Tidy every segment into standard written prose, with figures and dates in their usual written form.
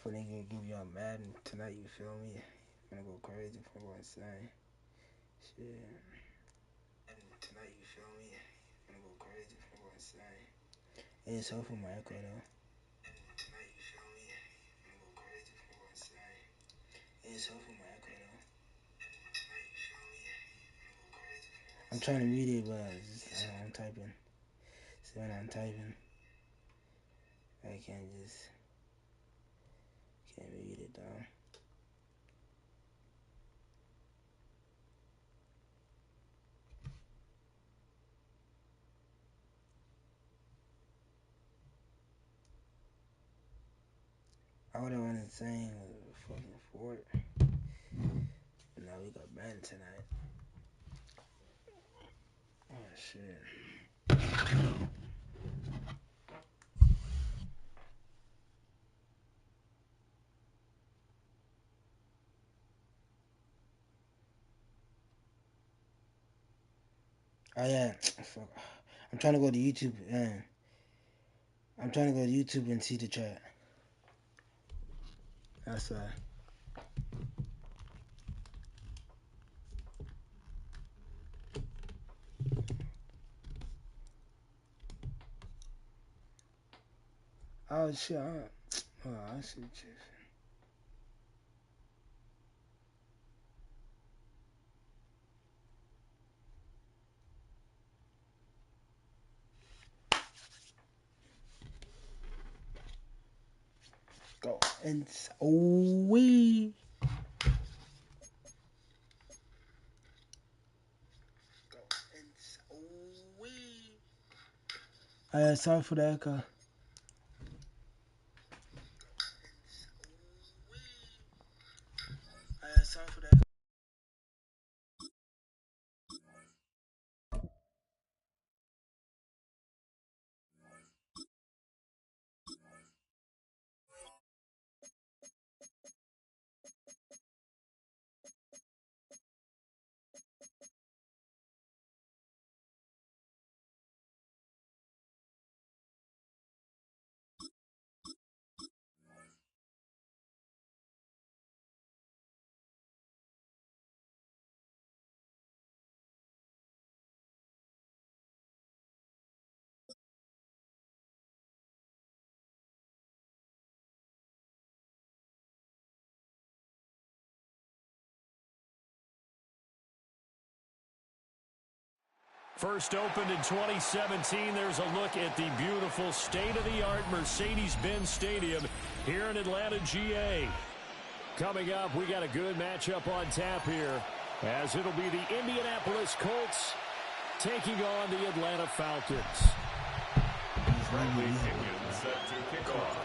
For nigga give you a Madden tonight, you feel me? Gonna go crazy, gonna go insane. Shit. Tonight, you feel me? Gonna go crazy, gonna go insane. It's so for my echo though. Tonight, you feel me? Gonna go crazy, gonna go insane. It's so for my echo though. Tonight, you feel me? Gonna go crazy. I'm trying to read it, but I'm typing. See when I'm typing, I can't read it though. I would have went insane with a fucking fort. But now we got Madden tonight. Oh shit. Oh yeah. Fuck. I'm trying to go to YouTube. I'm trying to go to YouTube and see the chat. That's why. Oh shit. I see shit. Go and we. Oh yeah, sorry for the echo. Sorry for that. First opened in 2017, there's a look at the beautiful state-of-the-art Mercedes-Benz Stadium here in Atlanta, GA. Coming up, we got a good matchup on tap here, as it'll be the Indianapolis Colts taking on the Atlanta Falcons. Bradley Pinion set to kick off.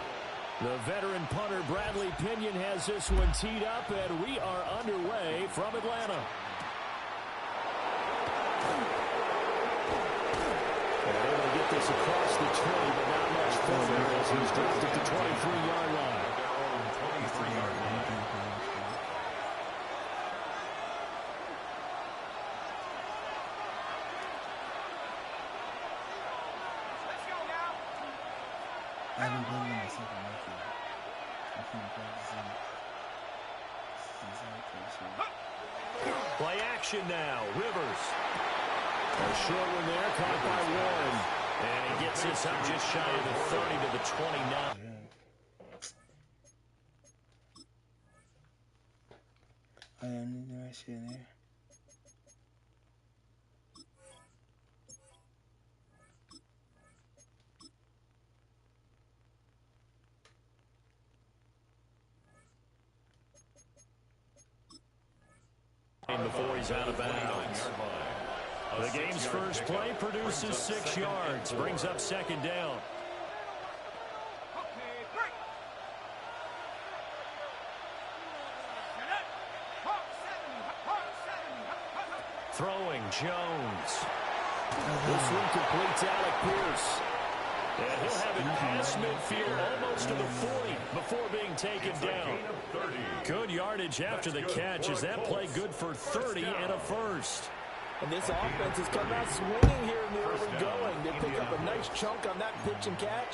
The veteran punter Bradley Pinion has this one teed up, and we are underway from Atlanta. And able to get this across the 20, but not much further as he's dropped at the 23-yard line. 23-yard line. Let's go now. I haven't been in my second record. I can't practice Play action now. Rivers. A short one there, caught by Warren. And he gets this up just shy of the 30 to the 29. I am the right shit there. Before he's out of bounds. The game's first play produces 6 yards, brings up second down. Throwing Jones. This one completes Alec Pierce. And he'll have it past midfield, almost to the 40 before being taken down. Good yardage after the catch. Is that play good for 30 and a first? And this offense has come out swinging here in the early going. They pick up a nice chunk on that pitch and catch.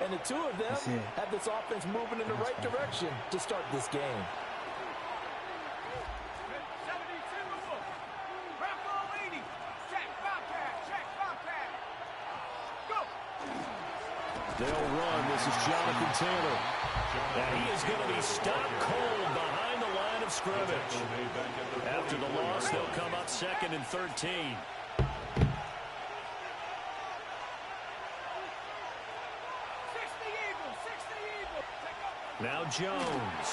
And the two of them have this offense moving in the right direction to start this game. They'll run. This is Jonathan Taylor. Now he is going to be stopped cold behind the line of scrimmage. After the loss, they'll come up 2nd and 13. Now Jones.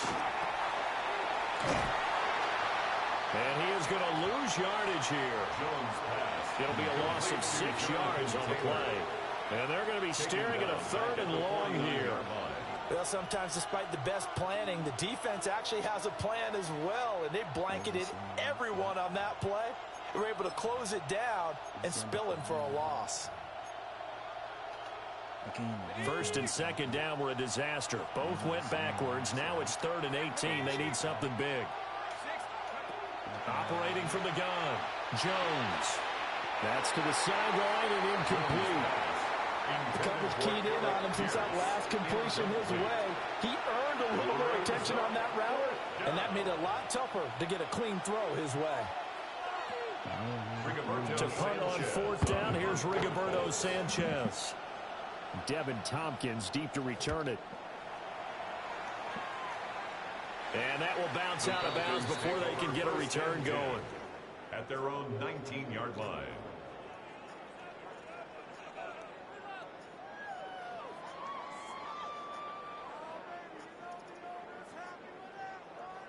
And he is going to lose yardage here. It'll be a loss of 6 yards on the play. And they're going to be staring at a 3rd and long here. Well, sometimes despite the best planning, the defense actually has a plan as well, and they blanketed everyone on that play. They were able to close it down and spill in for a loss. 1st and 2nd down were a disaster. Both went backwards. Now it's 3rd and 18. They need something big. Operating from the gun, Jones. That's to the sideline and incomplete. The coverage keyed in on him since that last completion his way. He earned a little more attention on that route, and that made it a lot tougher to get a clean throw his way. To punt on 4th down, here's Rigoberto Sanchez. Devin Tompkins deep to return it. And that will bounce out of bounds before they can get a return going. At their own 19-yard line.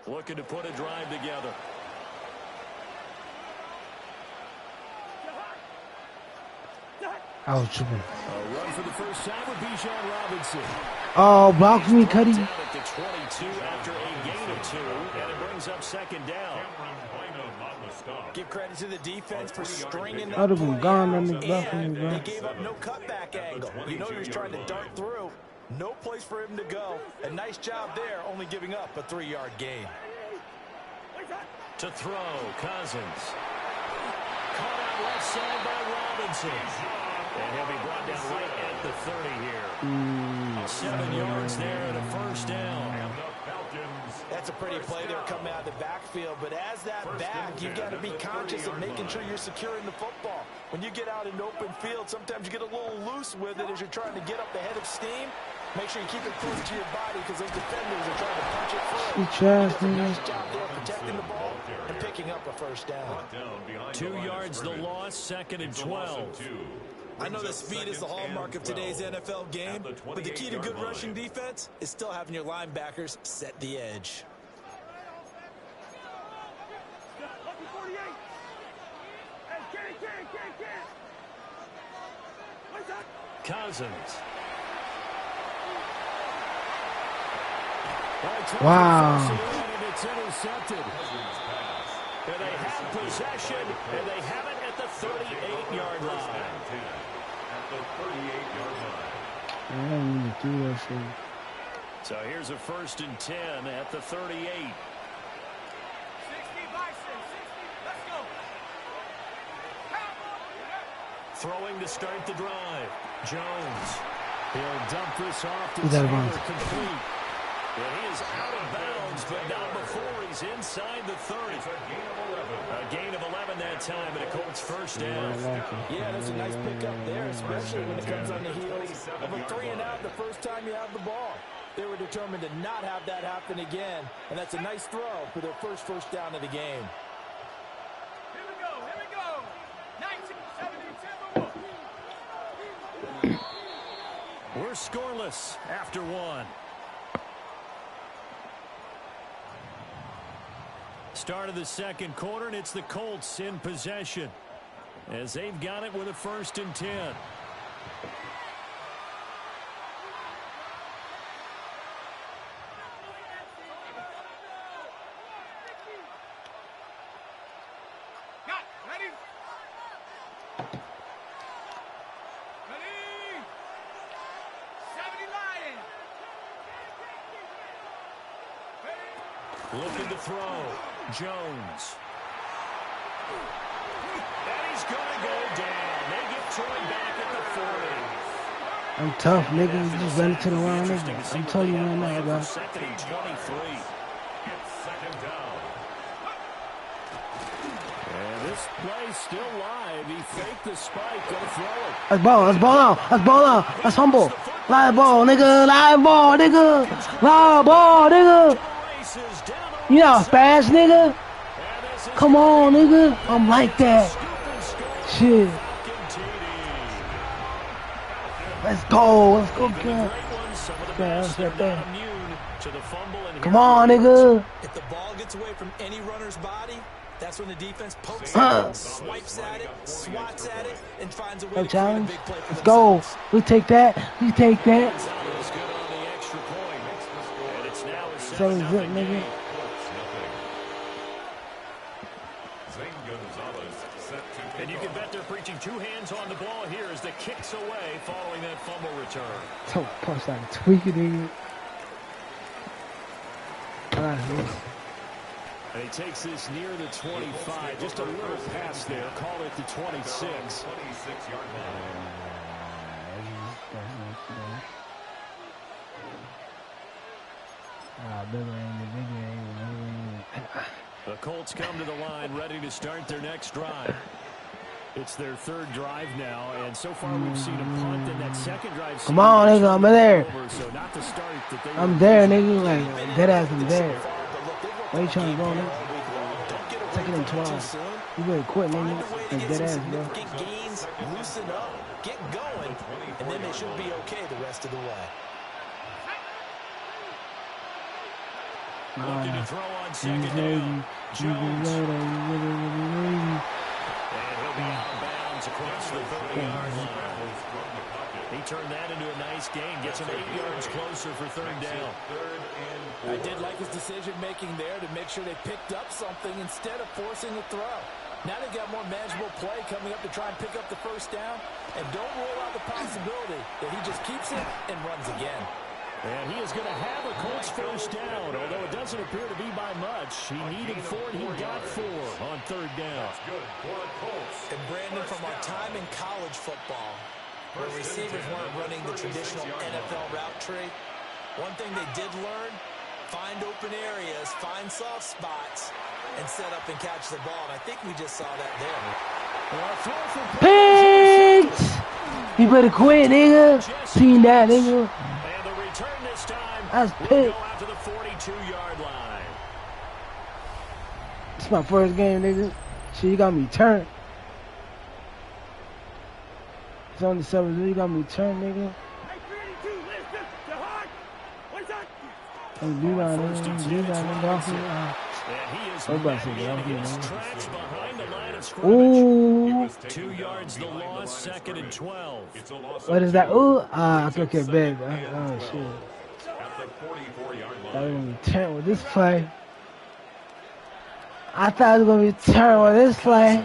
Looking to put a drive together. I was tripping. A run for the first time with Bijan Robinson. Oh, block me, Cuddy. Down at the 22 after a gain of 2, and it brings up 2nd down. Give credit to the defense for stringing that I'd have been play gone on out, the block and me, bro. they gave up no cutback angle. You know he was trying to dart through. No place for him to go. A nice job there, only giving up a 3-yard gain. To throw, Cousins. Caught out left side by Robinson. And he'll be brought down right at the 30 here. 7 yards there and a 1st down. That's a pretty play there coming out of the backfield, but as that back, you've got to be conscious of making sure you're securing the football. When you get out in open field, sometimes you get a little loose with it as you're trying to get up the head of steam. Make sure you keep it close to your body because those defenders are trying to punch it through. Nice job there protecting the ball and picking up a 1st down. 2 yards the loss, 2nd and 12. I know that speed is the hallmark of today's NFL game, but the key to good rushing defense is still having your linebackers set the edge. Cousins. Wow. It's intercepted. And they have possession, and they have it at the 38-yard line. At the 38-yard line. I don't need to do that shit. So here's a 1st and 10 at the 38. 60 Bison, 60. Let's go. Throwing to start the drive. Jones. He'll dump this off to He's out of bounds. complete. And he is out of bounds, but not before he's inside the 30. A gain of 11 that time, and a Colts 1st down. Yeah, that's a nice pickup there, especially when it comes on the heels of a 3-and-out the first time you have the ball. They were determined to not have that happen again, and that's a nice throw for their first down of the game. Here we go, here we go. 1972. We're scoreless after 1. Start of the 2nd quarter, and it's the Colts in possession as they've got it with a 1st and 10. Got ready. Ready. 70 Lion. Ready. Looking to throw. Jones. And he's going to go down. They get Troy back at the 40. I'm tough, nigga. You just run to the line, nigga. I'm telling you right now, bro. Second and 23. And this play still live. He faked the spike. Gonna throw it. Let's ball. Let's ball out. Let's ball out. Let's humble. Live ball, nigga. Live ball, nigga. Live ball, nigga. You know, fast, nigga. Come on, nigga. I'm like that. Shit. Let's go. Let's go, girl. Come on, nigga. If the ball gets away from any runner's body, that's when the defense pokes it, swipes at it, swats at it, and finds a way to create a big play for Let's go. themselves. We take that. We take that. 7-zip, nigga. And you can bet they're preaching two hands on the ball here as the kicks away following that fumble return. Don't punch like a tweaker, nigga. And he takes this near the 25. Just a little pass there. Call it the 26. 26-yard line. The Colts come to the line ready to start their next drive. It's their third drive now, and so far we've seen a punt in that second drive. Come on, nigga, I'm there. So not the start that they I'm there, nigga. Like, dead ass, I'm there. Why you trying to go, nigga? Second and 12. You better quit, nigga. Like, dead ass, bro. Get gains, loosen up, get going, and then they should be okay the rest of the way. Looking to throw on second down. Jones. And he'll be out of bounds across the 30-yard line. He turned that into a nice gain. Gets him 8 yards closer for third down. I did like his decision-making there to make sure they picked up something instead of forcing a throw. Now they've got more manageable play coming up to try and pick up the first down. And don't rule out the possibility that he just keeps it and runs again. And he is going to have a Colts first down, although it doesn't appear to be by much. He needed 4, and he got 4 on third down. And Brandon, from our time in college football, where receivers weren't running the traditional NFL route tree, one thing they did learn, find open areas, find soft spots, and set up and catch the ball. And I think we just saw that there. Pigs! You better quit, nigga. Seen that, nigga. That's pick. Out to the 42-yard line. It's my first game, nigga. Shit, you got me turned. It's only 7. You got me turned, nigga. Hey, do that, nigga. Do that, nigga. Ooh. 2 yards the loss, second and 12. What is that? Ooh. Okay, big. Oh, shit. I was going to be turned with this play. I thought I was going to be turned with this play.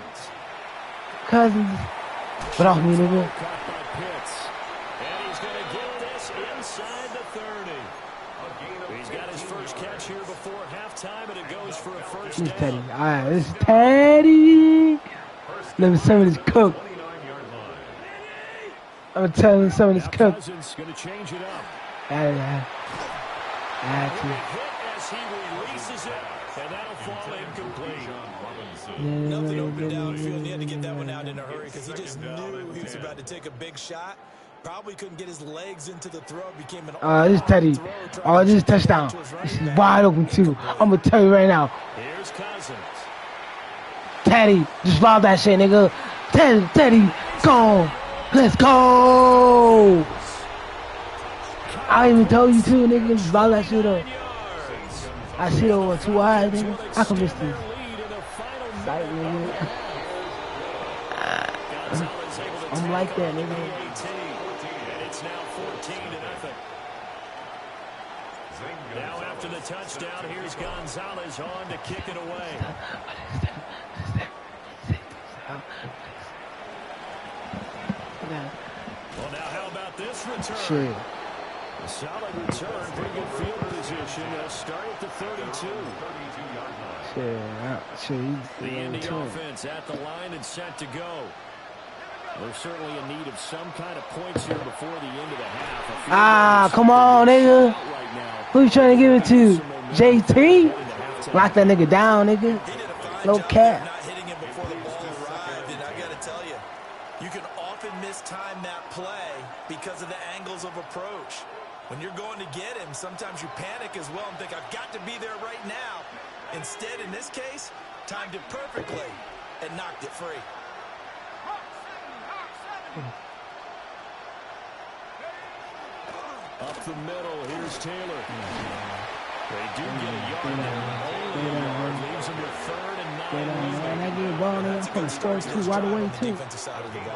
Cousins. But off me, nigga. And he's going to get this inside the 30. He's got his first catch here before halftime, and it goes for a first down. This is Teddy. All right, this is Teddy. Number 7 is cooked. I'm telling you, 7 is cooked. Cousins going to change it up. As he releases it, and that'll fall incomplete. Nothing open downfield. He had to get that one out in a hurry because he just knew he was about to take a big shot. Probably couldn't get his legs into the throw. Became an this is Teddy. Oh, this is touchdown. This is wide open too. I'm gonna tell you right now. Here's Cousins. Teddy, just lob that shit, nigga. Teddy, go. Let's go. I even told you too, nigga. Just lob that shit up. I see it over too wide, nigga. I can miss this. Sight, nigga. I'm like that, nigga. It's now 14-0. Now after the touchdown, here's Gonzalez on to kick it away. Well, now how about this return? Shit. A solid return, pretty good field position. Start at the 32. Shit. The Indy offense at the line and set to go. They're certainly in need of some kind of points here before the end of the half. Ah, come on, nigga. Who you trying to give it to? JT? Lock that nigga down, nigga. No cap. Not hitting him before the ball arrived, and I got to tell you, you can often mistime that play because of the angles of approach. When you're going to get him, sometimes you panic as well and think, I've got to be there right now. Instead, in this case, timed it perfectly and knocked it free. Up the middle, here's Taylor. They do get a yard there. Only a yard leaves them with 3rd and 9. Man, I get ball, nigga. I'm gonna score too right away too.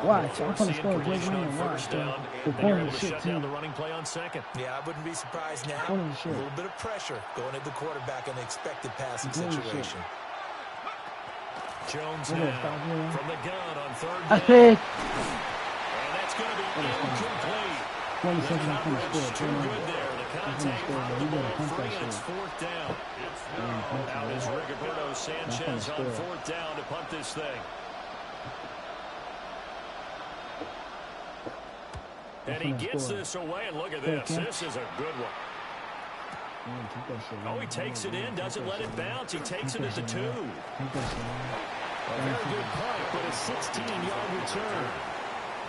Watch, I'm gonna score a great win. Watch, the corner shit too. The running play on 2nd. Yeah, I wouldn't be surprised now. A little bit of pressure going at the quarterback in an expected passing situation. Jones now from the gun on 3rd I down. think. And that's going to be incomplete. 20 seconds, I'm gonna Too score. good there. The contact brought the ball free, and it's 4th down. Out is Rigoberto Sanchez on 4th down to punt this thing. And he gets this away, and look at this. This is a good one. Oh, he takes it in, doesn't let it bounce. He takes it at the 2. A very good punt, but a 16-yard return.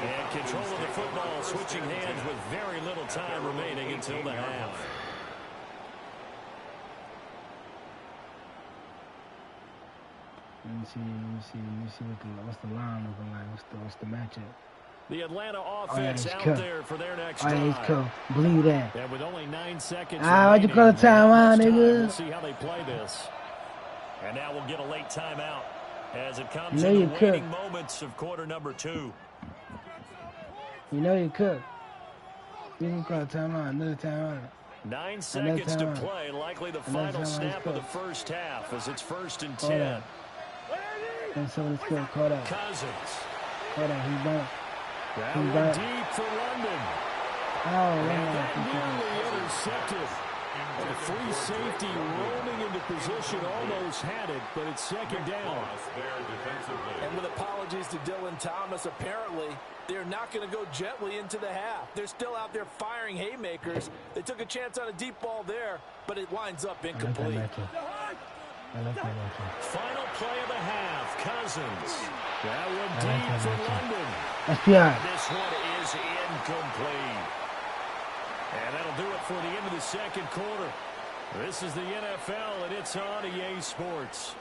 And control of the football, switching hands with very little time remaining until the half. Let me see what's the line looking like. What's the matchup? The Atlanta offense out there for their next drive. drive. Let's go. Believe that. And with only 9 seconds why'd you call a timeout, nigga? We'll see how they play this. And now we'll get a late timeout as it comes in the waning moments of quarter number 2. You know you cook. You can call a timeout, another timeout. 9 seconds to play, likely the final snap of the first half as it's 1st and 10. And so let's go. Call that. Cousins. Call that. He's back. That one deep for London. Oh, and that nearly intercepted. A free safety roaming into position, almost had it, but it's 2nd down. And with apologies to Dylan Thomas, apparently they're not going to go gently into the half. They're still out there firing haymakers. They took a chance on a deep ball there, but it winds up incomplete. Final play of the half, Cousins. That one deep for London. This one is incomplete. And that'll do it for the end of the 2nd quarter. This is the NFL, and it's on EA Sports.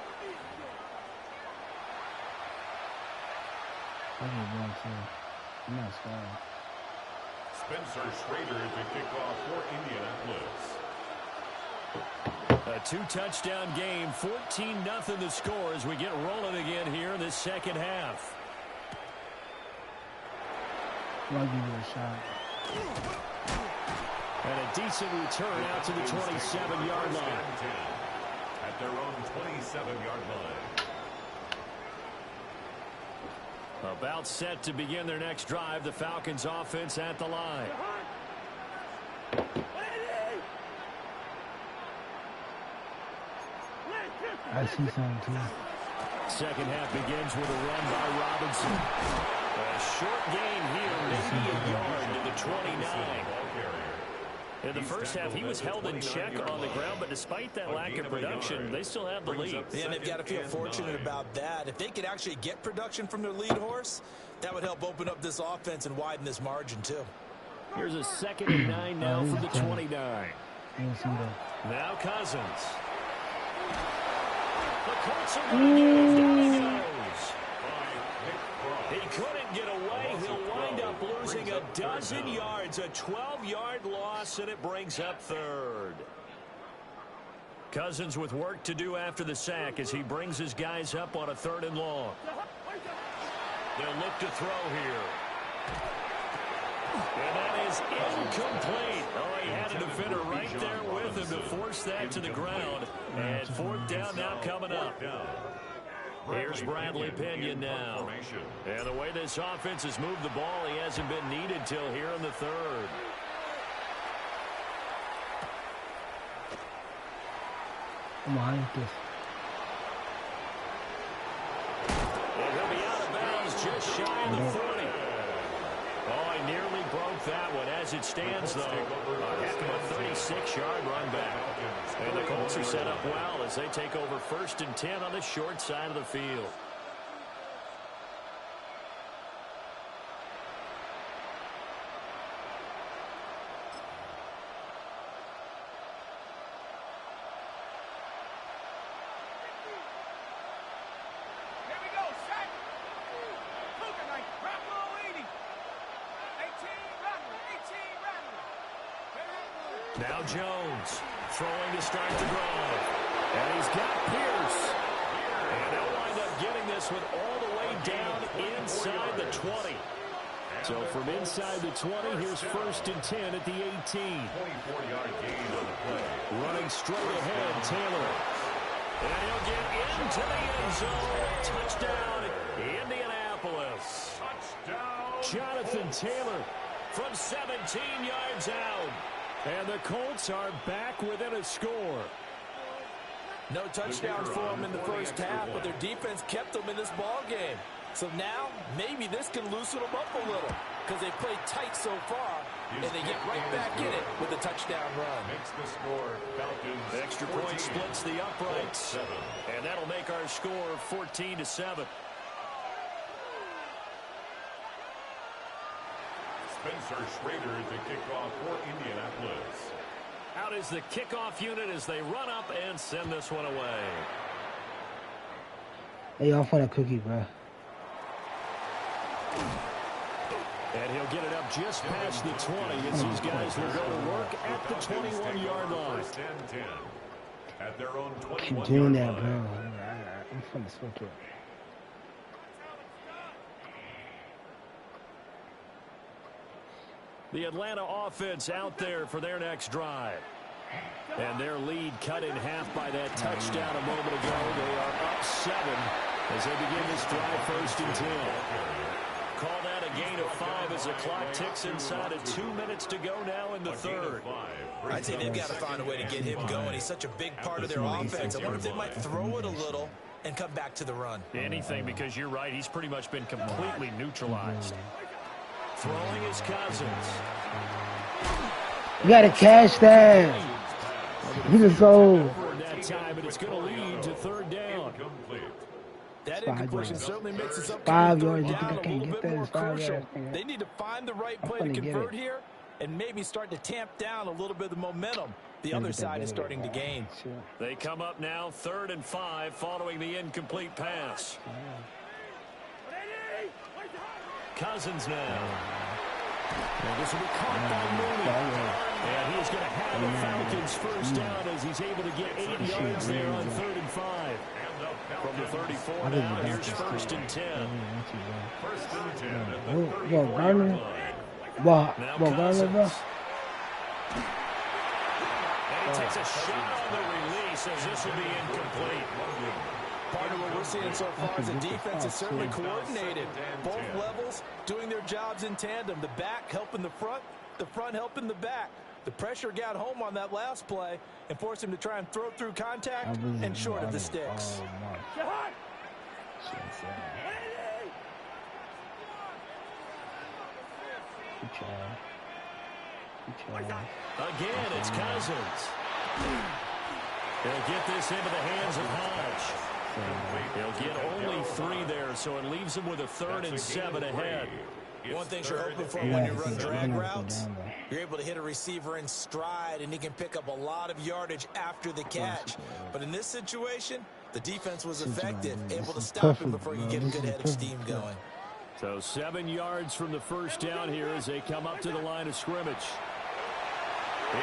Spencer Schrader to kick off for Indianapolis. A 2-touchdown game, 14-0 the score as we get rolling again here in this 2nd half. I'll give you a shot. And a decent return out to the 27-yard line. At their own 27-yard line. About set to begin their next drive, the Falcons offense at the line. I see something too. 2nd half begins with a run by Robinson. A short gain here, maybe a yard to the 29. In the first half, he was held in check on the ground, but despite that lack of production, they still have the lead. Yeah, and they've got to feel fortunate about that. If they could actually get production from their lead horse, that would help open up this offense and widen this margin, too. Here's a 2nd and 9 now from the 29. Now Cousins. The Colts are going to give down he goes. He couldn't get away. He'll wind up losing a dozen yards, a 12-yard loss, and it brings up 3rd. Cousins with work to do after the sack as he brings his guys up on a 3rd and long. They'll look to throw here. And that is incomplete. Oh, he had a defender right there with him to force that to the ground. And 4th down now coming up. Here's Bradley Pinion now. And the way this offense has moved the ball, he hasn't been needed till here in the 3rd. Come on, this. And he'll be out of bounds just shy of the 40. nearly broke that one. As it stands, though, a heck of a 36-yard run back. And the Colts are set up well as they take over 1st and 10 on the short side of the field. Now Jones throwing to start the drive. And he's got Pierce. And they'll wind up getting this one all the way down inside the 20. So from inside the 20, here's 1st and 10 at the 18. 24-yard gain on the play. Running straight ahead, Taylor. And he'll get into the end zone. Touchdown, Indianapolis. Touchdown. Jonathan Taylor from 17 yards out. And the Colts are back within a score. No touchdowns for them in the first half, but their defense kept them in this ball game. So now, maybe this can loosen them up a little because they played tight so far, and they get right back in it with a touchdown run. Makes the score Falcons. Extra point splits the uprights. And that'll make our score 14-7. Spencer Schrader is the kickoff for Indianapolis. Out is the kickoff unit as they run up and send this one away. Hey, off on a cookie, bro. And he'll get it up just past the 20 as these guys will go to work at the 21-yard line. 1st and 10 at their own 21-yard line. Keep doing that, bro. I'm finna smoke it. The Atlanta offense out there for their next drive. And their lead cut in half by that touchdown a moment ago. They are up 7 as they begin this drive 1st and 10. Call that a gain of 5 as the clock ticks inside of 2 minutes to go now in the third. I'd say they've got to find a way to get him going. He's such a big part of their offense. I wonder if they might throw it a little and come back to the run. Anything, because you're right. He's pretty much been completely neutralized. Throwing his Cousins. You gotta catch that. He's a soul. That time, but it's going to lead to 3rd down. That incompletion certainly makes this up 5 yards. You down think I a can little get bit that? more It's 5 crucial. yards. They need to find the right play to convert here and maybe start to tamp down a little bit of the momentum the other side is starting to gain. They come up now 3rd and 5 following the incomplete pass. Cousins now. And this will be caught by Mooney. And he's going to have the Falcons 1st down as he's able to get 8 yards there on 3rd and 5. From the 34 now, here's 1st and 10. 1st and 10 at the 34-yard Garner. line. Now Garner, bro. And he takes a shot on the release as this will be incomplete. Part of what we're seeing so far is the defense is certainly coordinated. Both levels doing their jobs in tandem. The back helping the front helping the back. The pressure got home on that last play and forced him to try and throw through contact and short of the sticks. Again, it's Cousins. They'll get this into the hands of Hodge. They'll get only 3 there, so it leaves them with a 3rd and 7 ahead. One thing you're hoping for when you run drag routes, you're able to hit a receiver in stride, and he can pick up a lot of yardage after the catch. But in this situation, the defense was effective, able to stop him before you get a good head of steam going. So 7 yards from the 1st down here as they come up to the line of scrimmage.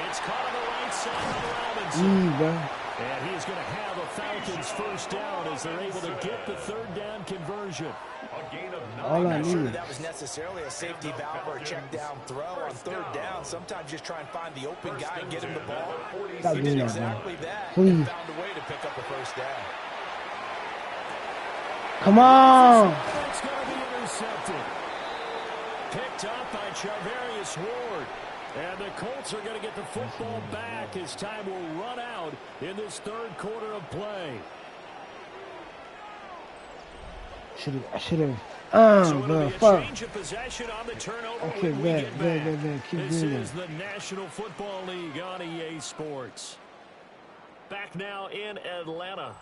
It's caught on the right side of Robinson. And he's going to have a Falcons 1st down as they're able to get the 3rd down conversion. A gain of 9. All I I'm not sure need. that was necessarily a safety valve or a check down throw on 3rd down. Sometimes just try and find the open guy and get him the ball. Stop He doing did that, bro. exactly that Please. and found a way to pick up a 1st down. Come on. It's going to be intercepted. Picked up by Charvarius Ward. And the Colts are going to get the football back as time will run out in this 3rd quarter of play. I should have. So Bro, it'll be fuck. a change of possession on the turnover Okay, when we bad, get bad. back. Keep This doing is that. the National Football League on EA Sports. Back now in Atlanta.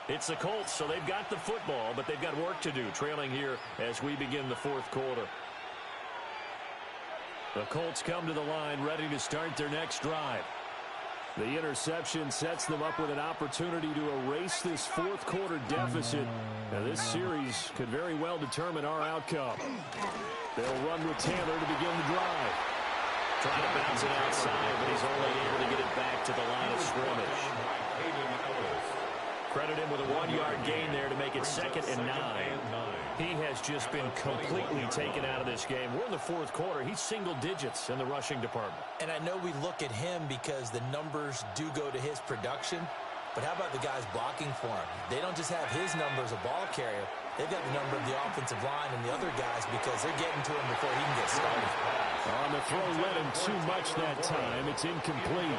It's the Colts, so they've got the football, but they've got work to do, trailing here as we begin the fourth quarter. The Colts come to the line ready to start their next drive. The interception sets them up with an opportunity to erase this fourth quarter deficit. Now, this series could very well determine our outcome. They'll run with Taylor to begin the drive. Trying to bounce it outside, but he's only able to get it back to the line of scrimmage. Credit him with a 1-yard gain there to make it 2nd and 9. He has just been completely taken out of this game. We're in the fourth quarter. He's single digits in the rushing department. And I know we look at him because the numbers do go to his production, but how about the guys blocking for him? They don't just have his number as a ball carrier. They've got the number of the offensive line and the other guys because they're getting to him before he can get started. On the throw, led him too much that time. It's incomplete.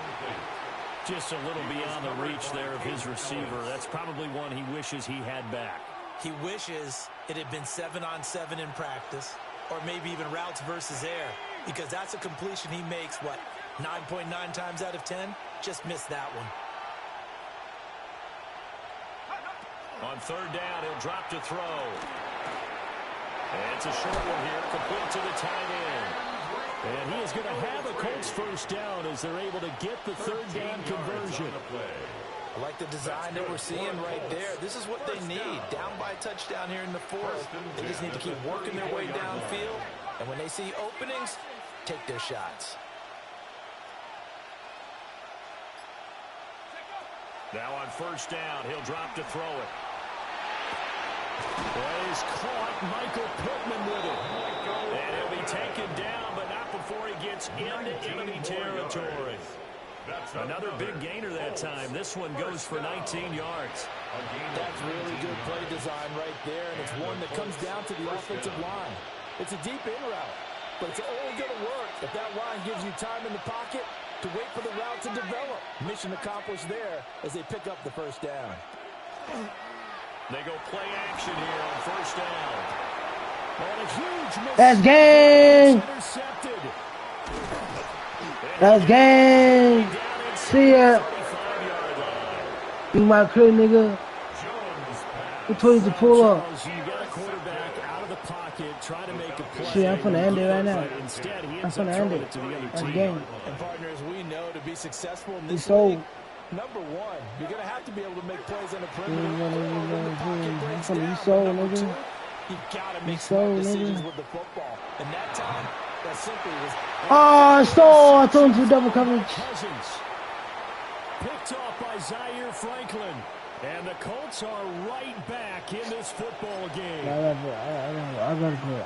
Just a little beyond the reach there of his receiver. That's probably one he wishes he had back. He wishes it had been 7-on-7 in practice, or maybe even routes versus air, because that's a completion he makes, 9.9 times out of 10? Just missed that one. On 3rd down, he'll drop to throw. And it's a short one here, complete to the tight end. And he is going to have a Colts first down as they're able to get the 3rd down conversion. I like the design that we're seeing right there. This is what they need. Down by a touchdown here in the 4th. They just need to keep working their way downfield. And when they see openings, take their shots. Now on 1st down, he'll drop to throw it. He's caught Michael Pittman with it. And he'll be taken down, but not before he gets into enemy territory. Another big gainer that time. This one goes for 19 yards. That's really good play design right there, and it's one that comes down to the offensive line. It's a deep in route, but it's only going to work if that line gives you time in the pocket to wait for the route to develop. Mission accomplished there as they pick up the first down. They go play action here on 1st down. And a huge miss. That's game. Intercepted. That's game. See ya. You my crib, nigga. Who told you to pull up? You got a quarterback out of the pocket, try to make a play. Shit, I'm finna end it right now. Instead, he I'm ends up finna end throwing it. it to the other That's team. game. And partners, we know to be successful in We this sold. league, number one, you're going to have to be able to make plays on the You perimeter. When the pocket breaks down, You sold, number two, nigga. you've got to make You smart sold, decisions nigga. with the football. And that time, that simply was... Oh, I told you double coverage. Cousins. Picked off by Zaire Franklin. And the Colts are right back in this football game. I gotta go.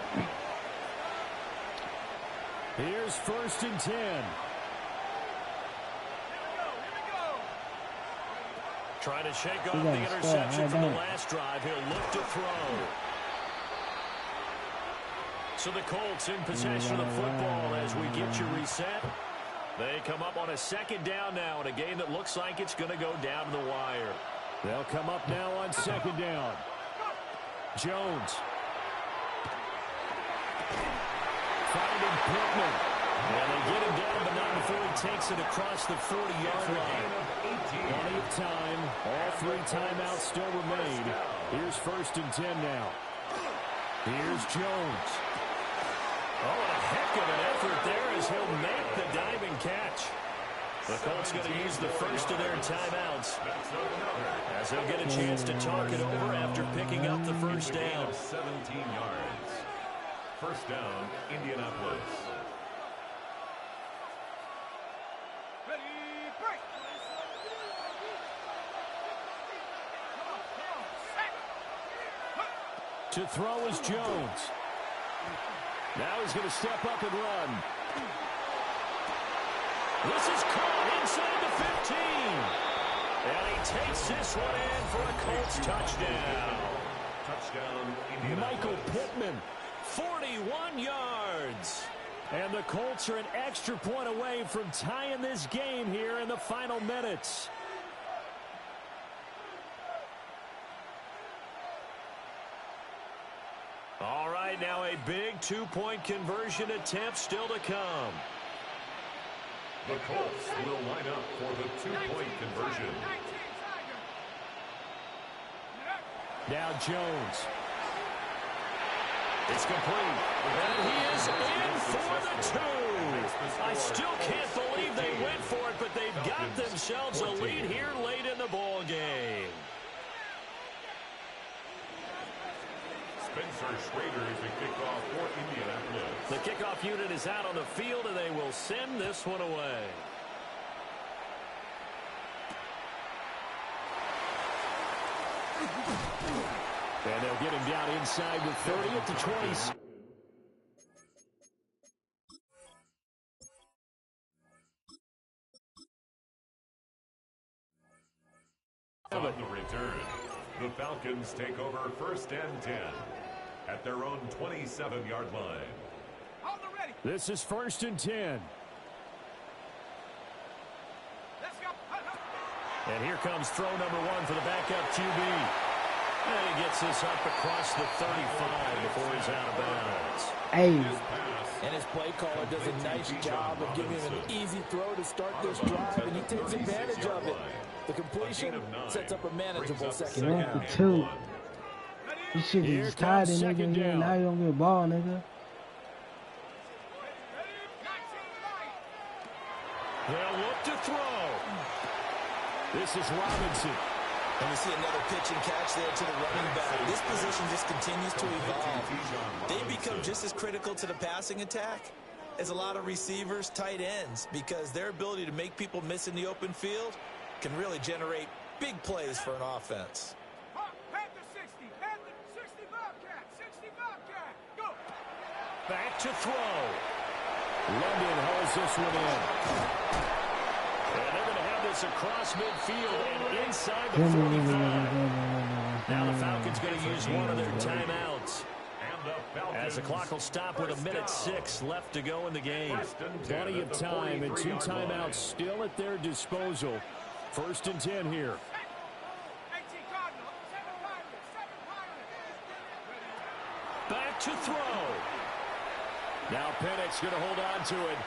Here's 1st and 10. Trying to shake off the interception from the last drive. He'll look to throw. So the Colts in possession of the football as we get you reset. They come up on a 2nd down now in a game that looks like it's going to go down to the wire. They'll come up now on 2nd down. Jones. Finding Pittman. And they get him down, but not before he takes it across the 40-yard line. Plenty of time. All 3 timeouts still remain. Here's 1st and 10 now. Here's Jones. Oh, and a heck of an effort there as he'll make the diving catch. The Colts going to use the first of their timeouts as they'll get a chance to talk it over after picking up the first down. 17 yards. 1st down, Indianapolis. Ready, break. To throw is Jones. Now he's going to step up and run. This is caught inside the 15. And he takes this one in for a Colts touchdown. Touchdown, Michael Pittman, 41 yards. And the Colts are an extra point away from tying this game here in the final minutes. right, now a big two-point conversion attempt still to come. The Colts will line up for the two-point conversion. Now Jones. It's complete. And he is in for the two. I still can't believe they went for it, but they've got themselves a lead here late in the ball game. Spencer Schrader is the kickoff for Indianapolis. The kickoff unit is out on the field, and they will send this one away. And they'll get him down inside with 30 at the 20. On the return, the Falcons take over 1st and 10 at their own 27-yard line. This is 1st and 10. Let's go. And here comes throw number 1 for the backup QB. And he gets this up across the 35 before he's out of bounds. Hey. And his play caller does a nice job of giving him an easy throw to start this drive, and he takes advantage of it. The completion sets up a manageable second half. You should be just tired of nigga. Now you don't get a ball, nigga. They'll look to throw. This is Robinson. And we see another pitch and catch there to the running back. This position just continues to evolve. They become just as critical to the passing attack as a lot of receivers, tight ends, because their ability to make people miss in the open field can really generate big plays for an offense. Back to throw. London holds this one in. And they're going to have this across midfield and inside the 45. Now the Falcons going to use one of their timeouts. As the clock will stop with 1:06 left to go in the game. Plenty of time and 2 timeouts still at their disposal. 1st and 10 here. Back to throw. Now Penix going to hold on to it.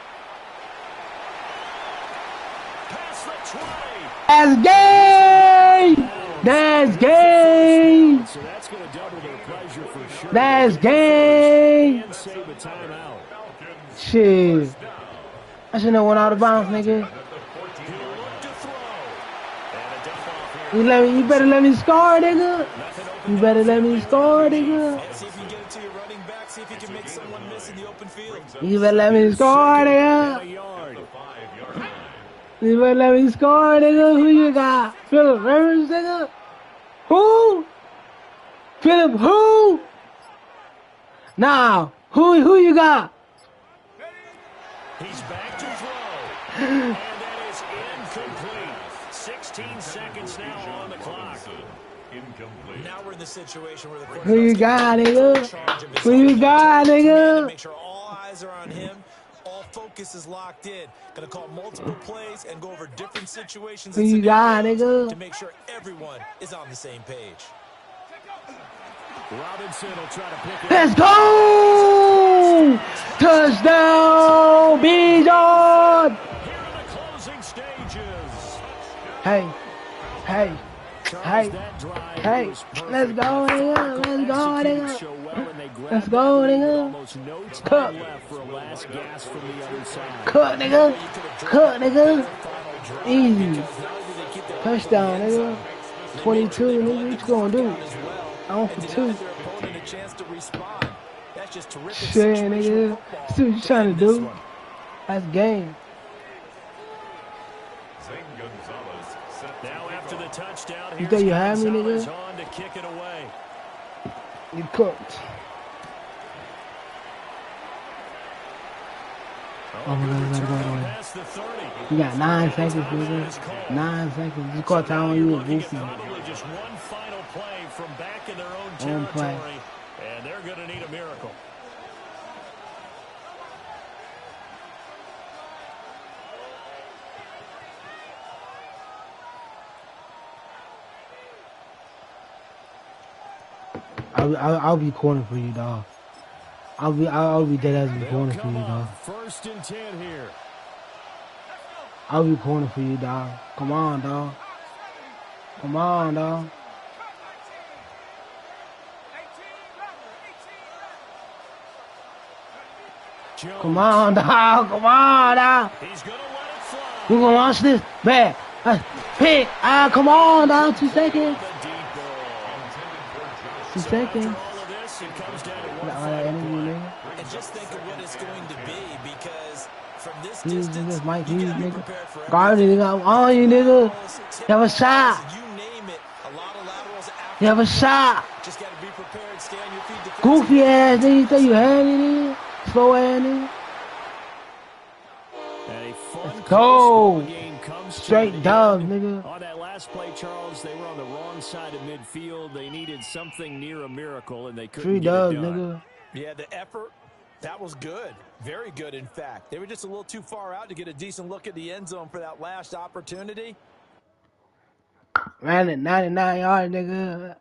Past the 20. That's game. That's game. So that's going to double their pleasure for sure. That's game. And save a timeout. Shit. I shouldn't have went out of bounds, nigga. You better let me score, nigga. You better let me score, nigga. See if you can get it to your running back. See if you can make someone miss in the open field. You better let me score, nigga. You better let me score, nigga. Who you got? Philip Rivers, nigga? Who? Philip who? Nah. Who you got? He's back to throw. And that is incomplete. 16 seconds now on the clock. Incomplete. Now we're in the situation where the Who you got, nigga? Who you got, nigga? Make sure all eyes are on him. All focus is locked in. Gonna call multiple plays and go over different situations Who you got, nigga? to make sure everyone is on the same page. Robinson will try to pick it Let's go! Touchdown, Bijan! Here in the closing stages. Hey. Let's go, nigga. Let's go, nigga. Let's go, nigga. Cut. Cut, nigga. Cut, nigga. Easy. Touchdown, nigga. 22, nigga. What you gonna do? I'm for 2. Shit, nigga. See what you trying to do. That's game. Now after the touchdown, You think you have me, nigga? on to kick it away. You cooked. Oh my God, let's go. Past the 30. You got 9 seconds, nigga. 9 seconds. You caught time on you a goofy. Probably just one final play from back in their own One play. territory, and they're going to need a miracle. I'll be calling for you, dog. I'll be dead as a corner for you, dog. First and 10 here. I'll be corner for you, dog. Come on, dog. Come on, dog. Come on, dog. Come on, dog. He's gonna let it fly. We're gonna launch this back. Pick. Come on, dog. 2 seconds. 2 seconds. And just think of what it's going to be, because from this distance, Mike, you gotta be nigga. prepared for Guard it, nigga. I'm on you, nigga. You have a shot. You name it. A lot of laterals after. You have a shot. Just gotta be prepared. Stay on your feet. Goofy ass nigga. You think you had it, nigga? Slow ass nigga. Let's go. Straight dub, nigga. On that last play, Charles, they were on the wrong side of midfield. They needed something near a miracle, and they couldn't 3 get dubs, it done. nigga. Yeah, the effort, that was good. Very good, in fact. They were just a little too far out to get a decent look at the end zone for that last opportunity. Ran it 99 yards, nigga.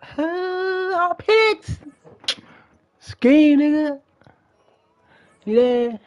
All picks. Scheme, nigga. You there?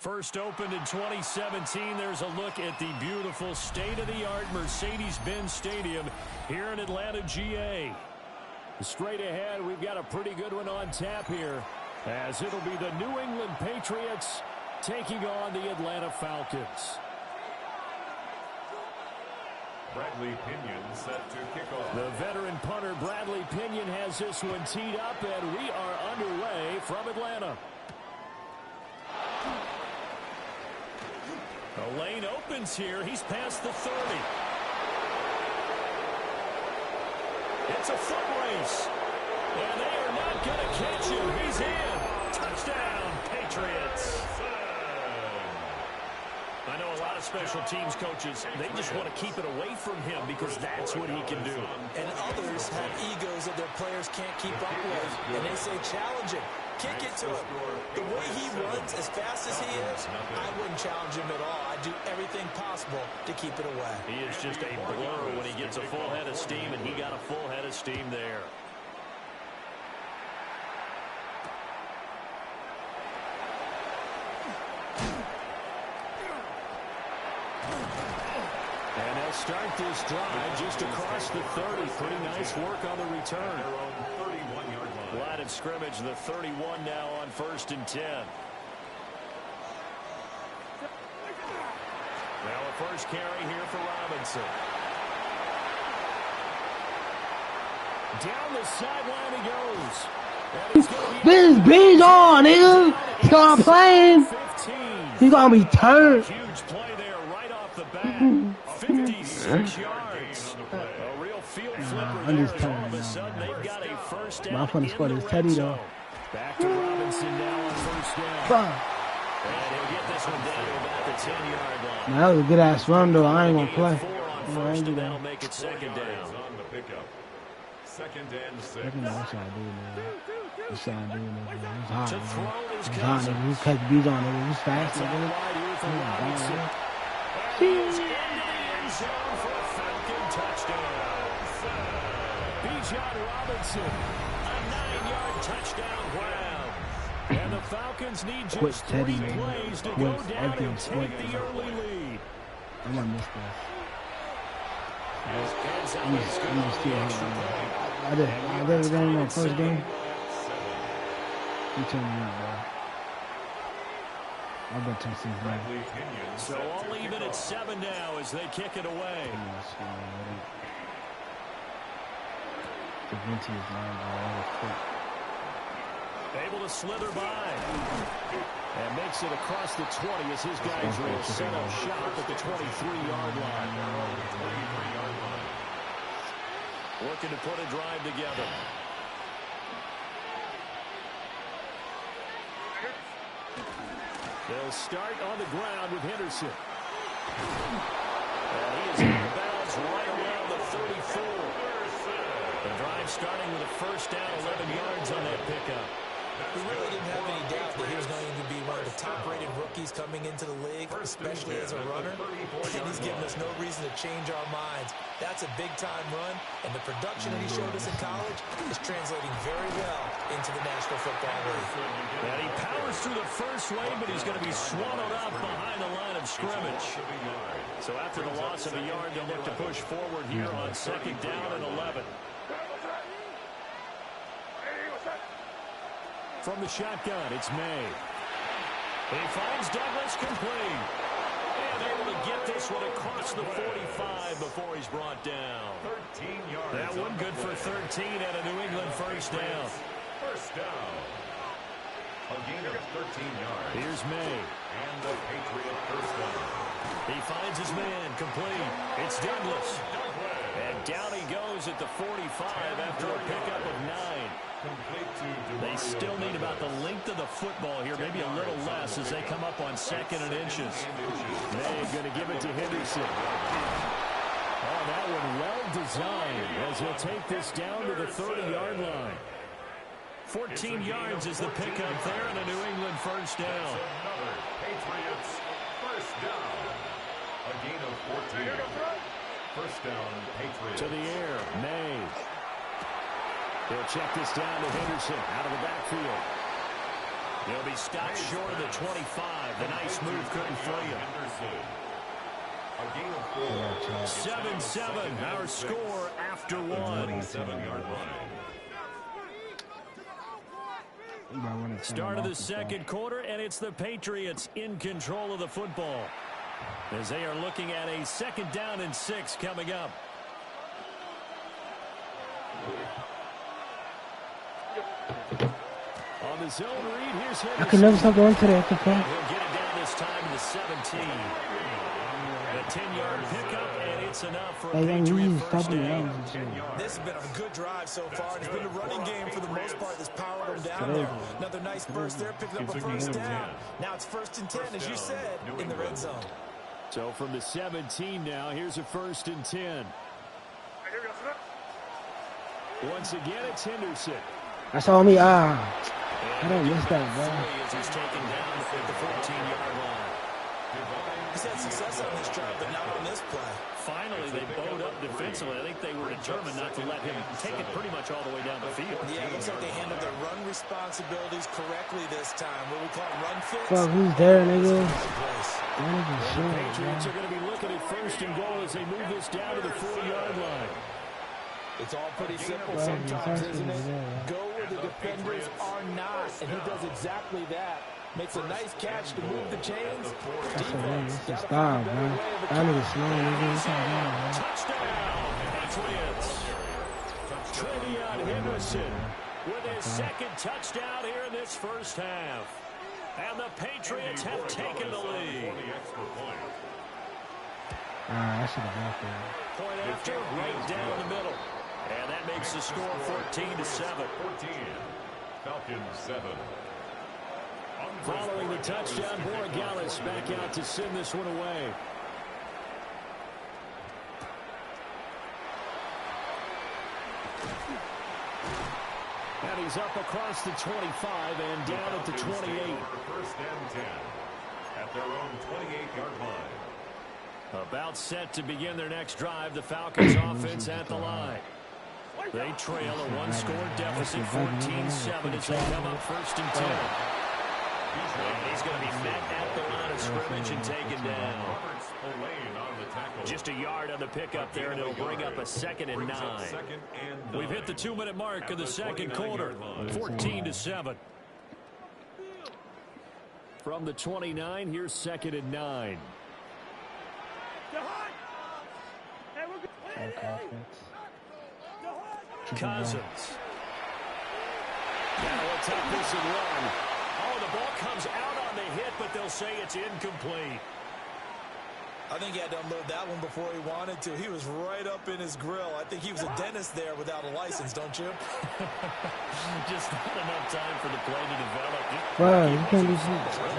First opened in 2017, there's a look at the beautiful state-of-the-art Mercedes-Benz Stadium here in Atlanta, GA. Straight ahead, we've got a pretty good one on tap here, as it'll be the New England Patriots taking on the Atlanta Falcons. Bradley Pinion set to kick off. The veteran punter Bradley Pinion has this one teed up, and we are underway from Atlanta. The lane opens here. He's past the 30. It's a foot race. And they are not going to catch him. He's in. Touchdown, Patriots. I know a lot of special teams coaches, they just want to keep it away from him because that's what he can do. And others have egos that their players can't keep up with. And they say challenge him. Kick it to him. The way he runs as fast as he is, I wouldn't challenge him at all. I'd do everything possible to keep it away. He is just a blur when he gets a full head of steam, and he got a full head of steam there. And they'll start this drive just across the 30. Pretty nice work on the return. Line of scrimmage, the 31 now on 1st and 10. Now a first carry here for Robinson. Down the sideline he goes. This is on, nigga. He's gonna play. He's gonna be turned. Huge play there right off the bat. 56 yards. A real field flipper I'm there. just All telling of you a sudden they've got a first down. My fun squad in is the Teddy red though. zone. Back to Robinson now on first down. Fuck. And he'll get this one down to about the 10-yard line. Man, that was a good ass run though. I ain't gonna play. 4 on I first, ain't do and that. that'll make it second down. On the pickup. 2nd and 6. That's what I do, man. That's what I do, man. It's hot, To man. throw his It's hot, Cousins. nigga. You catch beats on it. It's fast, It's out nigga. wide here for Robinson. man. He is into the end zone for a Falcon touchdown. Bijan Robinson, a 9-yard touchdown ground. And the Falcons need Quick just Teddy, 3 man. plays to Quick, go down everything and quick, take the man. early lead. I'm gonna miss this. I'm just still here. I did it in my first game. You tell me that, bro. I've been texting him. Bradley Pinion So set to all kick even at off. 7 now as they kick it away. The vintage line, Able to slither by. And makes it across the 20 as his guys will set up shop at the 23-yard line. Looking to put a drive together. They'll start on the ground with Henderson. And he is out of bounds right around the 34. The drive starting with a first down, 11 yards on that pickup. We really didn't have any doubt that he was going to be one of the top-rated rookies coming into the league, especially as a runner. And he's given us no reason to change our minds. That's a big-time run, and the production that he showed us in college is translating very well into the National Football League. And he powers through the first wave, but he's going to be swallowed up behind the line of scrimmage. So after the loss of a yard, they'll look to push forward here on second down and 11. From the shotgun, it's May. He finds Douglas complete. And able to get this one across the 45 before he's brought down. 13 yards. That one good for 13 and a New England first down. First down. A gain of 13 yards. Here's May. And the Patriot first down. He finds his man complete. It's Douglas. And down he goes at the 45 after a pickup of 9. They still need about the length of the football here, maybe a little less as they come up on second and inches. May going to give it to Henderson. Oh, that one well designed as he'll take this down to the 30-yard line. 14 yards is the pickup there and a New England first down. Another Patriots first down. A gain of 14. First down, Patriots. To the air, May. He'll check this down to Henderson out of the backfield. He'll be stopped short of the 25. The nice move couldn't free him. 7-7, our score after one. 7-yard line. Start of the second quarter, and it's the Patriots in control of the football as they are looking at a second down and 6 coming up. On the zone read, here's Henderson. I can never stop going to that. He'll get it down this time to the 17. A 10-yard pickup, and it's enough for a Patriot first down. This has been a good drive so far. It's been a running game for the most part that's powered them down there. Another nice burst there, picking up a first down. Now it's 1st and 10, as you said, in the red zone. So from the 17 now, here's a 1st and 10. Once again, it's Henderson. That's all me. I don't miss that, bro. He's taken down at the 14-yard line. He's had success on this drive, but not on this play. Finally, they bowed up defensively. I think they were determined not to let him take it pretty much all the way down the field. Yeah, it looks like they handled their run responsibilities correctly this time. What we call run fits. Fuck, who's there, nigga? The Patriots are going to be looking at 1st and goal as they move this down to the 4-yard line. It's all pretty simple sometimes, isn't it? Go where the defenders are not, and he does exactly that. Makes a nice catch to move the chains. Defense. It's a style, bro. That nigga slow, nigga. Touchdown, Patriots. Trevion Henderson with his second touchdown here in this first half. And the Patriots have taken the lead. I should have got that. Point after, right down the middle. And that makes the score 14-7. 14. Falcons 7. Following the touchdown, Borregales back out to send this one away. And he's up across the 25 and down at the 28. 1st and 10 at their own 28-yard line. About set to begin their next drive, the Falcons offense at the line. They trail a one-score deficit, 14-7 as they come up 1st and 10. And he's going to be met at the line of scrimmage and taken down. Just a yard on the pickup there, and it'll bring up a 2nd and 9. We've hit the 2-minute mark of the second quarter, 14-7. From the 29, here's 2nd and 9. Cousins. Now let's have this and run. Oh, the ball comes out on the hit, but they'll say it's incomplete. I think he had to unload that one before he wanted to. He was right up in his grill. I think he was a dentist there without a license, don't you? Just not enough time for the play to develop. Wow, you can't do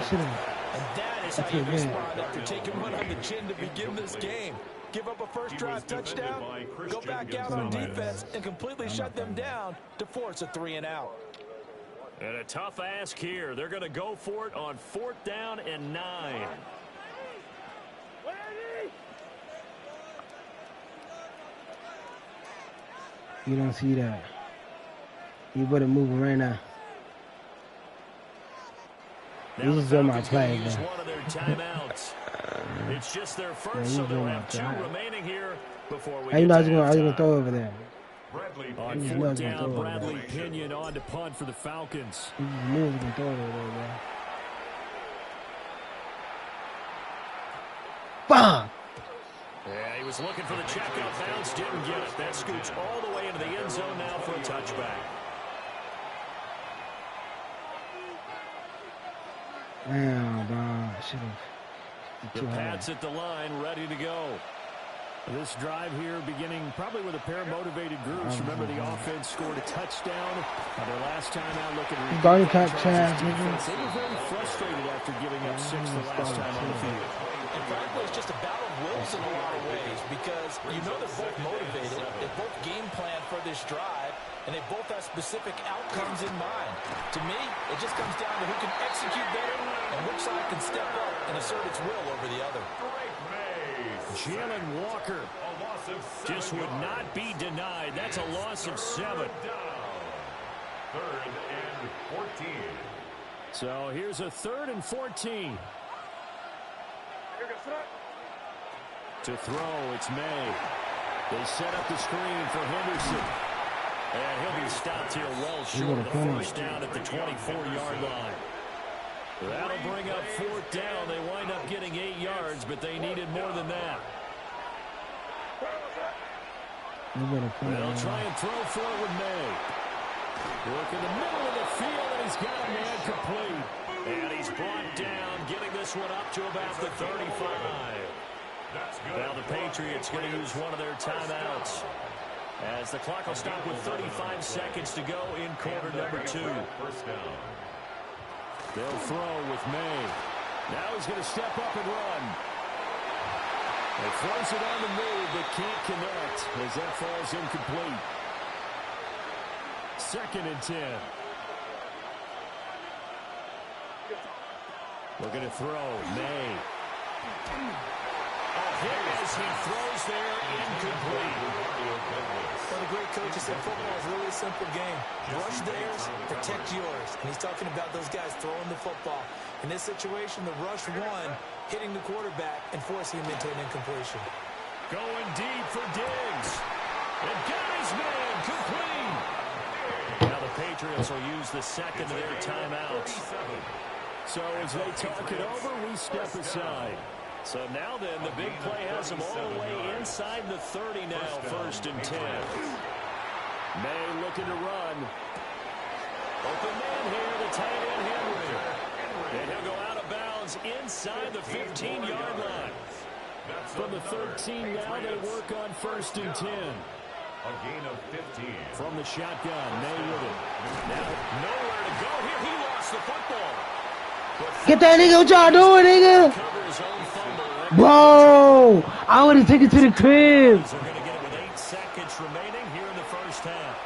shit. And that is how you respond after taking one on the chin to begin this game. Give up a first drive touchdown, go back out on defense, and completely shut them down to force a 3-and-out. And a tough ask here. They're going to go for it on 4th down and 9. You don't see that. You better move him right now. This is on my play, man. One of their timeouts. It's just their first, so they'll have 2 remaining here before we. I was gonna throw over there. On 4th down, Bradley Pinion on to punt for the Falcons. He's moving and throwing over there, man. Bang! Yeah, he was looking for the checkout bounce, didn't get it. That scoots all the way into the end zone now for a touchback. Damn, dog. Should've. The Pats at the line, ready to go. This drive here beginning probably with a pair of motivated groups. Remember, the offense scored a touchdown. Their last time out looking at Garden Cup trash. They were very frustrated after giving up 6 the last time on the field. And frankly, it's just a battle of wills in a lot of ways because you know they're both motivated. They both game plan for this drive, and they both have specific outcomes in mind. To me, it just comes down to who can execute better and which side can step up and assert its will over the other. Jalen Walker just would not be denied. That's a loss of 7. 3rd and 14. So here's a 3rd and 14. To throw, it's May. They set up the screen for Henderson. And he'll be stopped here well short of the first down at the 24-yard line. That'll bring up 4th down. They wind up getting 8 yards, but they needed more than that. They'll try and throw for it with May. Look in the middle of the field, and he's got a man complete. And he's brought down, getting this one up to about the 35. Now the Patriots going to use one of their timeouts, as the clock will stop with 35 seconds to go in quarter number 2. They'll throw with May. Now he's going to step up and run. He throws it on the move, but can't connect as that falls incomplete. 2nd and 10. Looking to throw. May. A hit as he throws there, incomplete. Well, the great coach said football is really a simple game. Rush theirs, protect yours. And he's talking about those guys throwing the football. In this situation, the rush won, hitting the quarterback and forcing him into an incompletion. Going deep for Diggs. And got his man complete. Now the Patriots will use the 2nd of their timeouts. So as they talk it over, we step aside. So now then, the big play has them all the way inside the 30 now, 1st and 10. May looking to run. Open man here, the tight end Henry. And he'll go out of bounds inside the 15-yard line. From the 13 now, they work on 1st and 10. A gain of 15. From the shotgun, May with it. Now, nowhere to go here. He lost the football. Get that nigga, what y'all doing, nigga? Bro, I would have taken it to the crib. We're going to get it with 8 seconds remaining here in the first half.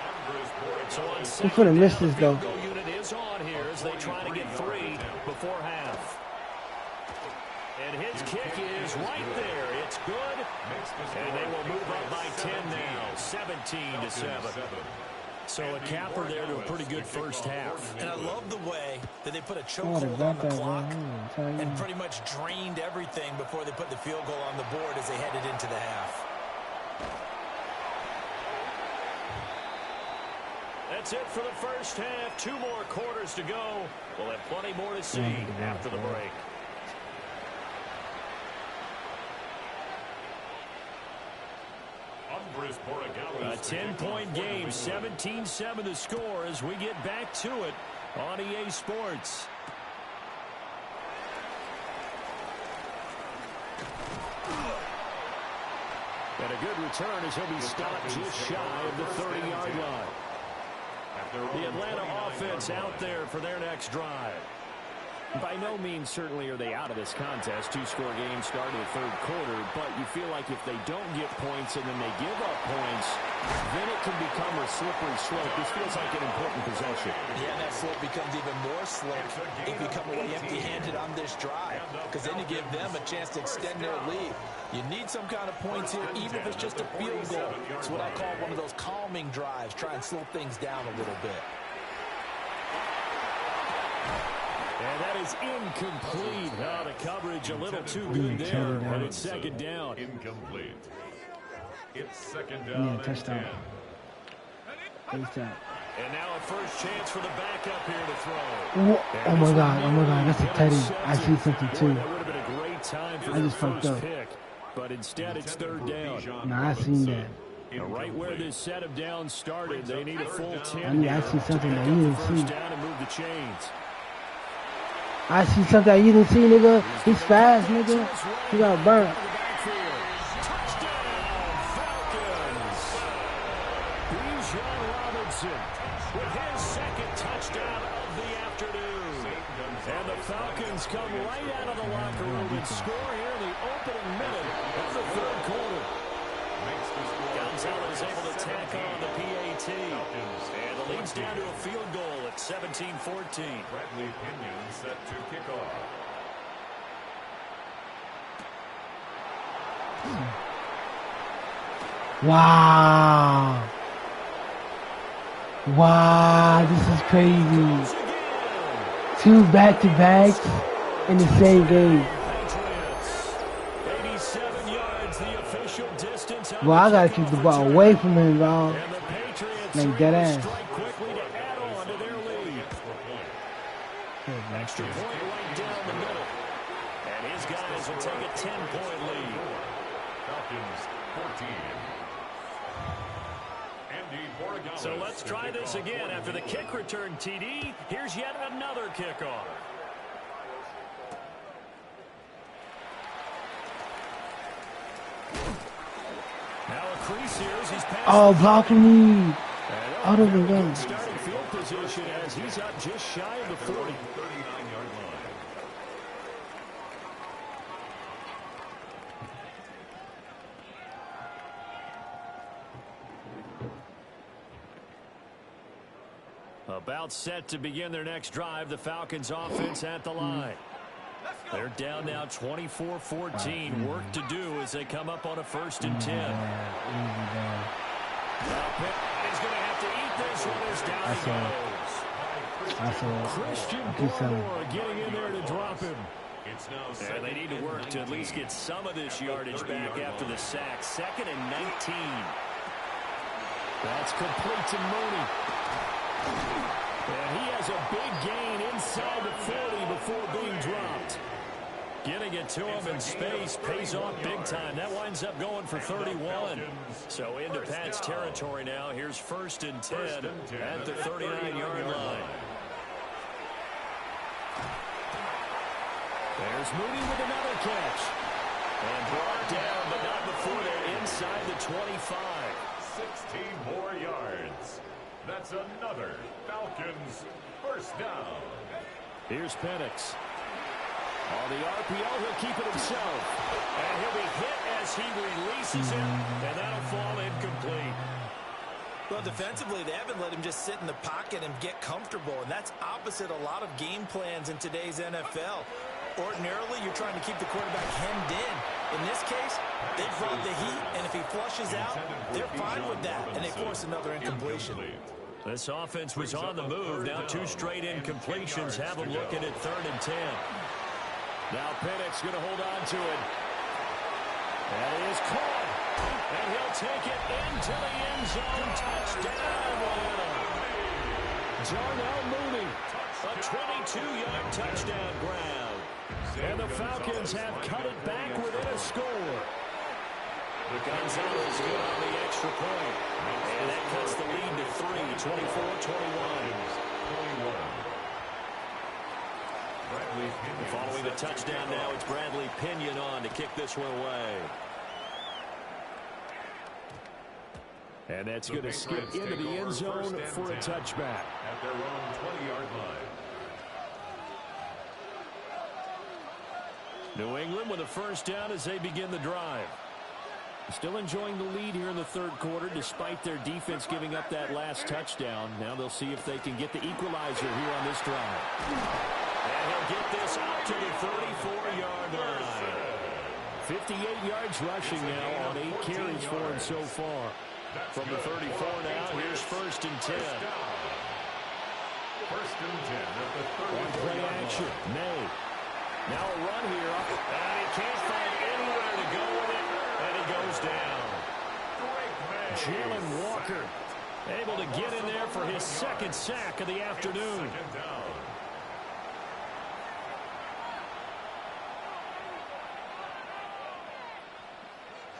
So on We finna miss this, though. the field goal unit is on here as they try to get 3 before half. And his kick is right there. It's good. And they will move up by 10 now, 17-7. So a capper there to a pretty good first half. And I love the way that they put a chokehold on the clock and pretty much drained everything before they put the field goal on the board as they headed into the half. That's it for the first half. 2 more quarters to go. We'll have plenty more to see after the break. A 10-point game, 17-7 the score as we get back to it on EA Sports. And a good return as he'll be stopped just shy of the 30-yard line. The Atlanta offense out there for their next drive. By no means, certainly, are they out of this contest. Two-score game start of the third quarter, but you feel like if they don't get points and then they give up points, then it can become a slippery slope. This feels like an important possession. Yeah, that slope becomes even more slick if you come away empty-handed on this drive, because then you give them a chance to extend their lead. You need some kind of points here, even if it's just a field goal. It's what I call one of those calming drives. Try and slow things down a little bit. And that is incomplete. Now the coverage a little too good there, and it's second down. Incomplete. It's second down and touchdown. 10. And now a first chance for the backup here to throw. Oh my God, that's a Teddy. I see something too. That would have been a great time for I the just fucked first up. pick, but instead it's third down. Nah, I seen that. Right where this set of downs started, they need a full 10. I need, I see something that you didn't see. First down and move the chains. I see something that you didn't see, nigga. He's fast, nigga. He got burnt. With his second touchdown of the afternoon. And the Falcons come right out of the locker room and score here in the opening minute of the third quarter. Gonzalez able to tack on the PAT. And the lead's down to a field goal at 17-14. Bradley Pinion set to kick off. Wow. Wow, this is crazy. 2 back-to-backs in the same game. 87 yards, the official distance. Well, I gotta keep the ball away from him, dog. And the Patriots Like that ass. strike quickly to add on to their lead. Extra point right down the middle. And his guys will take a 10-point lead. Falcons 14. So let's try this again. After the kick return TD, here's yet another kickoff. Now a crease here as he's passed. Oh, blocking me. Out of the game. Starting field position as he's up just shy of the 40. 39-yard line. About set to begin their next drive. The Falcons offense at the line. They're down now 24-14. Work to do as they come up on a 1st and 10. He's going to have to eat this one as down he goes. I saw Christian Moore getting in there to drop him. And they need to work to at least get some of this yardage back after the sack. 2nd and 19. That's complete to Mooney. And he has a big gain inside the 40 before being dropped. Getting it to him in space pays off big time. That winds up going for 31. So into Pat's territory now. Here's 1st and 10 at the 39-yard line. There's Mooney with another catch. And brought down, but not before they're inside the 25. 16 more yards. That's another Falcons first down. Here's Penix. On the RPO, he'll keep it himself. And he'll be hit as he releases it, and that'll fall incomplete. Well, defensively, they haven't let him just sit in the pocket and get comfortable, and that's opposite a lot of game plans in today's NFL. Ordinarily, you're trying to keep the quarterback hemmed in. In this case, they brought the heat, and if he flushes out, they're fine with that, and they force another incompletion. This offense was on the move. Now 2 straight incompletions have them looking at 3rd and 10. Now Penix going to hold on to it. And he is caught. And he'll take it into the end zone. Touchdown, Darnell Mooney. A 22-yard touchdown grab. And the Falcons have cut it back within a score. Gonzalez good on the extra point. And that cuts the lead to 3, 24-21. Following the touchdown now, it's Bradley Pinion on to kick this one away. And that's going to skip into the end zone for a touchback. At their own 20-yard line. New England with a first down as they begin the drive. Still enjoying the lead here in the third quarter despite their defense giving up that last touchdown. Now they'll see if they can get the equalizer here on this drive. And he'll get this out to the 34-yard line. 58 yards rushing now on 8 carries for him so far. From the 34 now, here's 1st and 10. 1st and 10 at the 34. On play action, May. Now a run here, and he can't find anywhere to go with it, and he goes down. Jalen Walker able to get in there for his 2nd sack of the afternoon.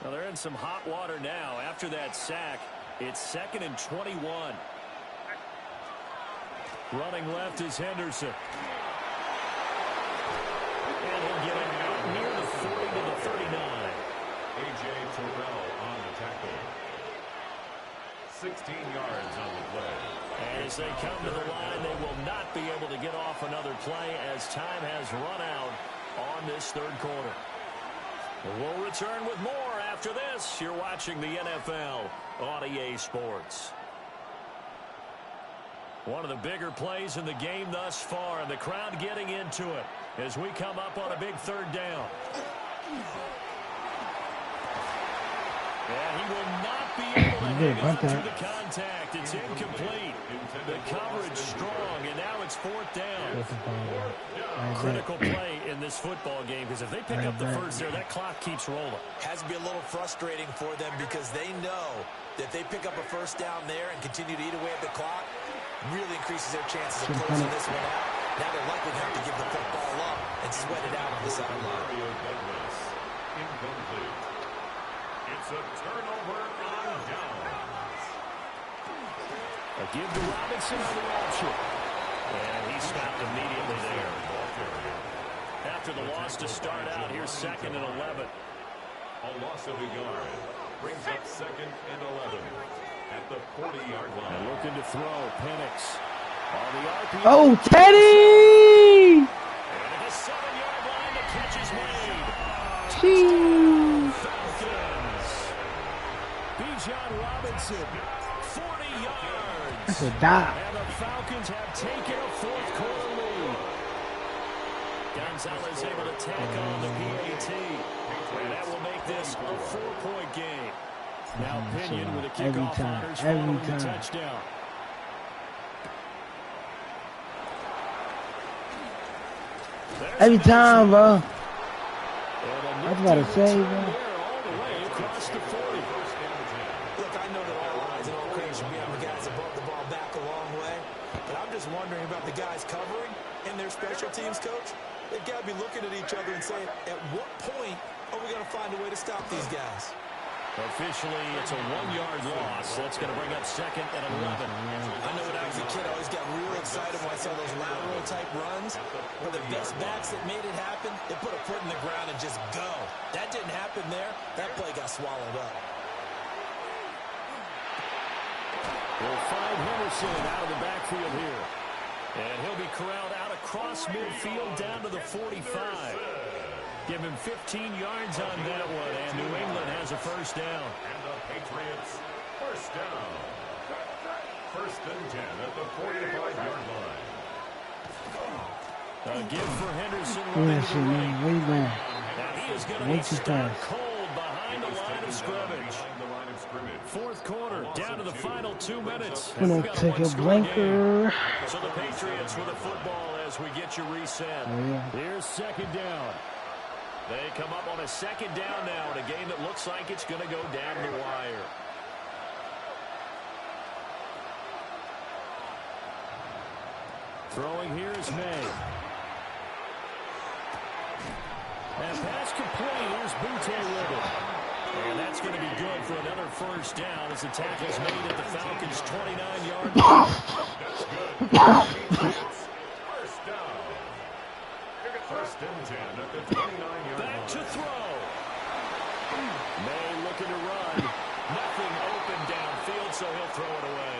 Well, they're in some hot water now. After that sack, it's 2nd and 21. Running left is Henderson. And he'll get it out near the 40 to the 39. A.J. Terrell on the tackle. 16 yards on the play. And as they come to the line, they will not be able to get off another play as time has run out on this third quarter. We'll return with more after this. You're watching the NFL on EA Sports. One of the bigger plays in the game thus far, and the crowd getting into it as we come up on a big third down. And he will not be able to hang on to the contact. It's incomplete. The coverage strong, and now it's 4th down. Critical play in this football game, because if they pick up the first there, that clock keeps rolling. Has to be a little frustrating for them because they know that they pick up a first down there and continue to eat away at the clock, really increases their chances of closing this one out. Now they're likely to have to give the football up and sweat it out on the sideline. Incomplete. It's a turnover on downs. A give to Robinson on the option. And he stopped immediately there. After the loss to start out, here's 2nd and 11. A loss of a yard brings up 2nd and 11 at the 40-yard line. And looking to throw, Penix. On the RPO. Oh, Teddy! And at the 7-yard line, the catch is made. Jeez. Falcons. Bijan Robinson, 40 yards. That's a dive. And the Falcons have taken a 4th quarter lead. Gonzalez able to tack on the PAT. And that will make this a 4-point game. Now Pinion with a kickoff honors following the touchdown. Every time, bro. I was about to say, bro. All the way across the 40. Look, I know that all eyes and all credit should be on the guys that brought the ball back a long way, but I'm just wondering about the guys covering and their special teams coach. They've got to be looking at each other and saying, at what point are we going to find a way to stop these guys? Officially, it's a 1-yard loss. That's going to bring up 2nd and 11. I know when I was a kid, I always got real excited when I saw those lateral-type runs. But the best backs that made it happen, they put a foot in the ground and just go. That didn't happen there. That play got swallowed up. We'll find Henderson out of the backfield here. And he'll be corralled out across midfield down to the 45. Give him 15 yards on that one, and New England has a first down. And the Patriots, first down. 1st and 10 at the 45-yard line. A give for Henderson running to the right. Now he is going to be stuck cold behind the line of scrimmage. 4th quarter, down to the final 2 minutes. Gonna take a blinker. So the Patriots with a football as we get you reset. Here's 2nd down. They come up on a 2nd down now in a game that looks like it's going to go down the wire. Throwing here is May. And pass complete. Here's Butte with it. And that's going to be good for another first down as the tackle is made at the Falcons' 29-yard line. That's good. First down. First and 10 at the 29-yard line. Back to throw. May looking to run. Nothing open downfield, so he'll throw it away.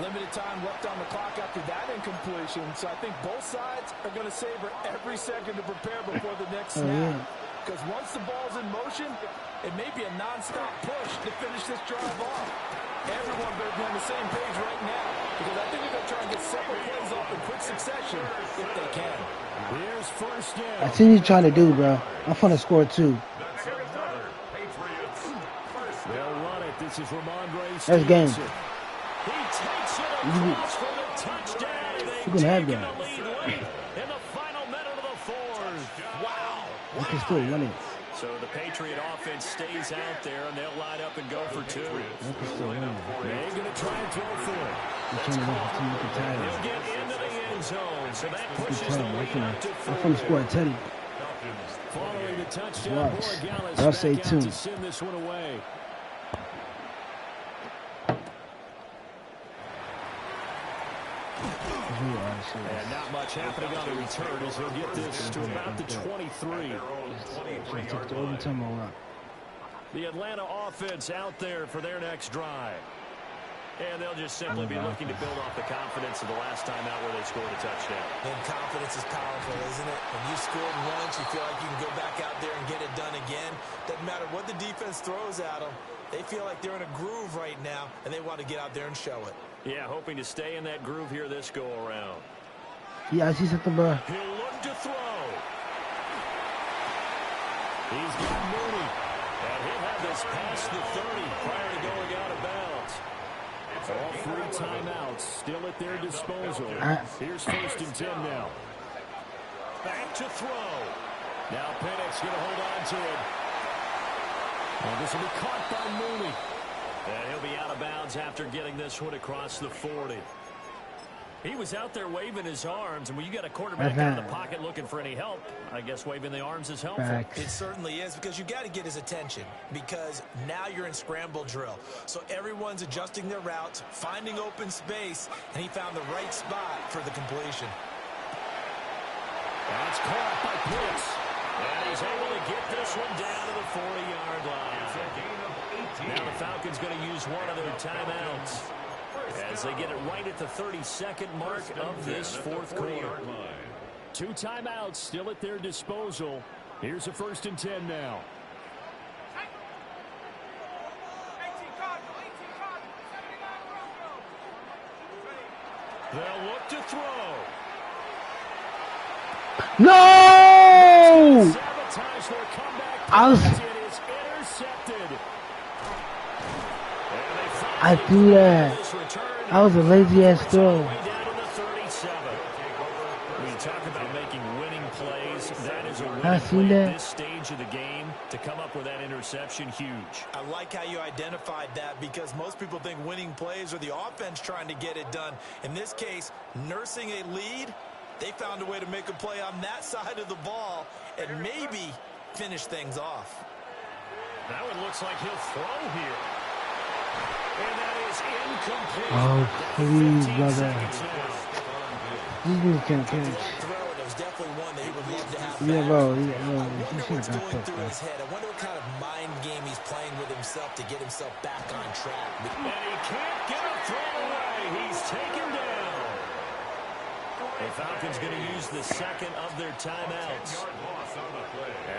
Limited time left on the clock after that incompletion, so I think both sides are going to savor every second to prepare before the next snap. Because once the ball's in motion, it may be a non-stop push to finish this drive off. Everyone better be on the same page right now, because I think they're going to try and get several plays off in quick succession if they can. Here's first down. I see what you're trying to do, bro. I'm going to score too. That's another Patriots first down. They'll run it. This is Ramondre That's game. Stevenson. He takes it across for the touchdown. You're going to have that. The lead late in the final minute of the fourth. Wow. You can still win it. So the Patriot offense stays out there, and they'll line up and go for two. You can still win it. They're going to try and throw for it. You're trying to win the team with the time. He'll get into the end zone, so that pushes the lead up to I'm from the squad, Teddy. Following the touchdown, Watch. Borregales I'll back say out two. to send this one away. And not much happening on the return as he'll get this to about the 23. The Atlanta offense out there for their next drive. And they'll just simply be looking to build off the confidence of the last time out where they scored a touchdown. And confidence is powerful, isn't it? When you scored once, you feel like you can go back out there and get it done again. Doesn't matter what the defense throws at them. They feel like they're in a groove right now, and they want to get out there and show it. Yeah, hoping to stay in that groove here this go-around. Yeah, I see something, bro. He'll look to throw. He's got Mooney. And he'll have this past the 30 prior to going out of bounds. All three timeouts still at their disposal. Here's first and 10 now. Back to throw. Now Penix going to hold on to it. And this will be caught by Mooney. And he'll be out of bounds after getting this one across the 40. He was out there waving his arms, and when you got a quarterback out of the pocket looking for any help, I guess waving the arms is helpful. It certainly is, because you got to get his attention, because now you're in scramble drill. So everyone's adjusting their routes, finding open space, and he found the right spot for the completion. That's caught by Pitts. And he's able to get this one down to the 40-yard line. Now the Falcons going to use one of their timeouts as they get it right at the 32nd mark of this fourth quarter. Two timeouts still at their disposal. Here's a first and 10 now. They'll look to throw. No! Sabotage their comeback. I was... It is intercepted. I threw that. I was a lazy-ass throw. Way down to the 37. When you talk about making winning plays, that is a winning play at this stage of the game. To come up with that interception, huge. I like how you identified that, because most people think winning plays are the offense trying to get it done. In this case, nursing a lead, they found a way to make a play on that side of the ball and maybe finish things off. That one looks like he'll throw here. And that is incomplete. Oh, please, brother. These niggas can't catch. Yeah, bro. What's going through his head? I wonder what kind of mind game he's playing with himself to get himself back on track. And he can't get a throw away. He's taken down. The Falcons going to use the second of their timeouts,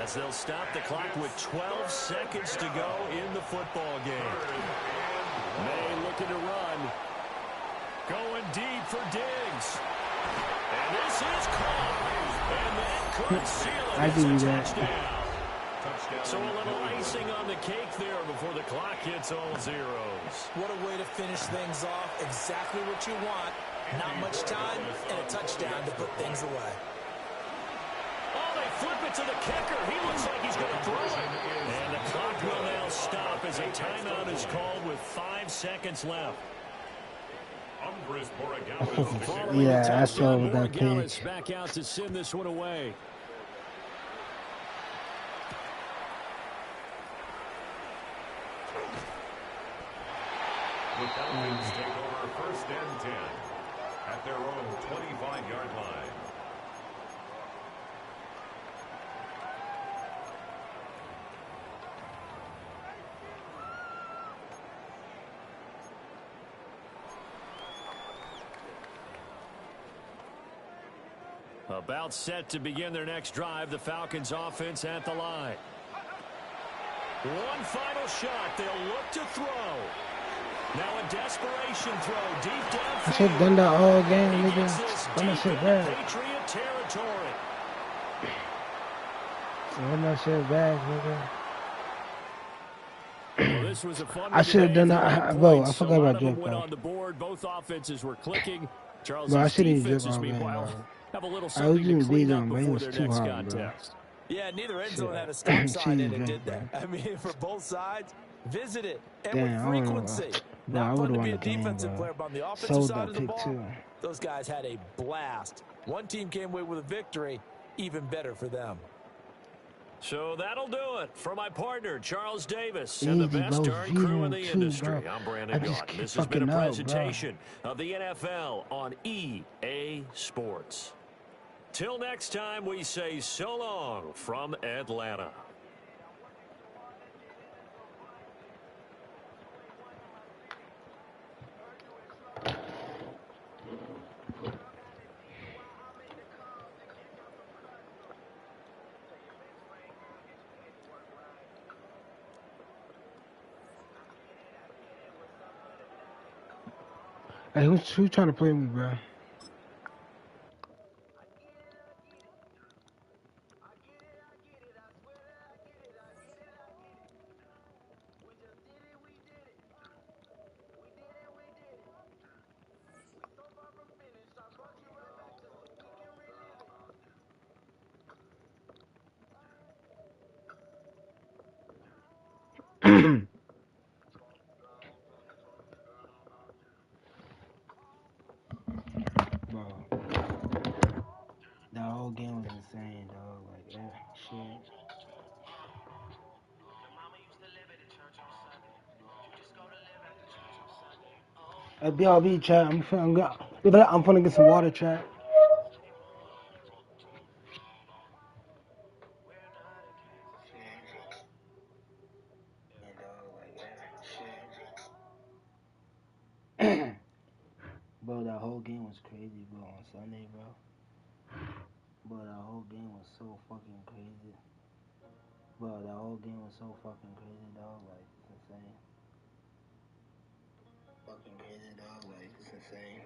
as they'll stop the clock with 12 seconds to go in the football game. May looking to run. Going deep for Diggs. And this is caught. And that could seal it. I do that. So a little icing on the cake there before the clock hits all zeros. What a way to finish things off. Exactly what you want. Not much time and a touchdown to put things away. Oh, they flip it to the kicker. He looks like he's going to throw it. And the clock will now stop as a timeout is called with 5 seconds left. Yeah, I saw that pitch. Back out to send this one away. The Falcons take over first and 10 at their own 25-yard line. About set to begin their next drive, the Falcons offense at the line. One final shot. They'll look to throw. Now a desperation throw deep downfield. I should have done that all game, nigga. Run that shit back. Patriot territory. Run that shit back, nigga. Well, this was a fun I should have done that. Bro, I forgot about drip, though. on the board. Both offenses were clicking. Charles' I shouldn't drip defenses, all game, meanwhile, bro. have a little I was something to doing clean beat up on, but it before was their too next hard, contest. Yeah, neither end zone had a stop sign in it, did they? Bro. I mean, for both sides, visit it. And Damn, with I frequency. bro, Not I fun would've to won be a the game, defensive bro. player, but on the offensive Sold side that of the pick, ball, too. those guys had a blast. One team came away with a victory, even better for them. So that'll do it for my partner, Charles Davis, Easy, and the best bro. darn crew in the Too, industry. bro. I'm I Brandon just Gaudin. keep This has been a fucking up, presentation of the NFL on EA Sports. Till next time, we say so long from Atlanta. Hey, who's trying to play me, bro? Bro, that whole game was insane, dog. Like, shit. Hey, BRB, chat. I'm finna get some water, chat. Bro, that whole game was crazy, bro, on Sunday, bro. Bro, that whole game was so fucking crazy. Bro, that whole game was so fucking crazy, dog. Like, it's insane. Fucking crazy, dog. Like, it's insane.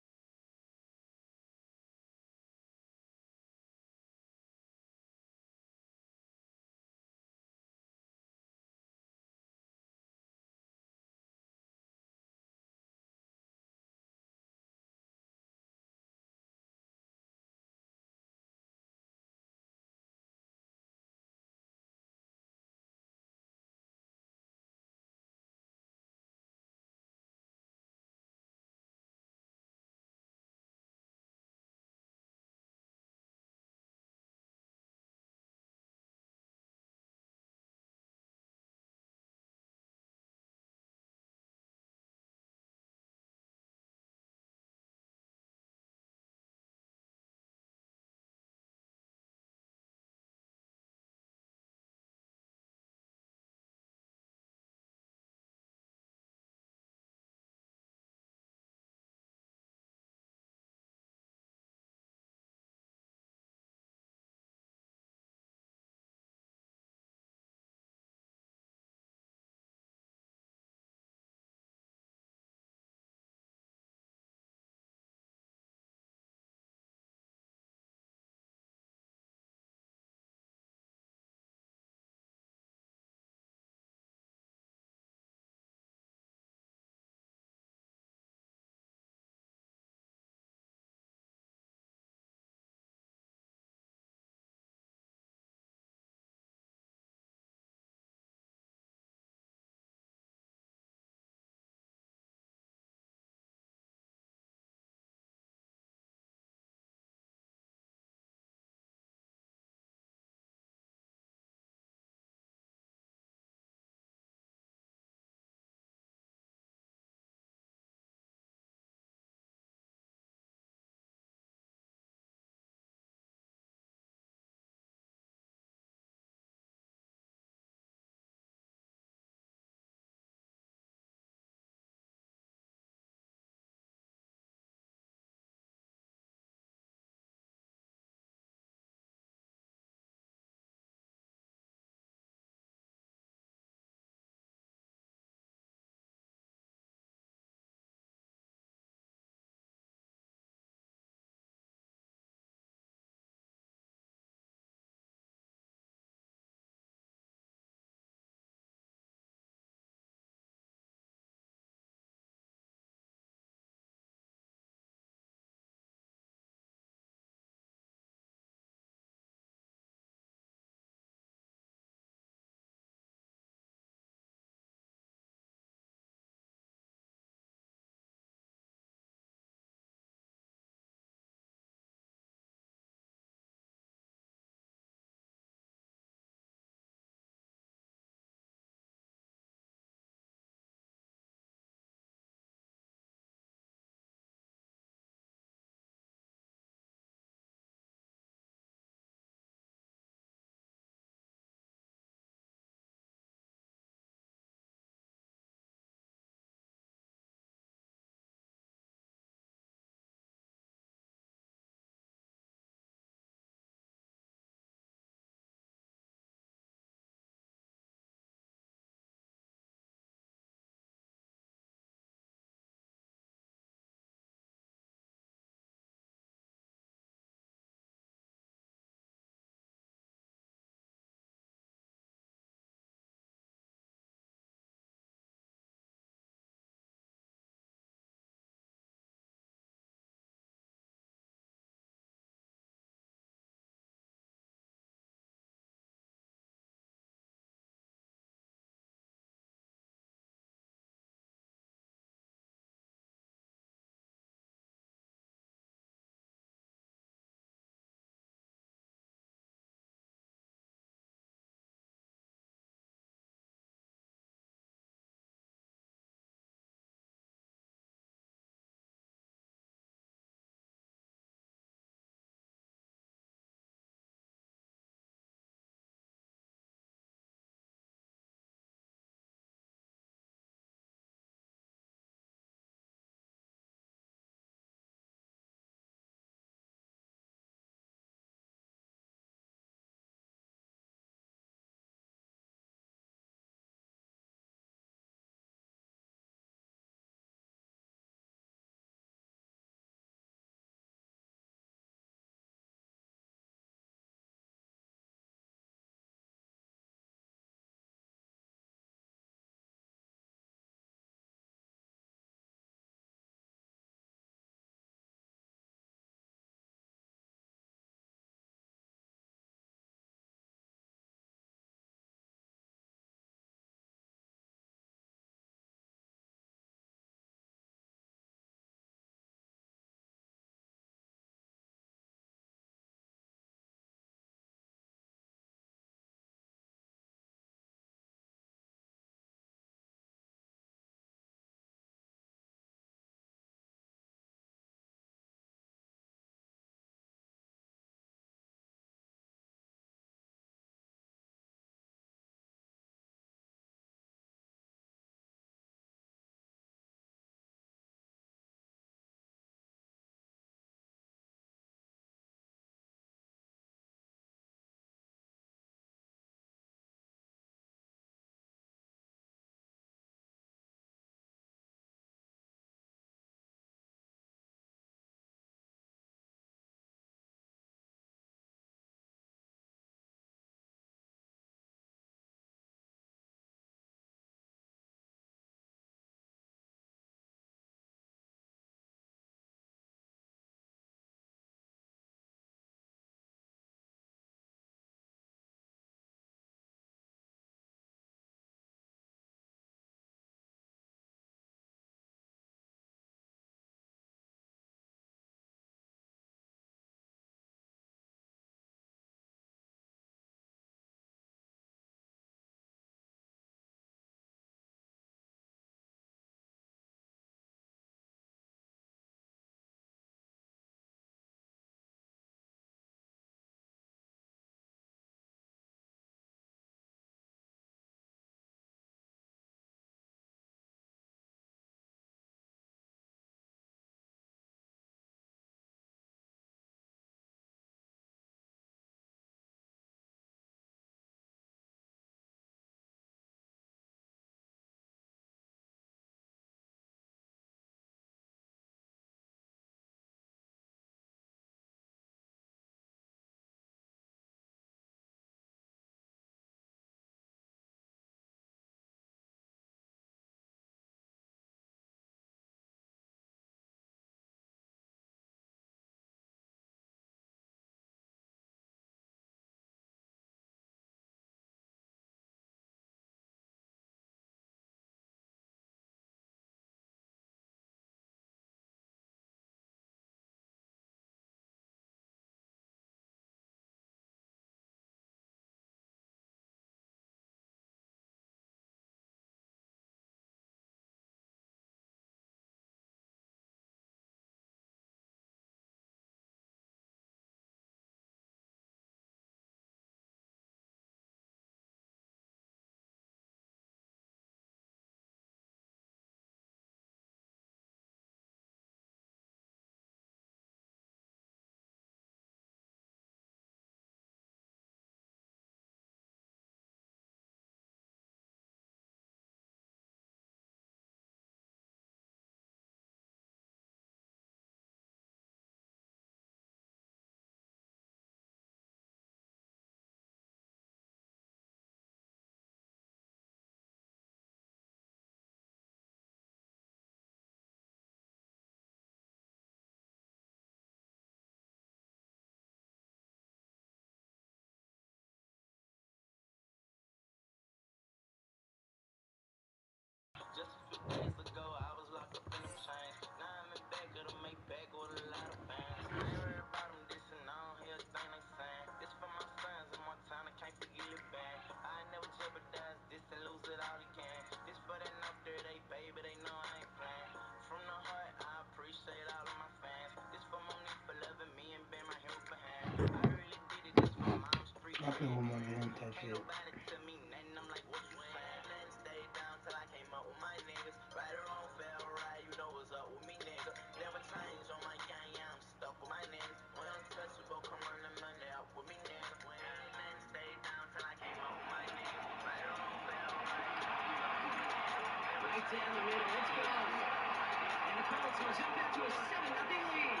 down the middle. It's gone. And the Pelicans jump back to a 7-0 lead.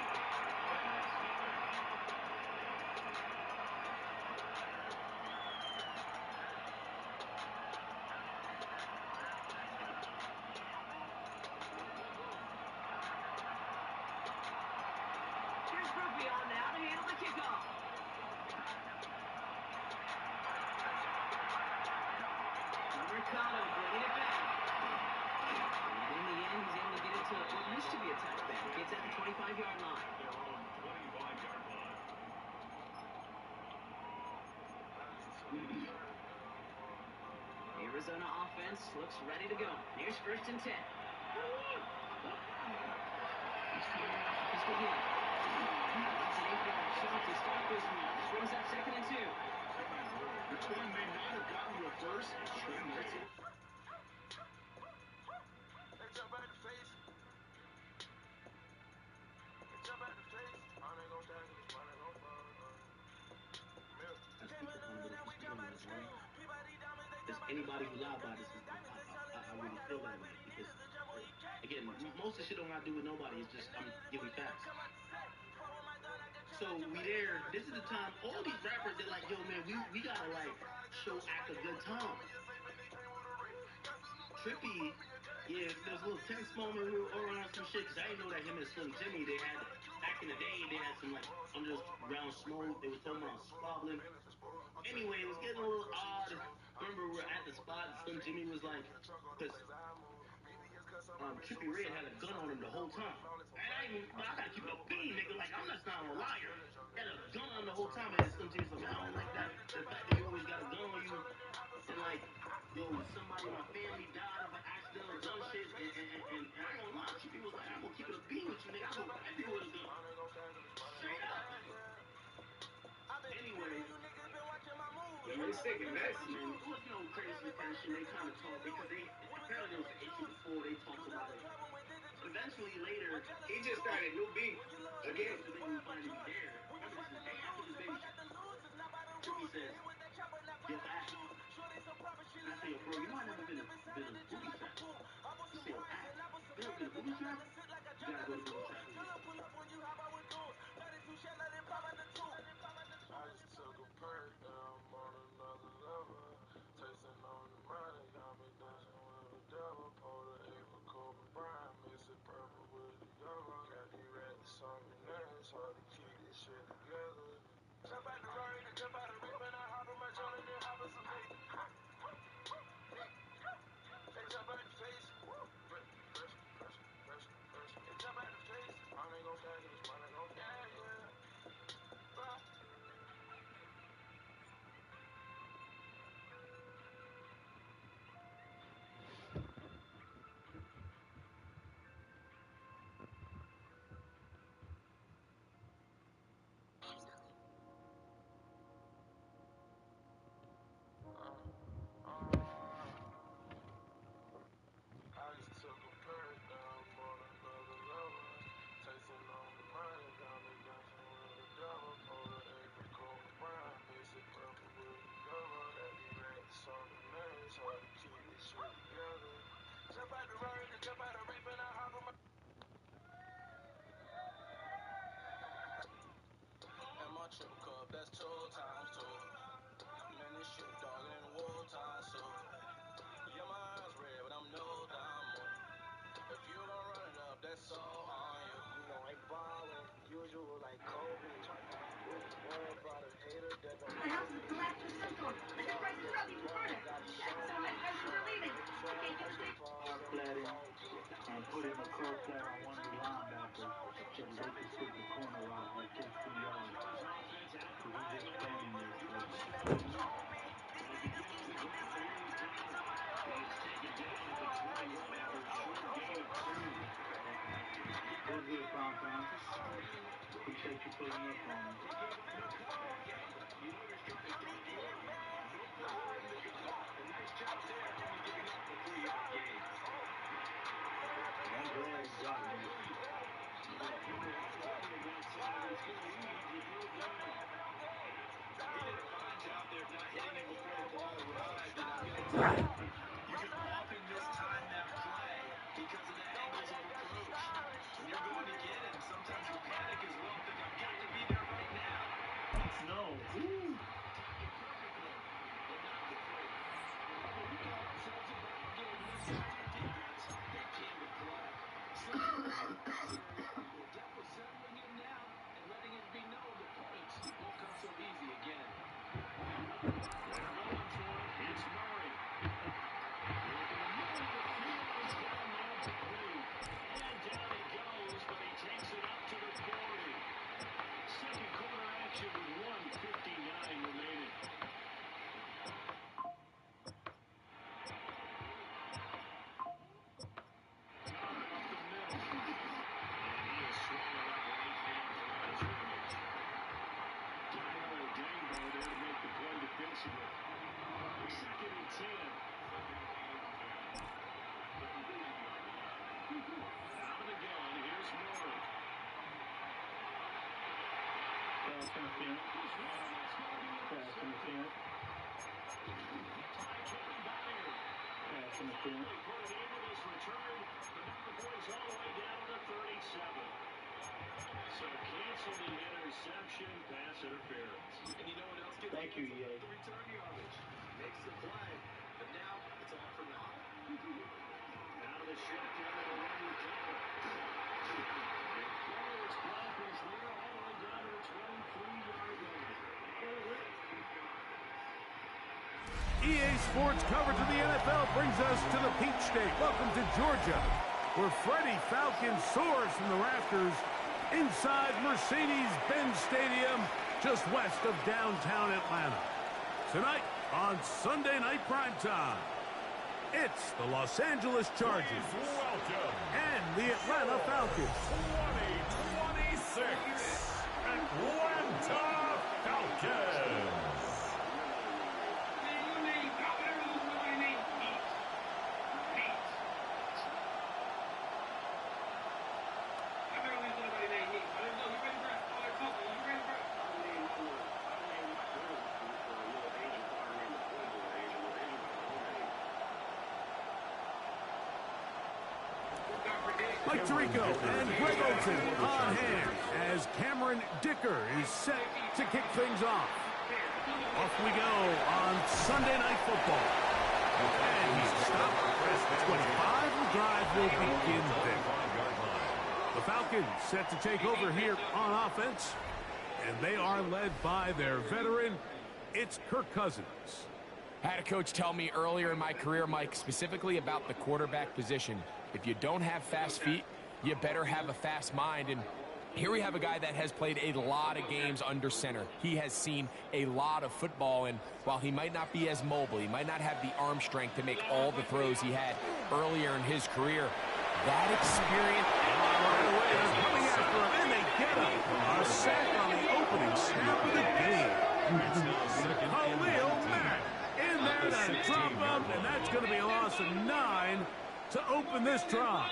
On now to handle the kickoff. Mercado bringing it back. And in the end, he's able to get it to what used to be a touchback. It's at the 25-yard line. Their own 25-yard line. The Arizona offense looks ready to go. Here's 1st and 10. Pistol here. It's an 8-yard shot to start this one. This brings up 2nd and 2. The point may not have gotten to a first. It sure might. Anybody who lied about this, I really feel that way because, again, most of the shit don't got to do with nobody. It's just I'm giving facts. So we there. This is the time. All these rappers, they're like, yo, man, we gotta like act a good time. Trippy, yeah, there was a little tense moment. We were all around some shit because I didn't know that him and Slim Jimmy, they had back in the day, they had some like underground smoke. They was talking about squabbling. Anyway, it was getting a little odd. Remember, we were at the spot, and Slim Jimmy was like, because Trippie Red had a gun on him the whole time. And I gotta keep it a bean, nigga. Like, I'm just not a liar. Had a gun on the whole time, and Slim Jimmy's like, man, I don't like that. The fact that you always got a gun on you, and like, yo, somebody in my family died of an accidental gun shit, and I ain't gonna lie, Trippie was like, I'm gonna keep it a bean with you, nigga. I go everywhere with a gun. Straight up. Anyway, Yeah, they sticking this. there was no crazy tension. They kind of talked because apparently there was an issue before. They talked about it. Eventually, later, He just started new beat again. so they were finally there. Remember, this is day after his baby shot. Trippie says, yo, Ash. I say, yo, bro, you might never been a booby trap. He said, yo, Ash, you ever been a booby trap? You gotta go to booby trap with me. I just took a perk, now I'm on another level. Tasting on the money, got me dancing with the devil. Pour the A for Kobe Bryant, mix it purple with the yellow. Got these rats on your nails, hard to keep this shit together. Jump out the Rari, jump out the rip, and I hop in my John and then hop in some bait. They jump out the face. Fresh. They jump out the face. Money gon' stack it, this money gon' stack, yeah. I just took a perk, now I'm on another level. Tasting on the money, got me dancing with the devil. Pour the A for Kobe Bryant, mix it purple with the yellow. Got these rats on your nails, hard to keep this shit together. Jump out the Rari, jump out the rape, and I hop in my... And my triple cup, that's 2 times 2. Man, this shit dog in the war time, so... Yeah, my eyes red, but I'm no diamond. If you gon' run it up, that's all on you. You know I ballin', usual like Kobe. Worry about a hater that don't My house is the last percent on. I got prices are leaving further. That's how my prices are leaving. I can't get the same. Flatty and put in a curl flat on one of the linebackers so that they could take the corner out at 15 yards. So he just standing there for it. What's good, Prime Time? Appreciate you pulling up on me. I'm glad you got me. He did a fine job there of not hitting it before the ball was. You can often mistime that play So cancel the interception, pass interference. And you know what else gets Thank you, EA. the return yardage? Makes the play, but now it's all for naught. Out of the shotgun and a run with Campbell. Players blockers there all the way down to the 23-yard line. EA Sports coverage of the NFL brings us to the Peach State. Welcome to Georgia, where Freddie Falcon soars from the rafters inside Mercedes-Benz Stadium, just west of downtown Atlanta. Tonight on Sunday Night Primetime, it's the Los Angeles Chargers and the Atlanta Falcons. 2026 Atlanta Falcons. Mike Tirico and Greg Olsen on hand as Cameron Dicker is set to kick things off. Off we go on Sunday Night Football. And he's stopped. 25, the drive will begin there. The Falcons set to take over here on offense, and they are led by their veteran. It's Kirk Cousins. I had a coach tell me earlier in my career, Mike, specifically about the quarterback position. If you don't have fast feet, you better have a fast mind. And here we have a guy that has played a lot of games under center. He has seen a lot of football, and while he might not be as mobile, he might not have the arm strength to make all the throws he had earlier in his career, that experience... Right away, they're coming after him, and they get him. A sack on the opening snap of the game. Khalil Mack in there to drop him, and that's going to be a loss of 9 to open this drive.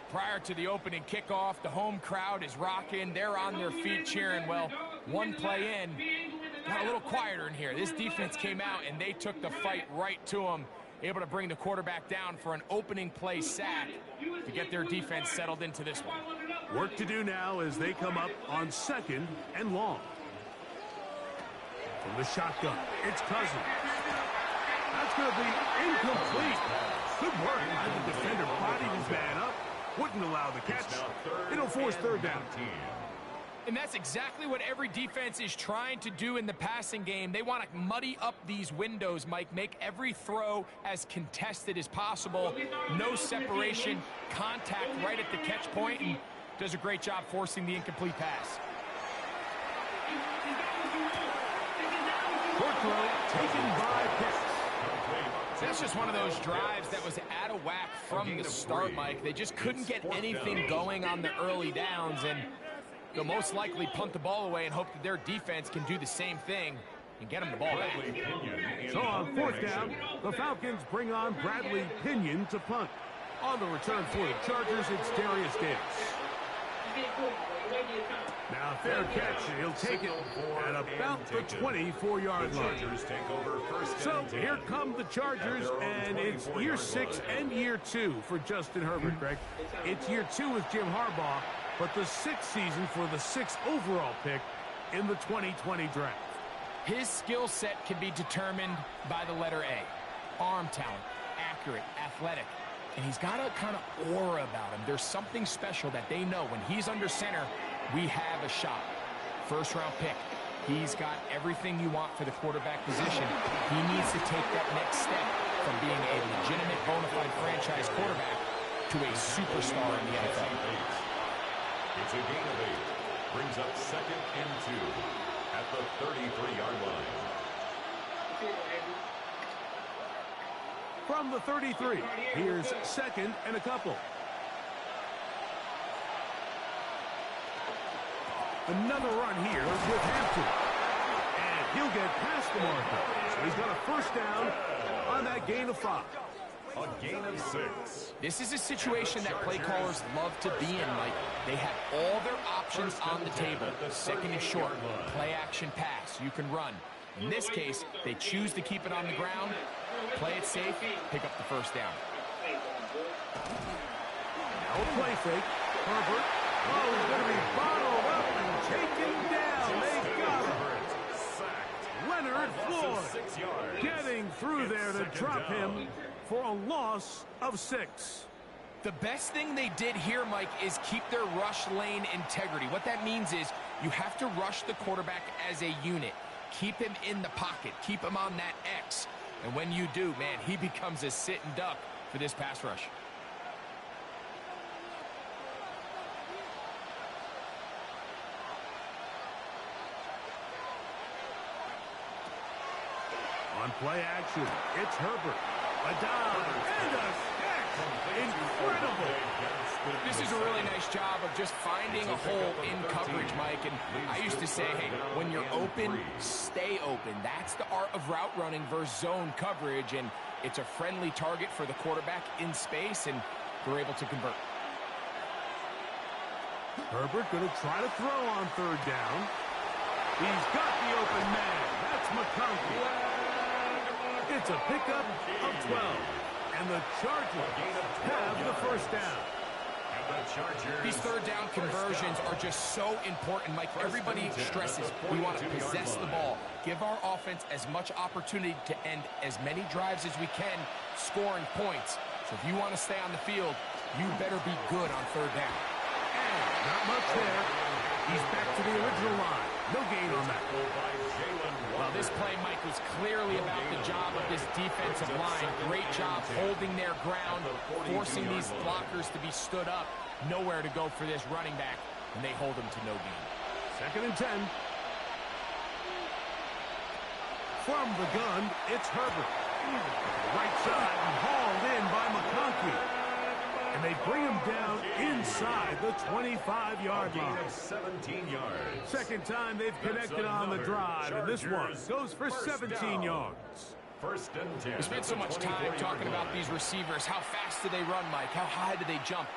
Prior to the opening kickoff, the home crowd is rocking. They're on their feet cheering. Well, one play in, got a little quieter in here. This defense came out, and they took the fight right to them, able to bring the quarterback down for an opening play sack to get their defense settled into this one. Work to do now as they come up on 2nd and long. From the shotgun, it's Cousins. That's going to be incomplete. Good work by the defender. Bodied his man up. Wouldn't allow the catch. It'll force 3rd down. And that's exactly what every defense is trying to do in the passing game. They want to muddy up these windows, Mike, make every throw as contested as possible. No separation, contact right at the catch point, and does a great job forcing the incomplete pass. Short throw taken by Pitts. That's just one of those drives that was out of whack from the start, Mike. They just couldn't get anything going on the early downs, and they'll most likely punt the ball away and hope that their defense can do the same thing and get them the ball back. So on 4th down, the Falcons bring on Bradley Pinion to punt. On the return for the Chargers, it's Darius Davis. Now fair catch, and he'll take it at about the 24-yard line. So here come the Chargers, and it's year 6 and year 2 for Justin Herbert, Greg. It's year 2 with Jim Harbaugh, but the 6th season for the 6th overall pick in the 2020 draft. His skill set can be determined by the letter A. Arm talent, accurate, athletic. And he's got a kind of aura about him. There's something special that they know when he's under center, we have a shot. 1st-round pick. He's got everything you want for the quarterback position. He needs to take that next step from being a legitimate bona fide franchise quarterback to a superstar in the NFL. It's a gain of 8. Brings up 2nd and 2 at the 33-yard line. From the 33, here's 2nd and a couple. Another run here with Hampton. And he'll get past the marker. So he's got a 1st down on that gain of 5. A gain of 6. This is a situation that play callers love to be in, Mike. They have all their options on the table. Second and short, play action pass. You can run. In this case, they choose to keep it on the ground, play it safe, pick up the first down. Now a play fake. Herbert. Oh, he's going to be bottled up and taken down. They got him. Leonard Floyd getting through there to drop him for a loss of 6. The best thing they did here, Mike, is keep their rush lane integrity. What that means is you have to rush the quarterback as a unit. Keep him in the pocket. Keep him on that X. And when you do, man, he becomes a sitting duck for this pass rush. On play action, it's Herbert. A dive and a catch. Incredible. This is a really nice job of just finding a hole in coverage, Mike. And I used to say, hey, when you're open, stay open. That's the art of route running versus zone coverage. And it's a friendly target for the quarterback in space, and they're able to convert. Herbert going to try to throw on third down. He's got the open man. That's McConkey. It's a pickup of 12. And the Chargers have the first down. These third down conversions are just so important, Mike. Everybody stresses we want to possess the ball. Give our offense as much opportunity to end as many drives as we can, scoring points. So if you want to stay on the field, you better be good on third down. And not much there. He's back to the original line. No gain on that. Well, this play, Mike, was clearly about the job of this defensive line. Great job holding their ground, forcing these blockers to be stood up. Nowhere to go for this running back, and they hold him to no gain. 2nd and 10. From the gun, it's Herbert. Right side and hauled in by McConkey. And they bring him down inside the 25-yard line. 17 yards. Second time they've connected on the drive, and this one goes for 17 yards. 1st and 10. We spent so much time talking about these receivers. How fast do they run, Mike? How high do they jump?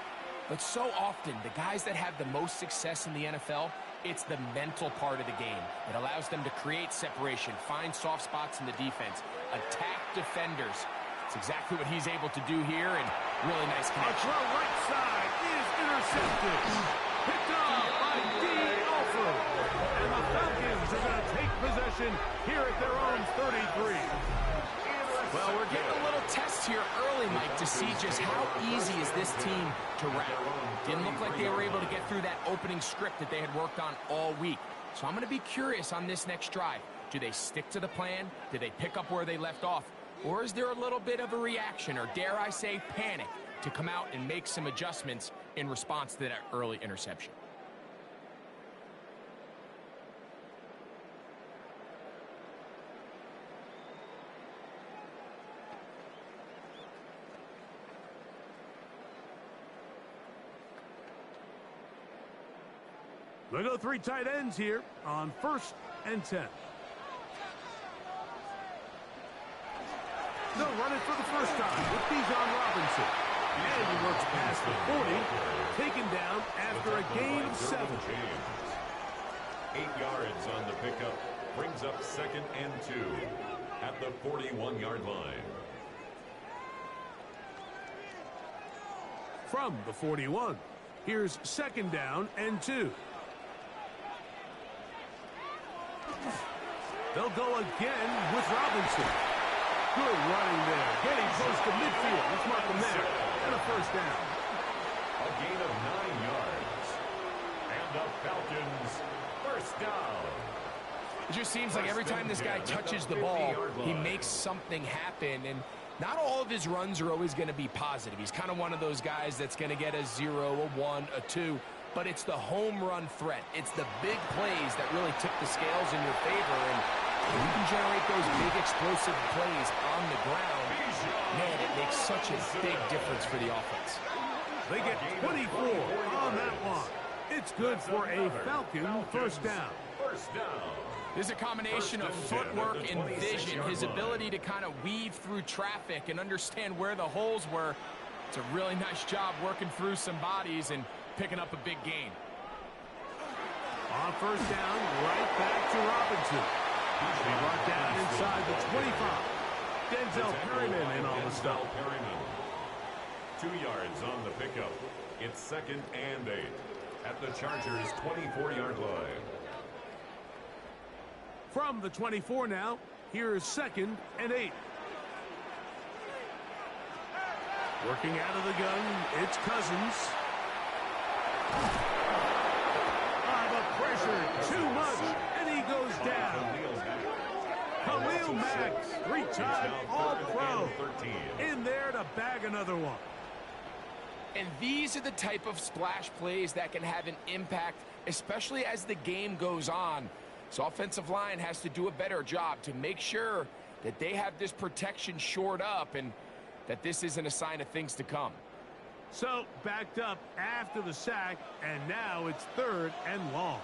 But so often, the guys that have the most success in the NFL, it's the mental part of the game. It allows them to create separation, find soft spots in the defense, attack defenders. It's exactly what he's able to do here, and really nice connection. A throw right side is intercepted. Picked off by D. Alford. And the Falcons are going to take possession here at their own 33. Well, we're getting a little test here early, Mike, to see just how easy is this team to wrap. Didn't look like they were able to get through that opening script that they had worked on all week. So I'm going to be curious on this next drive. Do they stick to the plan? Do they pick up where they left off? Or is there a little bit of a reaction, or dare I say panic, to come out and make some adjustments in response to that early interception? They go 3 tight ends here on 1st and 10. They'll run it for the first time with Bijan Robinson. And he works past the 40, taken down after a gain of 7. 8 yards on the pickup, brings up 2nd and 2 at the 41-yard line. From the 41, here's 2nd down and 2. They'll go again with Robinson. Good running there. Getting close to midfield. Let's mark him there. And a first down. A gain of 9 yards. And the Falcons first down. It just seems like every time this guy touches the ball, he makes something happen. And not all of his runs are always going to be positive. He's kind of one of those guys that's going to get a 0, a 1, a 2. But it's the home run threat. It's the big plays that really tip the scales in your favor. And when you can generate those big explosive plays on the ground, man, it makes such a big difference for the offense. They get 24 on that one. It's good for a Falcon first down. First down. This is a combination of footwork and vision, his ability to kind of weave through traffic and understand where the holes were. It's a really nice job working through some bodies and picking up a big gain. On first down, right back to Robinson. He brought down inside the 25. Denzel Perryman in on the stop. 2 yards on the pickup. It's 2nd and 8 at the Chargers' 24-yard line. From the 24 now, here's 2nd and 8. Working out of the gun, it's Cousins. The pressure, too much, and he goes down. Khalil Mack, 3-time All-Pro, in there to bag another one. And these are the type of splash plays that can have an impact, especially as the game goes on. So offensive line has to do a better job to make sure that they have this protection shored up and that this isn't a sign of things to come. So backed up after the sack, and now it's 3rd and long.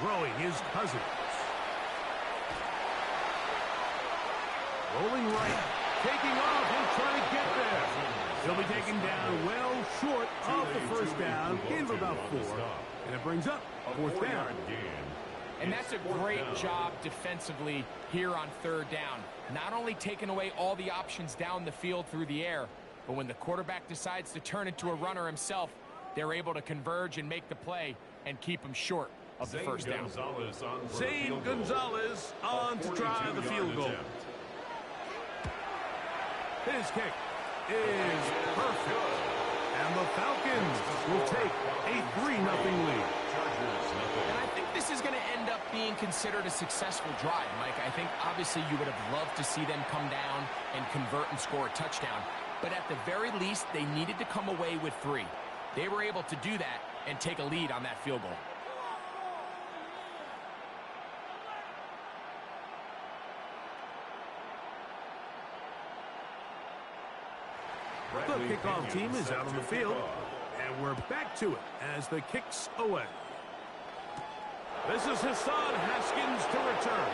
Throwing his Cousins. Rolling right. Taking off and trying to get there. He'll be taken down well short of the first down. Gain of about 4. And it brings up 4th down. And that's a great job defensively here on 3rd down. Not only taking away all the options down the field through the air, but when the quarterback decides to turn into a runner himself, they're able to converge and make the play and keep him short of the first down. Zane Gonzalez on to try the field goal. His kick is perfect. And the Falcons will take a 3-0 lead. And I think this is going to end up being considered a successful drive, Mike. I think obviously you would have loved to see them come down and convert and score a touchdown. But at the very least, they needed to come away with 3. They were able to do that and take a lead on that field goal. The kickoff team is out on the field, and we're back to it as the kick's away. This is Hassan Haskins to return.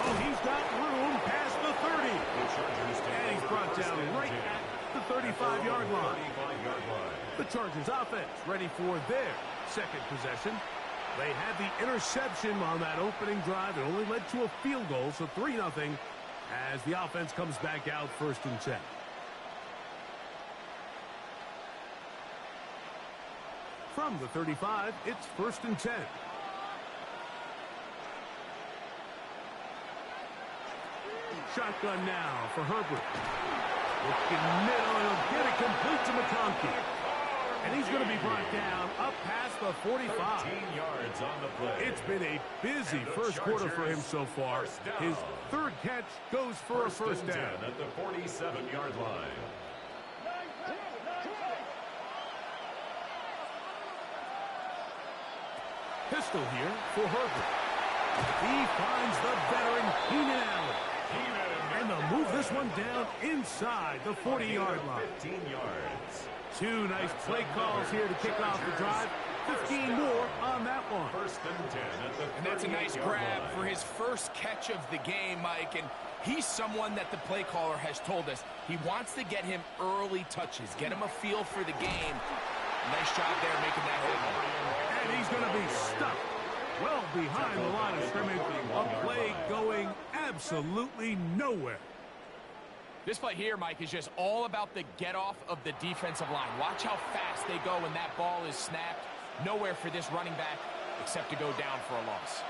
Oh, he's got room past the 30. And he's brought down right at the 35-yard line. The Chargers offense ready for their 2nd possession. They had the interception on that opening drive. It only led to a field goal, so 3-0 as the offense comes back out 1st and 10. From the 35, it's 1st and 10. Shotgun now for Herbert. Looking middle, and he'll get it complete to McConkey. And he's going to be brought down up past the 45. 15 yards on the play. It's been a busy first quarter for him so far. His 3rd catch goes for a first down. At the 47-yard line. Pistol here for Herbert. He finds the veteran Keenan Allen. And they'll move this one down inside the 40-yard line. 15 yards. 2 nice play calls here to kick off the drive. 15 more on that one. 1st and 10 at the 38-yard line. And that's a nice grab for his first catch of the game, Mike. And he's someone that the play caller has told us he wants to get him early touches, get him a feel for the game. Nice job there making that happen. And he's going to be stuck well behind the line of scrimmage. A play going absolutely nowhere. This play here, Mike, is just all about the get-off of the defensive line. Watch how fast they go when that ball is snapped. Nowhere for this running back except to go down for a loss.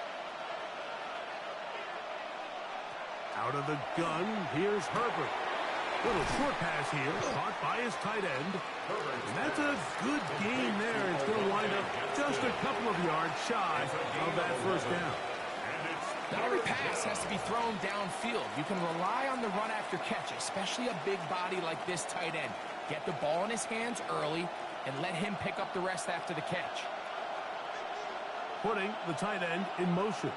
Out of the gun, here's Herbert. Little short pass here, caught by his tight end. And that's a good gain there. It's going to wind up just a couple of yards shy of that first down. Not every pass has to be thrown downfield. You can rely on the run after catch, especially a big body like this tight end. Get the ball in his hands early and let him pick up the rest after the catch. Putting the tight end in motion.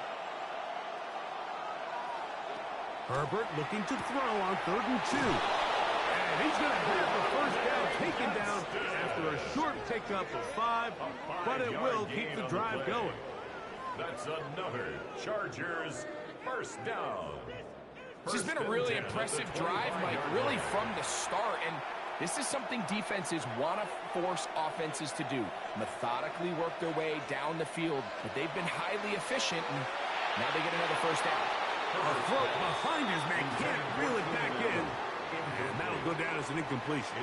Herbert looking to throw on 3rd and 2. And And he's going to have the first down taken down after a short pickup of 5, but it will keep the drive going. That's another Chargers first down. This has been a really impressive drive, Mike, really from the start. And this is something defenses want to force offenses to do. Methodically work their way down the field, but they've been highly efficient, and now they get another first down. A throw behind his man, can't reel it back in. And that'll go down as an incompletion.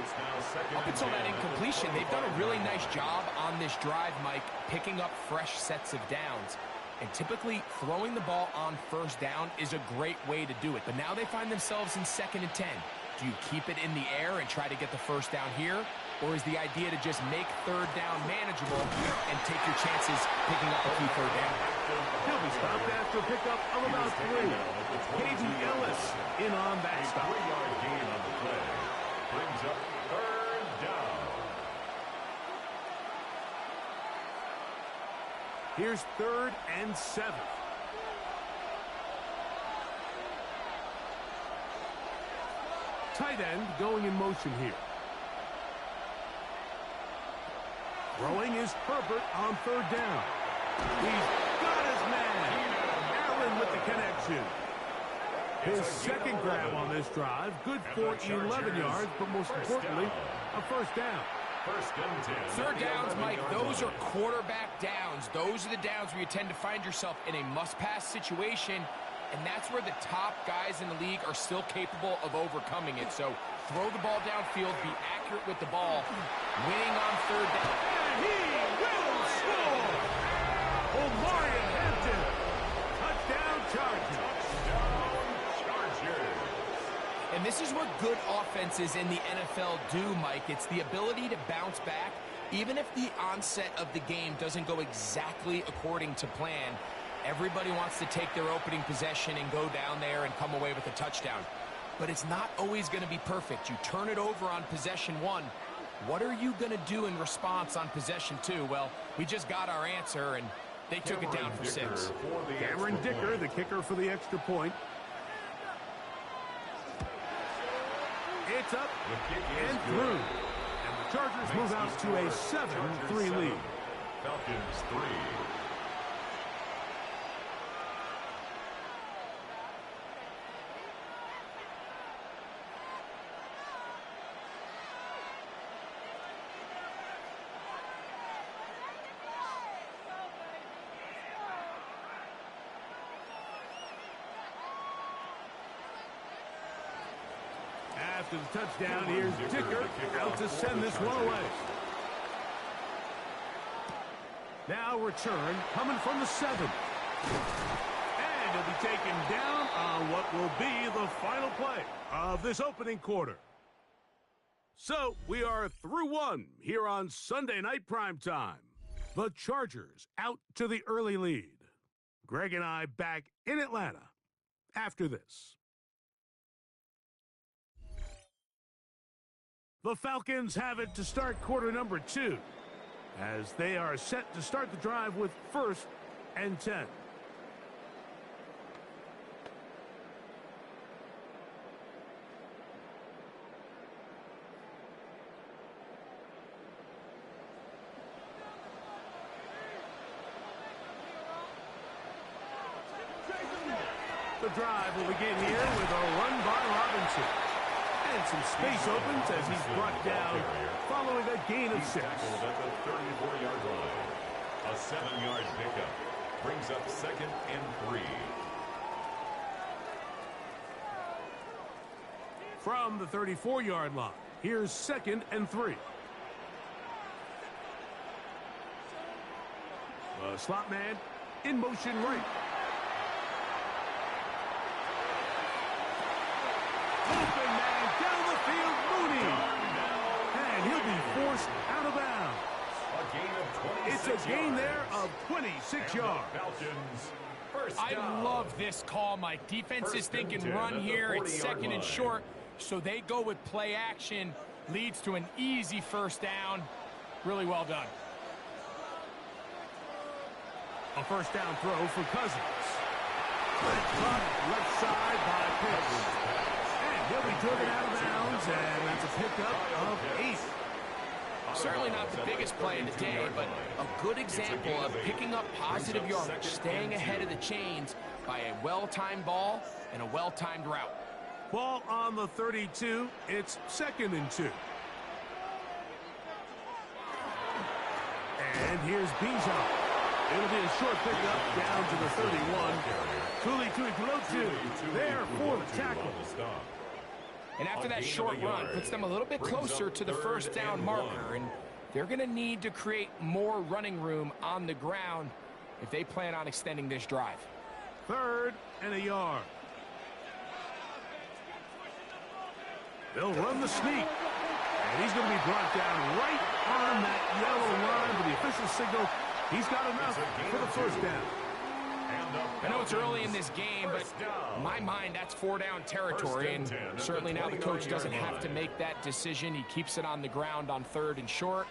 Up until that incompletion, they've done a really nice job on this drive, Mike, picking up fresh sets of downs. And typically, throwing the ball on first down is a great way to do it. But now they find themselves in 2nd and 10. Do you keep it in the air and try to get the first down here? Or is the idea to just make 3rd down manageable and take your chances picking up a key 3rd down? He'll be stopped after a pickup of about 3. Hayden Ellis in on that stop. 3-yard gain on the play. Brings up 3rd down. Here's 3rd and 7. Tight end going in motion here. Throwing is Herbert on 3rd down. He's got his man. Allen with the connection. His 2nd grab on this drive. Good for 11 yards, but most importantly, a first down. 1st and 10. 3rd downs, Mike, those are quarterback downs. Those are the downs where you tend to find yourself in a must-pass situation, and that's where the top guys in the league are still capable of overcoming it. So throw the ball downfield, be accurate with the ball, winning on 3rd down. And he will score! Omarion Hampton. Touchdown Chargers. And this is what good offenses in the NFL do, Mike. It's the ability to bounce back, even if the onset of the game doesn't go exactly according to plan. Everybody wants to take their opening possession and go down there and come away with a touchdown. But it's not always going to be perfect. You turn it over on possession 1. What are you going to do in response on possession 2? Well, we just got our answer, and they took it down for 6. Cameron Dicker, the kicker for the extra point. It's up and through. And the Chargers move out to a 7-3 lead. Falcons 3. After the touchdown, here's Dicker out to send this one away. Now return coming from the 7. And he'll be taken down on what will be the final play of this opening quarter. So we are through 1 here on Sunday Night Primetime. The Chargers out to the early lead. Greg and I back in Atlanta after this. The Falcons have it to start quarter number 2 as they are set to start the drive with 1st and 10. The drive will begin here with a run by Robinson. And some space opens as he's brought down following a gain of 6. At the 34-yard line. A 7-yard pickup brings up 2nd and 3. From the 34-yard line, here's 2nd and 3. The slot man in motion right. Open man down the field, Mooney. And he'll be forced out of bounds. A gain of 26 It's a gain there of 26 yards. Falcons first down. I love this call, Mike. Defense is thinking run here. It's 2nd and short, so they go with play action. Leads to an easy first down. Really well done. A first down throw for Cousins. Caught left side by Pitts. And he'll be driven out of bounds yards, and that's a pickup of 8. Certainly not the biggest play of the day, but a good example of picking up positive yardage, staying ahead of the chains by a well-timed ball and a well-timed route. Ball on the 32. It's 2nd and 2. And here's Bijan. It'll be a short pickup down to the 31. Tuli Tuipulotu there for the tackle. And after that short run, puts them a little bit closer to the first down marker, and they're going to need to create more running room on the ground if they plan on extending this drive. 3rd and a yard. They'll run the sneak. And he's going to be brought down right on that yellow line with the official signal. He's got enough for the first down. I know it's early in this game, but in my mind, that's 4-down territory, and certainly now the coach doesn't have to make that decision. He keeps it on the ground on 3rd and short,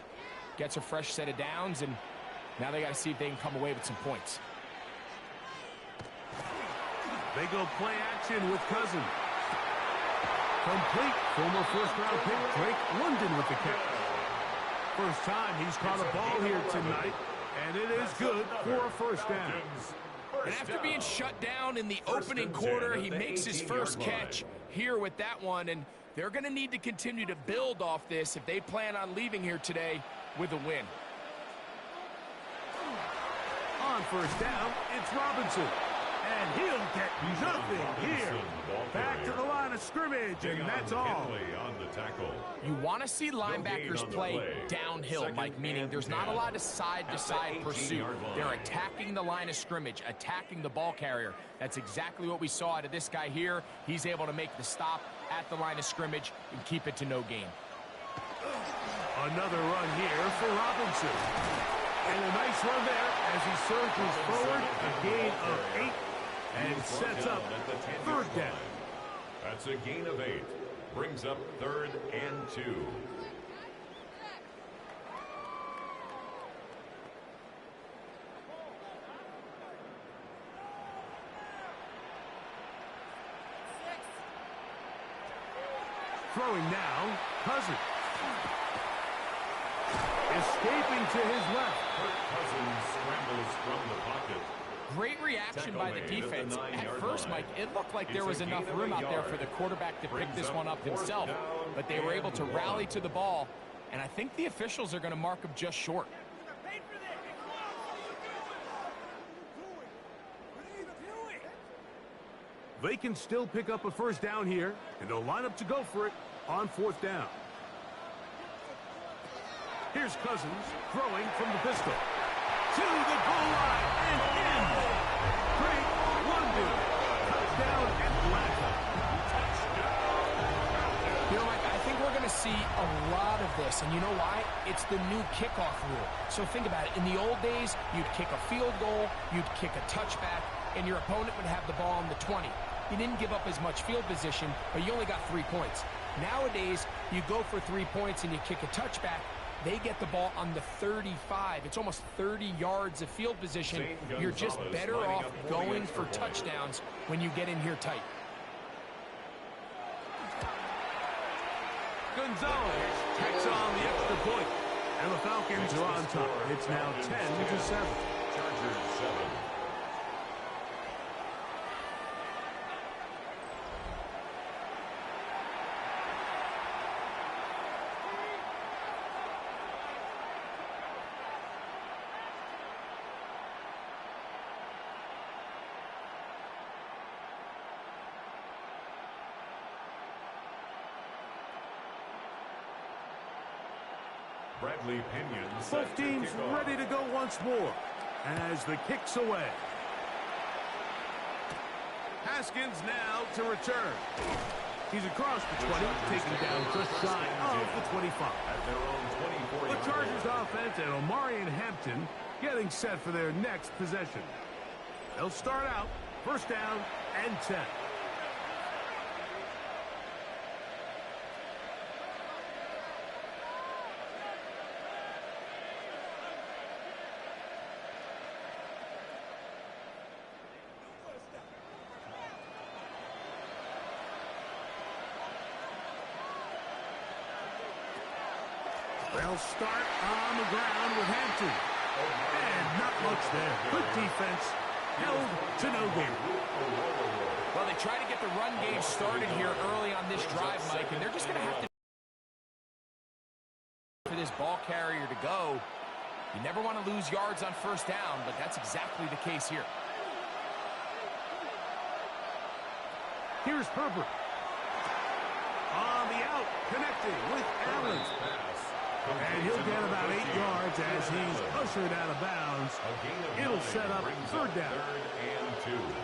gets a fresh set of downs, and now they got to see if they can come away with some points. They go play action with Cousins. Complete. Former first-round pick Drake London with the catch. First time he's caught a ball here tonight, and it is good for a first down. And after being shut down in the opening quarter, he makes his first catch here with that one, and they're going to need to continue to build off this if they plan on leaving here today with a win. On first down, it's Robinson. And he'll get nothing here. Back to the line of scrimmage, and that's all. You want to see linebackers play downhill, Mike, meaning there's not a lot of side-to-side pursuit. They're attacking the line of scrimmage, attacking the ball carrier. That's exactly what we saw out of this guy here. He's able to make the stop at the line of scrimmage and keep it to no gain. Another run here for Robinson. And a nice run there as he surges forward, a gain of 8. And sets up 3rd down. That's a gain of 8. Brings up 3rd and 2. Throwing now, Cousins. Escaping to his left. Kirk Cousins scrambles from the pocket. Great reaction by the defense. At first, Mike, it looked like there was enough room out there for the quarterback to pick this one up himself, but they were able to rally to the ball, and I think the officials are going to mark him just short. They can still pick up a first down here, and they'll line up to go for it on 4th down. Here's Cousins throwing from the pistol. To the goal line and in. Drake London. Touchdown Atlanta. You know, Mike, I think we're going to see a lot of this, and you know why? It's the new kickoff rule. So think about it. In the old days, you'd kick a field goal, you'd kick a touchback, and your opponent would have the ball on the 20. You didn't give up as much field position, but you only got 3 points. Nowadays, you go for 3 points and you kick a touchback. They get the ball on the 35. It's almost 30 yards of field position. You're just better off going for touchdowns when you get in here tight. Gonzalez takes on the extra point. And the Falcons are on top. It's now 10-7. Chargers 7. Bradley Pinion. Both teams ready to go once more as the kick's away. Haskins now to return. He's across the 20, taking down just shy of the 25. At their own 24. The Chargers offense and Omarion Hampton getting set for their next possession. They'll start out first down and 10. They'll start on the ground with Hampton. And not much there. Good defense. Held to no gain. Well, they try to get the run game started here early on this drive, Mike, and they're just going to have to for this ball carrier to go. You never want to lose yards on first down, but that's exactly the case here. Here's Herbert. On the out, connecting with Allen. And he'll get about 8 yards as he's ushered out of bounds. It'll set up third down.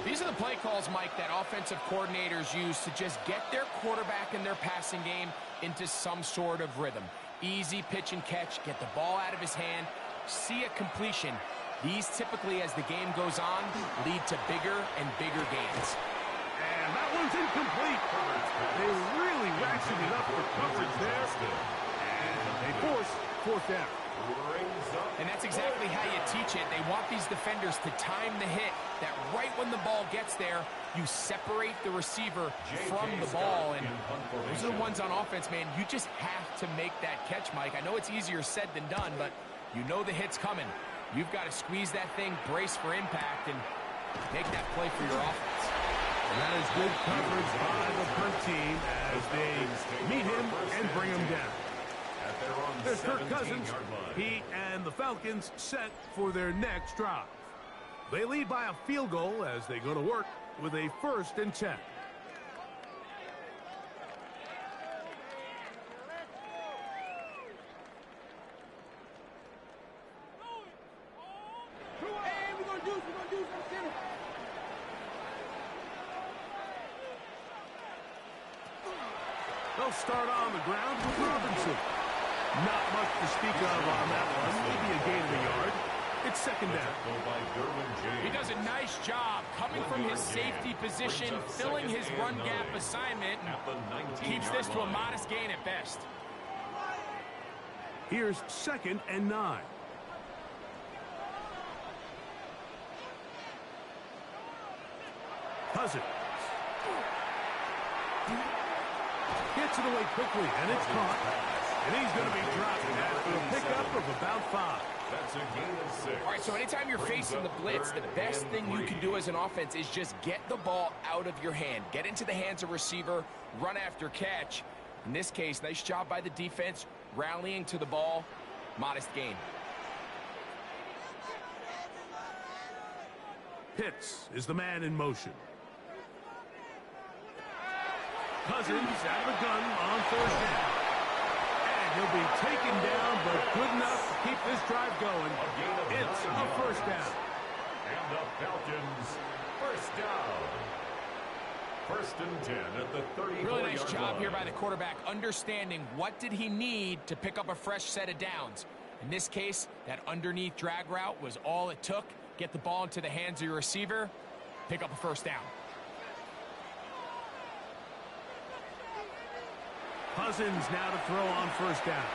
These are the play calls, Mike, that offensive coordinators use to just get their quarterback and their passing game into some sort of rhythm. Easy pitch and catch, get the ball out of his hand, see a completion. These typically, as the game goes on, lead to bigger and bigger gains. And that one's incomplete. They really ratcheted up the coverage there. And they force fourth down. And that's exactly how you teach it. They want these defenders to time the hit, that right when the ball gets there, you separate the receiver from the ball. And those are the ones on offense, man. You just have to make that catch, Mike. I know it's easier said than done, but you know the hit's coming. You've got to squeeze that thing, brace for impact, and make that play for your offense. And that is good coverage by the punt team as they meet him and bring him down. There's Kirk Cousins. He and the Falcons set for their next drive. They lead by a field goal as they go to work with a 1st and 10. They'll start on the ground with Robinson. Not much to speak of on that one. Maybe a gain of a yard. It's 2nd down. He does a nice job coming from his safety position, filling his run gap assignment, and keeps this to a modest gain at best. Here's 2nd and 9. Cousins. Gets it away quickly, and it's caught. And he's going to be dropped after a pickup of about 5. That's a gain of 6. All right, so anytime you're facing the blitz, the best thing you can do as an offense is just get the ball out of your hand. Get into the hands of receiver, run after catch. In this case, nice job by the defense, rallying to the ball. Modest gain. Pitts is the man in motion. Cousins out of the gun on 1st down. And he'll be taken down, but good enough to keep this drive going. It's a 1st down. And the Falcons, 1st down. 1st and 10 at the 34-yard line. Really nice job here by the quarterback, understanding what did he need to pick up a fresh set of downs. In this case, that underneath drag route was all it took. Get the ball into the hands of your receiver, pick up a 1st down. Cousins now to throw on 1st down.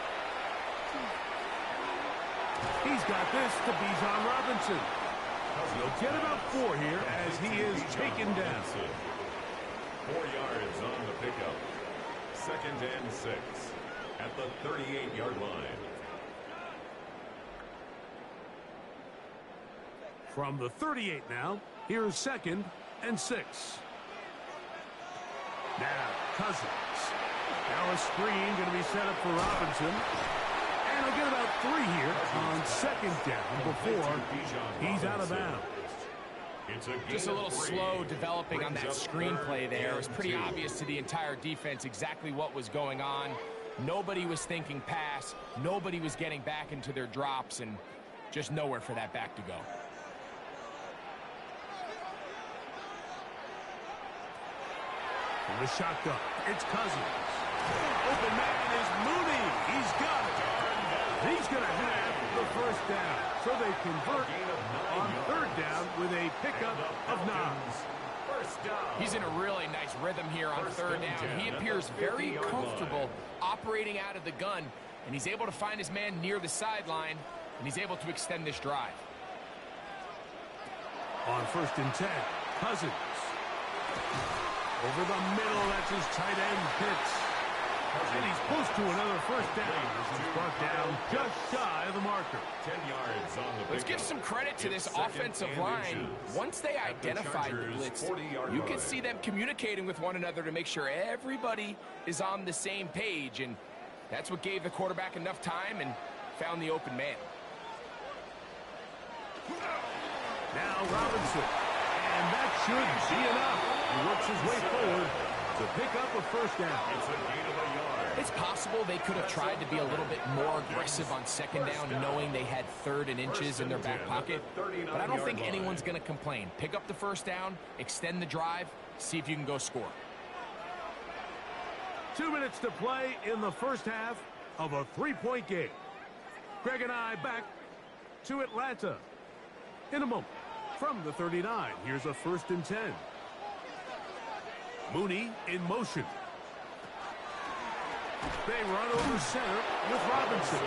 He's got this to Bijan Robinson. He'll get about 4 here as he is taken down. 4 yards on the pickup. 2nd and 6 at the 38-yard line. From the 38 now, here's 2nd and 6. Now, Cousins. Now a screen going to be set up for Robinson. And he'll get about 3 here on 2nd down before he's out of bounds. Just a little slow developing on that screenplay there. It was pretty obvious to the entire defense exactly what was going on. Nobody was thinking pass. Nobody was getting back into their drops, and just nowhere for that back to go. From the shotgun, it's Cousins. Open man is Mooney. He's got it. He's going to have the 1st down. So they convert on 3rd down with a pickup of 9. He's in a really nice rhythm here on 3rd down. He appears very comfortable operating out of the gun, and he's able to find his man near the sideline, and he's able to extend this drive. On 1st and 10, Cousins. Over the middle, that's his tight end, Pitts. And he's close to another first down as he's brought down just shy of the marker. 10 yards on the Let's give some credit to this offensive line. Once they identified the blitz, you can see them communicating with one another to make sure everybody is on the same page, and that's what gave the quarterback enough time and found the open man. Now Robinson, and that should be enough. He works his way forward to pick up a first down. It's a gain of a yard. It's possible they could have tried to be a little bit more aggressive on second down, knowing they had 3rd and inches in their back pocket. But I don't think anyone's going to complain. Pick up the first down, extend the drive, see if you can go score. 2 minutes to play in the first half of a 3-point game. Greg and I back to Atlanta in a moment. From the 39, here's a 1st and 10. Mooney in motion. They run over center with Robinson.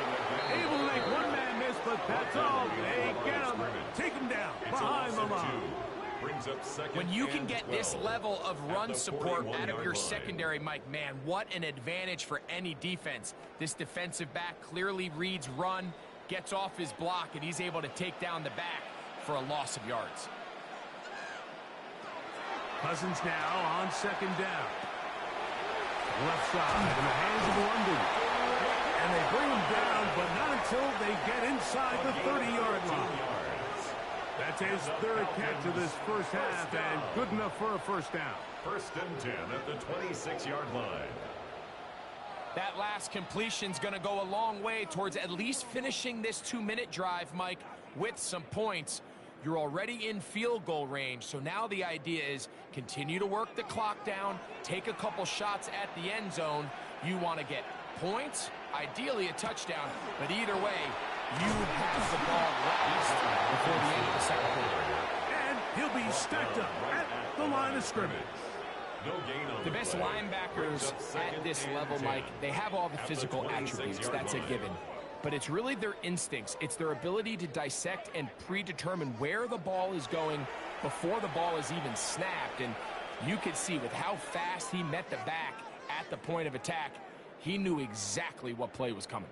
Able to make one man miss, but that's all. They get him. Take him down behind the line. When you can get this level of run support out of your secondary, Mike, man, what an advantage for any defense. This defensive back clearly reads run, gets off his block, and he's able to take down the back for a loss of yards. Cousins now on second down. Left side in the hands of London. And they bring him down, but not until they get inside the 30-yard line. That's his 3rd catch of this first half, and good enough for a first down. 1st and 10 at the 26-yard line. That last completion's going to go a long way towards at least finishing this 2-minute drive, Mike, with some points. You're already in field goal range, so now the idea is continue to work the clock down, take a couple shots at the end zone. You want to get points, ideally a touchdown, but either way, you have the ball last before the end of the second quarter. And he'll be stacked up at the line of scrimmage. No gain on the best linebackers at this level, Mike, they have all the physical attributes. That's a given. But it's really their instincts. It's their ability to dissect and predetermine where the ball is going before the ball is even snapped. And you could see with how fast he met the back at the point of attack, he knew exactly what play was coming.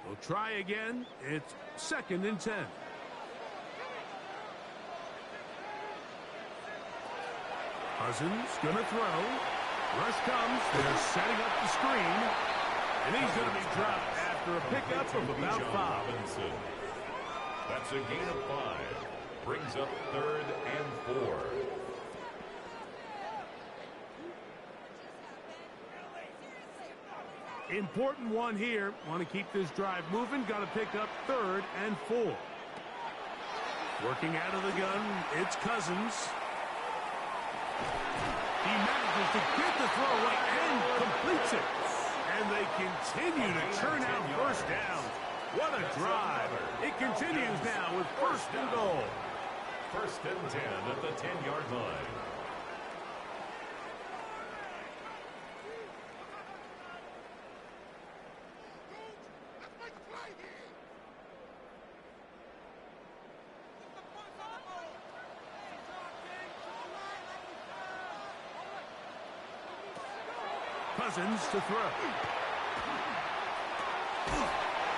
We'll try again. It's 2nd and 10. Cousins gonna throw. Rush comes. They're setting up the screen. And he's gonna be dropped after a pickup of about 5. That's a gain of 5. Brings up 3rd and 4. Important one here. Want to keep this drive moving. Got to pick up 3rd and 4. Working out of the gun, it's Cousins. He manages to get the throw away and completes it. And they continue to churn out first downs. What a drive. It continues now with 1st and goal. 1st and 10 at the 10-yard line. Cousins to throw.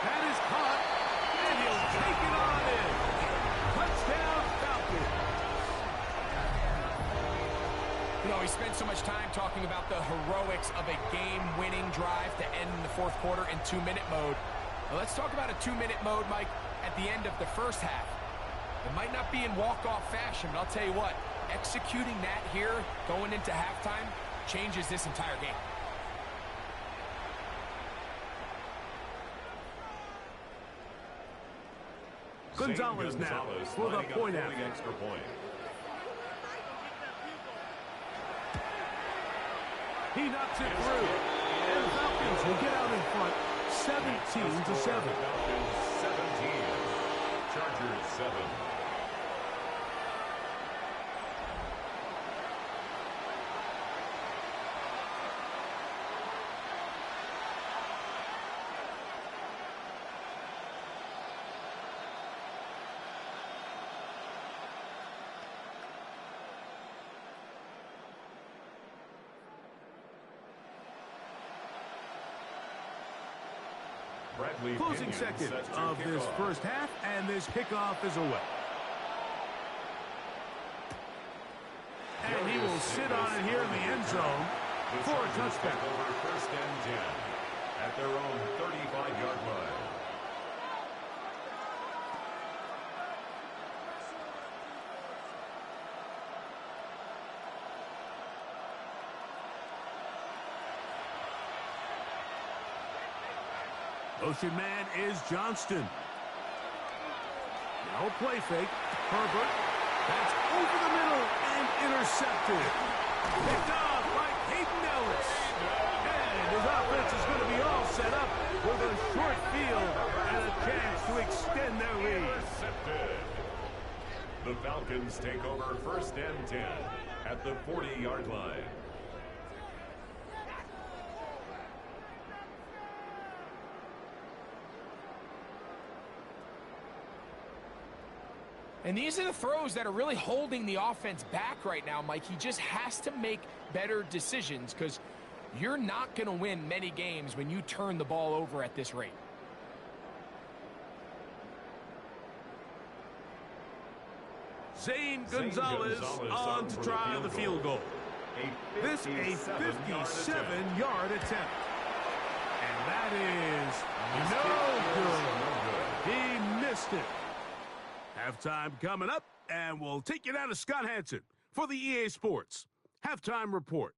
That is caught, and he'll take it on in. Touchdown, Falcons. You know, we spent so much time talking about the heroics of a game-winning drive to end in the 4th quarter in 2-minute mode. Well, let's talk about a 2-minute mode, Mike, at the end of the first half. It might not be in walk-off fashion, but I'll tell you what, executing that here going into halftime changes this entire game. Gonzalez now for the point after. Extra point. He knocks it through. And the Falcons will get out in front 17-7. 17. Chargers 7. Closing seconds of this first half, and this kickoff is away. And he will sit on it here in the end zone for a touchdown. First and 10 at their own 35-yard line. Motion man is Johnston. Now a play fake. Herbert. That's over the middle and intercepted. Picked off by Hayden Ellis. And his offense is going to be all set up with a short field and a chance to extend their lead. The Falcons take over first and 10 at the 40-yard line. And these are the throws that are really holding the offense back right now, Mike. He just has to make better decisions because you're not going to win many games when you turn the ball over at this rate. Zane Gonzalez on to try the field goal. This a 57-yard attempt. And that is no good. He missed it. Halftime coming up, and we'll take you down to Scott Hansen for the EA Sports Halftime Report.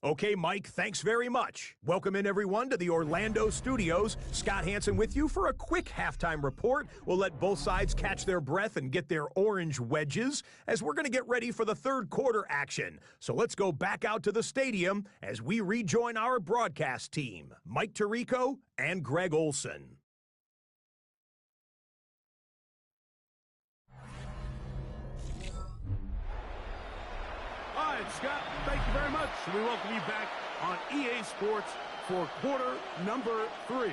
Okay, Mike, thanks very much. Welcome in, everyone, to the Orlando studios. Scott Hansen with you for a quick halftime report. We'll let both sides catch their breath and get their orange wedges as we're going to get ready for the third quarter action. So let's go back out to the stadium as we rejoin our broadcast team, Mike Tirico and Greg Olson. All right, Scott, thank you very much. We welcome you back on EA Sports for quarter number 3.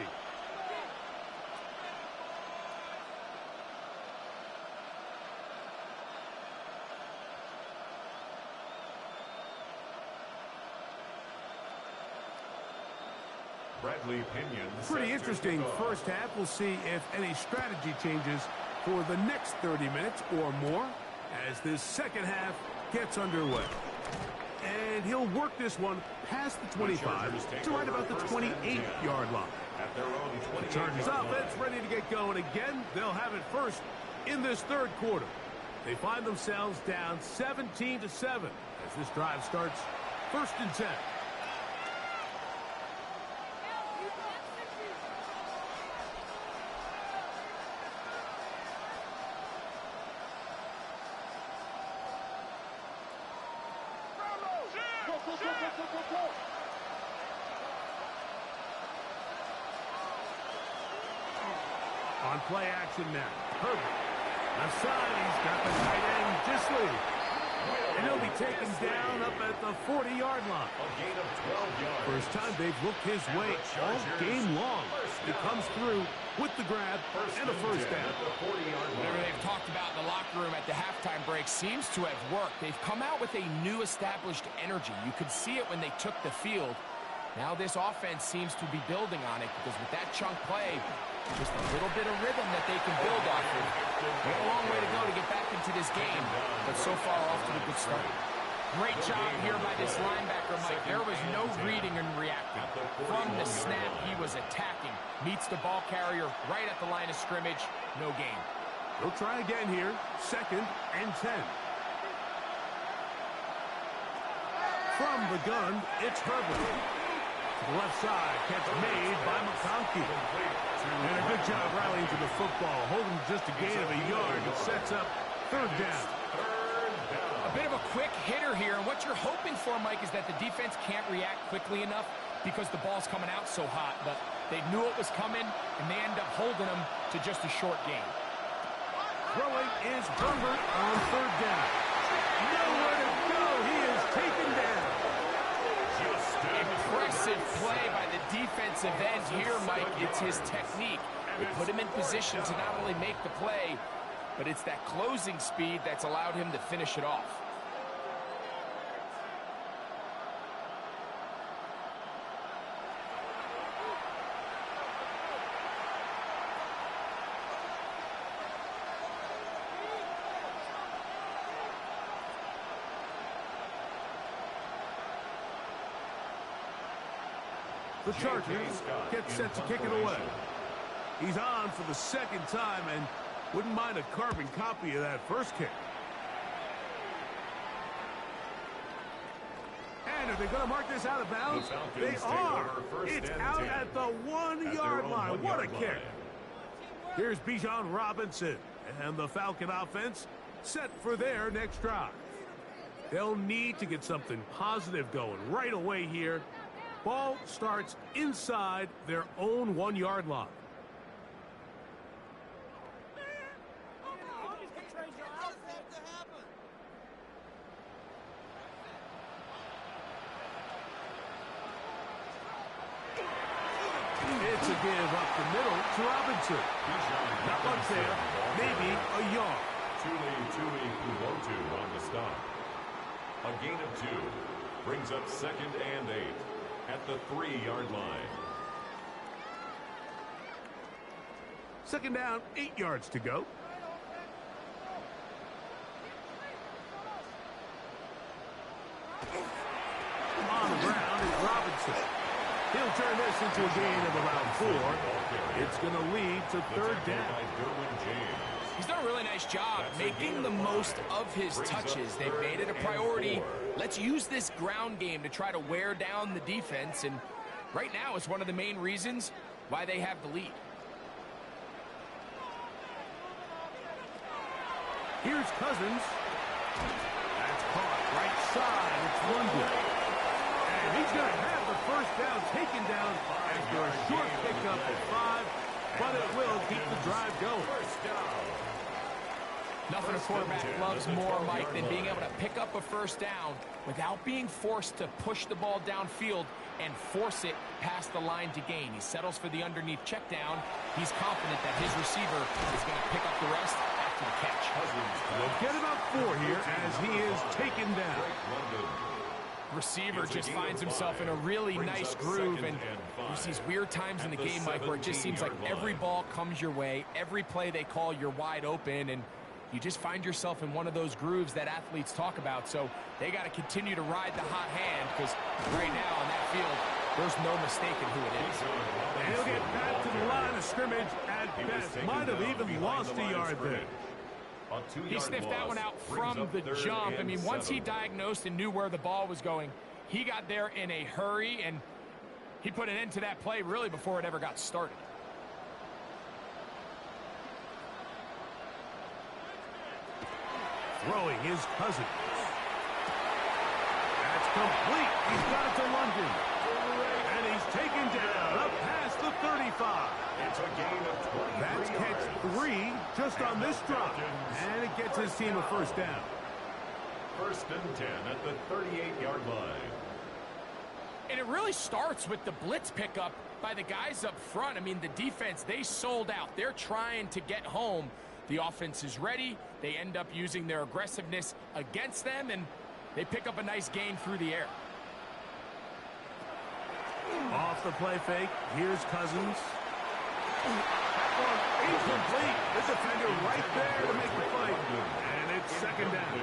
Bradley Pinion. Pretty interesting first half. We'll see if any strategy changes for the next 30 minutes or more as this second half gets underway. And he'll work this one past the 25 to right about the 28-yard line. At their own 28 Chargers offense ready to get going again. They'll have it first in this third quarter. They find themselves down 17-7 as this drive starts first and 10. On play action now. Herbert. Left side, he's got the tight end, Disley. And he'll be taken down up at the 40-yard line. A gain of 12 yards. First time they've looked his way all game long. He comes through with the grab and a first down. Whatever they've talked about in the locker room at the halftime break seems to have worked. They've come out with a new established energy. You could see it when they took the field. Now this offense seems to be building on it because with that chunk play, just a little bit of rhythm that they can build off of. They have a long way to go to get back into this game, but so far off to a good start. Great job here by this linebacker, Mike. There was no reading and reacting. From the snap, he was attacking. Meets the ball carrier right at the line of scrimmage. No gain. They'll try again here. Second and 10. From the gun, it's Herbert. To the left side, catch made by McConkey. And a good job rallying to the football, holding just a gain of a yard. It sets up third down. A bit of a quick hitter here, and what you're hoping for, Mike, is that the defense can't react quickly enough because the ball's coming out so hot. But they knew it was coming, and they end up holding them to just a short gain. Throwing is Herbert on third down. Nowhere to go. He is taken down. Impressive play by the defensive end here, Mike. It's his technique. They put him in position to not only make the play, but it's that closing speed that's allowed him to finish it off. The Chargers get set to kick it away. He's on for the second time and wouldn't mind a carbon copy of that first kick. And are they going to mark this out of bounds? They are. It's out at the 1-yard line. What a kick. Here's Bijan Robinson and the Falcon offense set for their next drive. They'll need to get something positive going right away here. Ball starts inside their own 1-yard line. It's a give up the middle to Robinson. Not much there, maybe a yard. Tuli Pulotu on the stop. A gain of 2 brings up 2nd and 8 at the 3-yard line. 2nd down, 8 yards to go. On the ground is Robinson. He'll turn this into a gain of about 4. It's going to lead to 3rd down. He's done a really nice job making the most of his touches. They've made it a priority. Let's use this ground game to try to wear down the defense. And right now, it's one of the main reasons why they have the lead. Here's Cousins. That's caught right side. It's London. And he's going to have the first down taken down after a short pickup at 5, but it will keep the drive going. Nothing a quarterback loves more, Mike, than being able to pick up a first down without being forced to push the ball downfield and force it past the line to gain. He settles for the underneath check down. He's confident that his receiver is going to pick up the rest after the catch. They'll get about 4 here as he is taken down. Receiver just finds himself in a really nice groove, and there's these weird times in the game, Mike, where it just seems like every ball comes your way, every play they call, you're wide open, and you just find yourself in one of those grooves that athletes talk about. So they got to continue to ride the hot hand, because right now on that field, there's no mistaking who it is. And he'll get back to the line of scrimmage at best. Might have even lost a yard there. He sniffed that one out from the jump. I mean, once he diagnosed and knew where the ball was going, he got there in a hurry, and he put an end to that play really before it ever got started. Throwing his Cousins. That's complete. He's got it to London. And he's taken down up past the 35. It's a gain of 23 That's catch 3 just on this drive. And it gets his team a first down. 1st and 10 at the 38-yard line. And it really starts with the blitz pickup by the guys up front. I mean, the defense, they sold out. They're trying to get home. The offense is ready. They end up using their aggressiveness against them, and they pick up a nice gain through the air. Off the play fake. Here's Cousins. That one incomplete. The defender right there to make the play. And it's 2nd down.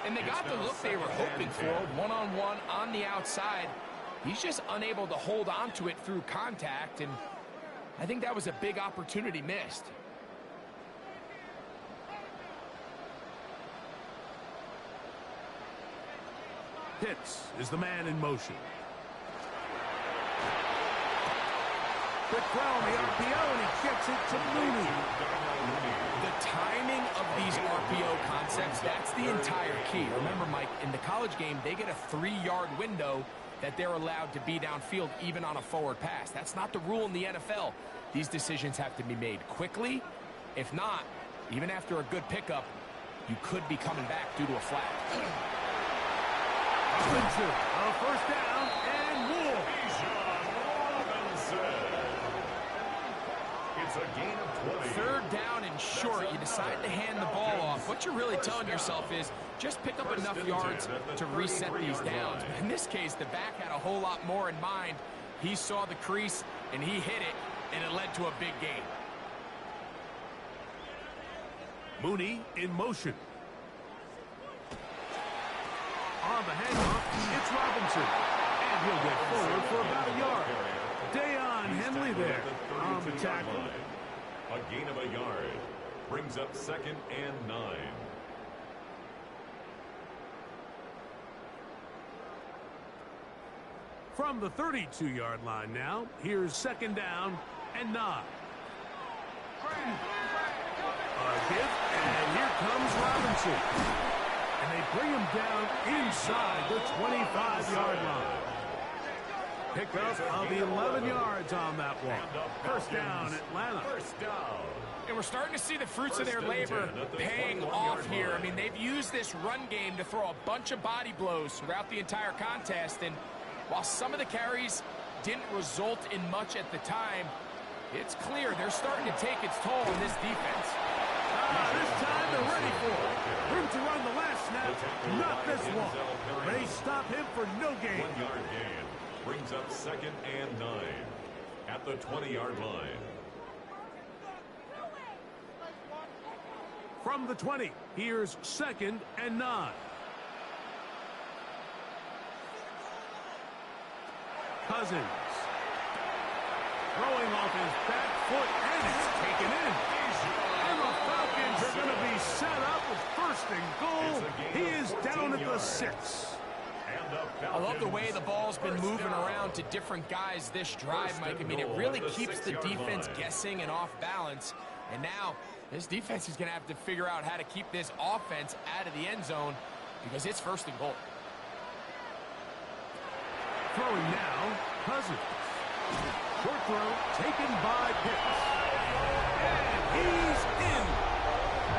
And they got the look they were hoping for, one-on-one on the outside. He's just unable to hold on to it through contact, and I think that was a big opportunity missed. Pitts is the man in motion. Quick throw on the RPO, and he gets it to Mooney. The timing of these RPO concepts, that's the entire key. Remember, Mike, in the college game, they get a 3-yard window that they're allowed to be downfield even on a forward pass. That's not the rule in the NFL. These decisions have to be made quickly. If not, even after a good pickup, you could be coming back due to a flag. Robinson, a first down and more. It's a gain of 20. 3rd down and short. You decide to hand the ball off. What you're really telling yourself is just pick up enough yards to reset these downs. But in this case, the back had a whole lot more in mind. He saw the crease, and he hit it, and it led to a big gain. Mooney in motion. On the handoff, it's Robinson. And he'll get forward for about a yard. Dayon Henley there on the tackle. A gain of a yard brings up 2nd and 9. From the 32-yard line now, here's 2nd down and 9. A gift, and here comes Robinson. And they bring him down inside the 25-yard line. Pickup of 11 yards on that one. First down, Atlanta. First down. And we're starting to see the fruits of their labor paying off here. I mean, they've used this run game to throw a bunch of body blows throughout the entire contest. And while some of the carries didn't result in much at the time, it's clear they're starting to take its toll on this defense. This time they're ready for it. Room to run the last snap, not this one. They stop him for no gain. 1 yard gain brings up 2nd and 9 at the 20-yard line. From the 20, here's 2nd and 9. Cousins. Throwing off his back foot, and it's taken in. And the Falcons are going to be set up with 1st and goal. He is down at the 6. I love the way the ball's been moving around to different guys this drive, Mike. I mean, it really keeps the defense guessing and off balance. And now this defense is going to have to figure out how to keep this offense out of the end zone because it's 1st and goal. Throwing now, Cousins. Short throw taken by Pitts. And he's in.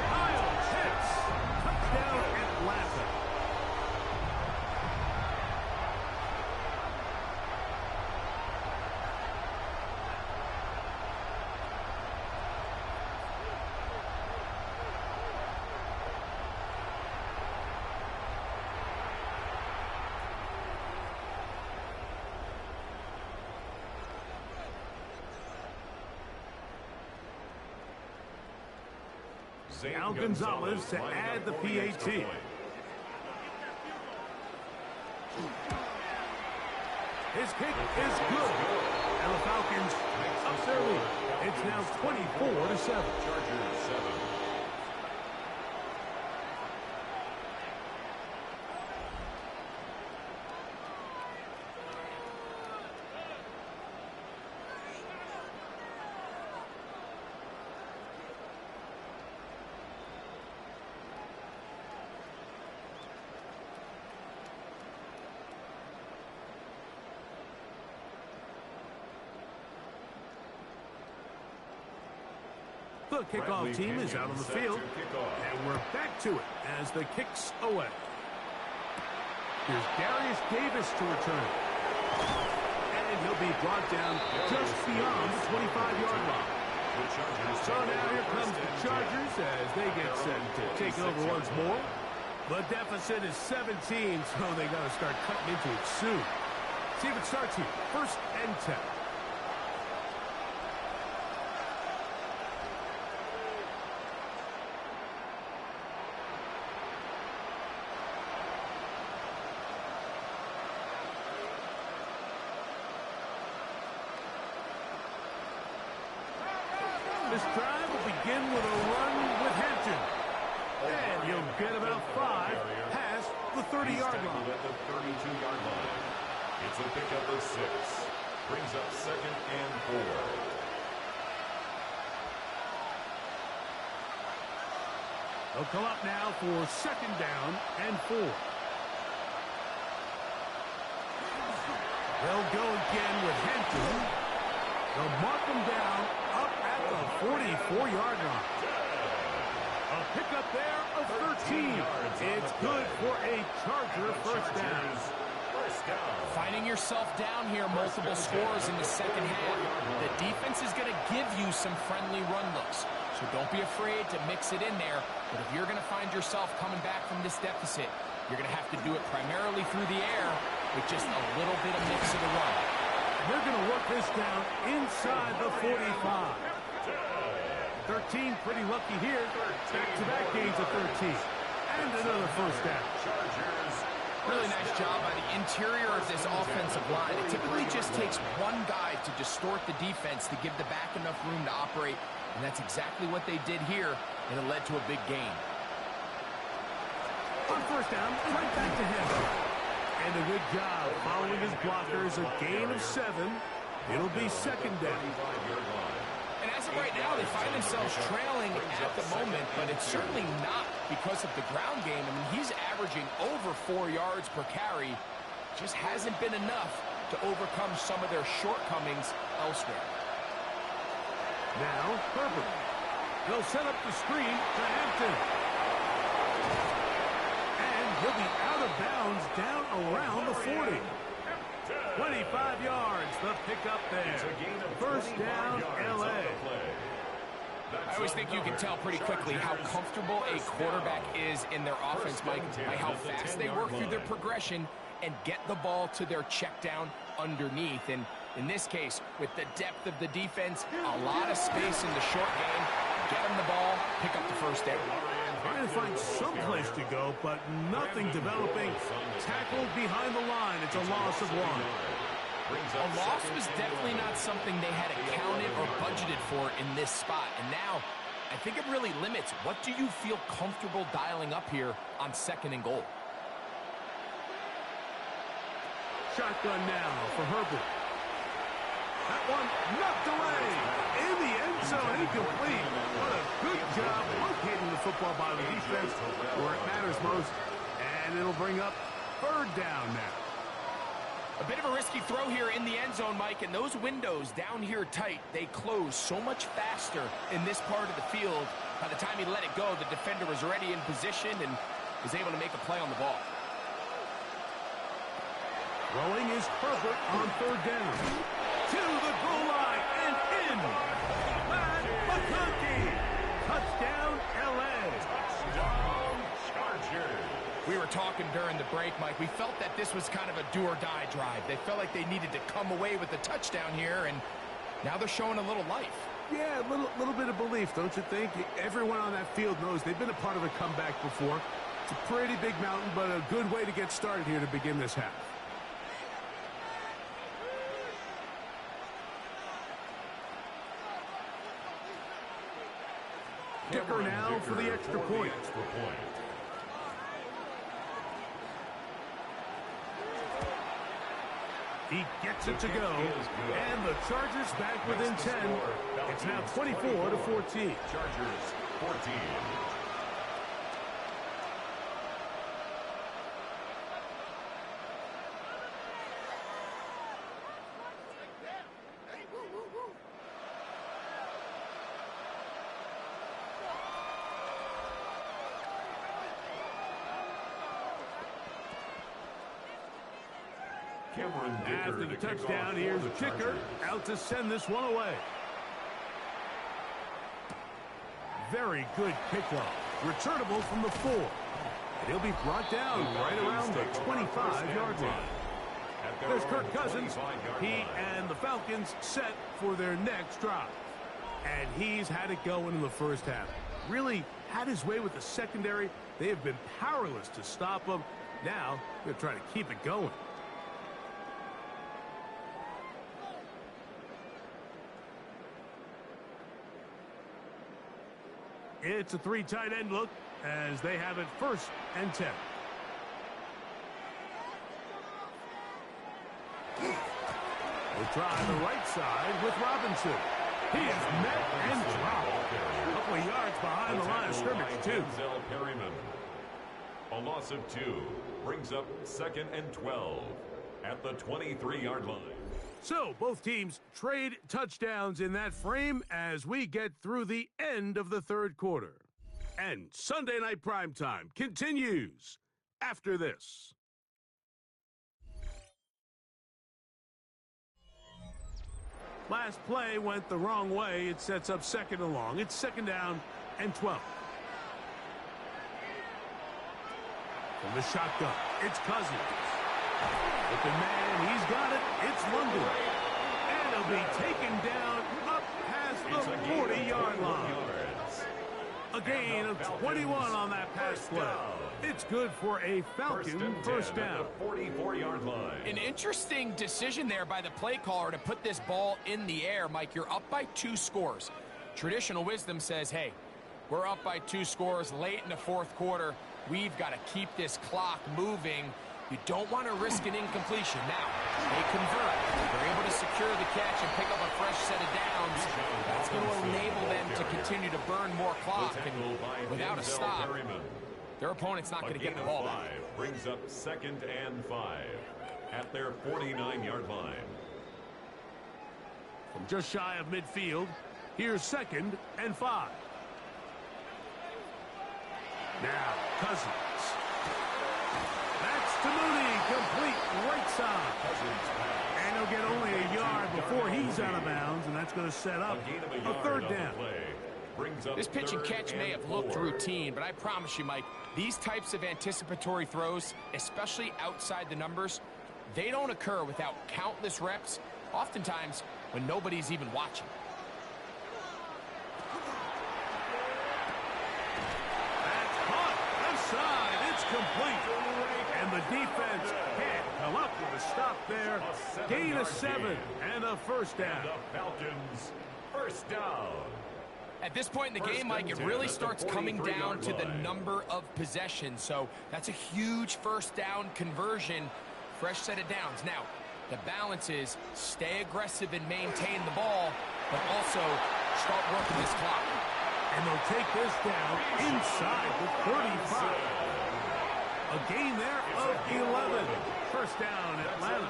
Kyle Pitts. Touchdown, Atlanta. Now Gonzalez to add the PAT. His kick is good. And the Falcons up their lead. It's now 24-7. Chargers 7. The kickoff team is out on the field, and we're back to it as the kick's away. Here's Darius Davis to return. And he'll be brought down just beyond the 25-yard line. So now here comes the Chargers as they get set to take over once more. The deficit is 17, so they got to start cutting into it soon. See if it starts here. 1st and 10. This drive will begin with a run with Hampton. And you'll get about 5 past the 30-yard line. At the 32-yard line. It's a pickup of 6. Brings up 2nd and 4. They'll come up now for 2nd down and 4. They'll go again with Hampton. They'll mark them down up at the 44-yard line. A pickup there of 13. It's good for a Charger 1st down. Finding yourself down here, multiple scores in the 2nd half. The defense is going to give you some friendly run looks. So don't be afraid to mix it in there. But if you're going to find yourself coming back from this deficit, you're going to have to do it primarily through the air with just a little bit of mix of the run. They're going to work this down inside the 45. 13 pretty lucky here. Back-to-back gains of 13. And another 1st down. Chargers Really nice job by the interior of this offensive line. It typically just takes one guy to distort the defense to give the back enough room to operate, and that's exactly what they did here, and it led to a big gain. On first down, right back to him. And a good job following his blockers, a gain of 7. It'll be second down. And as of right now, they find themselves trailing at the moment, but it's certainly not because of the ground game. I mean, he's averaging over 4 yards per carry. Just hasn't been enough to overcome some of their shortcomings elsewhere. Now, Herbert. They'll set up the screen to Hampton. And he'll be out of bounds down around the 40. 25 yards, the pickup there. First down, L.A. I always think you can tell pretty quickly how comfortable a quarterback is in their offense, Mike, by how fast they work through their progression and get the ball to their check down underneath. And in this case, with the depth of the defense, a lot of space in the short game, get them the ball, pick up the first down. Trying to find some place to go, but nothing developing. Tackled behind the line. It's a loss of 1. A loss was definitely not something they had accounted or budgeted for in this spot. And now, I think it really limits. What do you feel comfortable dialing up here on 2nd and goal? Shotgun now for Herbert. That one knocked away. In the end zone, incomplete. What a good job locating the football by the defense where it matters most. And it'll bring up 3rd down now. A bit of a risky throw here in the end zone, Mike, and those windows down here tight, they close so much faster in this part of the field. By the time he let it go, the defender was already in position and was able to make a play on the ball. Throwing is Herbert on 3rd down. To the goal line and in. Matt McConkey. Touchdown, L.A. Touchdown, Chargers. We were talking during the break, Mike. We felt that this was kind of a do-or-die drive. They felt like they needed to come away with the touchdown here, and now they're showing a little life. Yeah, a little bit of belief, don't you think? Everyone on that field knows they've been a part of a comeback before. It's a pretty big mountain, but a good way to get started here to begin this half. Dicker now for the extra point. He gets it to go, and the Chargers back within 10. It's now 24-14. Chargers 14. After the touchdown, here's Dicker out to send this one away. Very good kickoff. Returnable from the 4. And he'll be brought down right around the 25-yard line. There's Kirk Cousins. He and the Falcons set for their next drive. And he's had it going in the first half. Really had his way with the secondary. They have been powerless to stop him. Now, they're trying to keep it going. It's a 3 tight end look as they have it 1st and 10. They try the right side with Robinson. He is met and dropped. A couple of yards behind the line of scrimmage, too. A loss of 2 brings up 2nd and 12 at the 23-yard line. So, both teams trade touchdowns in that frame as we get through the end of the 3rd quarter. And Sunday Night Primetime continues after this. Last play went the wrong way. It sets up 2nd and long. It's 2nd down and 12. From the shotgun, it's Cousins. Open man, he's got it. It's London. And he'll be taken down up past the 40-yard line. A gain of 21 on that pass play. It's good for a Falcon first down. At the 44-yard line. An interesting decision there by the play caller to put this ball in the air. Mike, you're up by 2 scores. Traditional wisdom says, hey, we're up by 2 scores late in the fourth quarter. We've got to keep this clock moving. You don't want to risk an incompletion. Now, they convert. They're able to secure the catch and pick up a fresh set of downs. That's going to enable them to continue to burn more clock. And without a stop, their opponent's not going to get the ball back. Brings up 2nd and 5 at their 49-yard line. From just shy of midfield, here's 2nd and 5. Now, Cousins. That's to Mooney, complete right side. And he'll get only a yard before he's out of bounds, and that's going to set up a 3rd down. This pitch and catch may have looked routine, but I promise you, Mike, these types of anticipatory throws, especially outside the numbers, they don't occur without countless reps, oftentimes when nobody's even watching. That's hot. Left side. It's complete. And the defense can't come up with a stop there. Gain of 7 and a first down. The Falcons first down. At this point in the game, Mike, it really starts coming down to the number of possessions. So that's a huge first down conversion. Fresh set of downs. Now, the balance is stay aggressive and maintain the ball, but also start working this clock. And they'll take this down inside the 35. A gain there of 11. First down, Atlanta.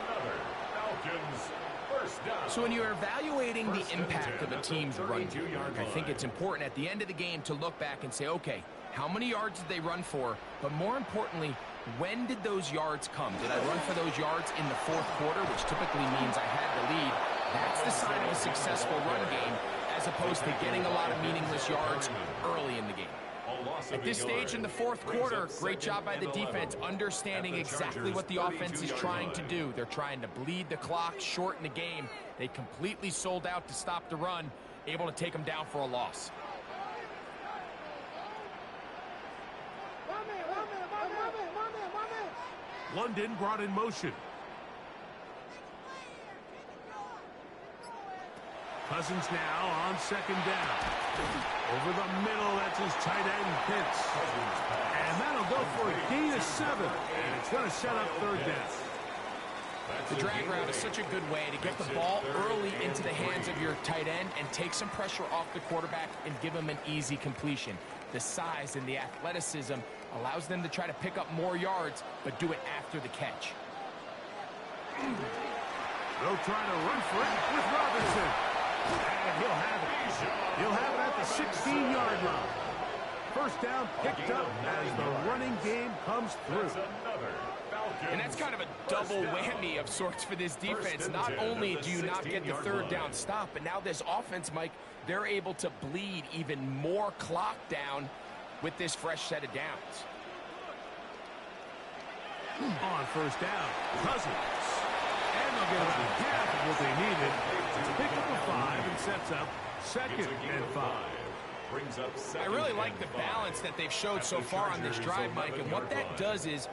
Falcons first down. So when you're evaluating the impact of a team's run game, I think it's important at the end of the game to look back and say, okay, how many yards did they run for? But more importantly, when did those yards come? Did I run for those yards in the fourth quarter, which typically means I had the lead? That's the sign of a successful run game, as opposed to getting a lot of meaningless yards early in the game. At this stage in the fourth quarter, great job by the defense, understanding exactly what the offense is trying to do. They're trying to bleed the clock, shorten the game. They completely sold out to stop the run, able to take them down for a loss. London brought in motion. Cousins now on 2nd down. Over the middle, that's his tight end, Pitts. And that'll go for a gain of 7. And it's going to set up 3rd down. The drag route is such a good way to get the ball early into the hands of your tight end and take some pressure off the quarterback and give him an easy completion. The size and the athleticism allows them to try to pick up more yards, but do it after the catch. They'll try to run for it with Robinson. And he'll have it. He'll have it at the 16-yard line. First down picked up as the running game comes through. And that's kind of a double whammy of sorts for this defense. Not only do you not get the 3rd down stop, but now this offense, Mike, they're able to bleed even more clock down with this fresh set of downs. On first down, Cousins. And they'll get about half of what they needed to pick up a 5 and sets up 2nd and 5. I really like the balance that they've showed so far on this drive, Mike, and what that does is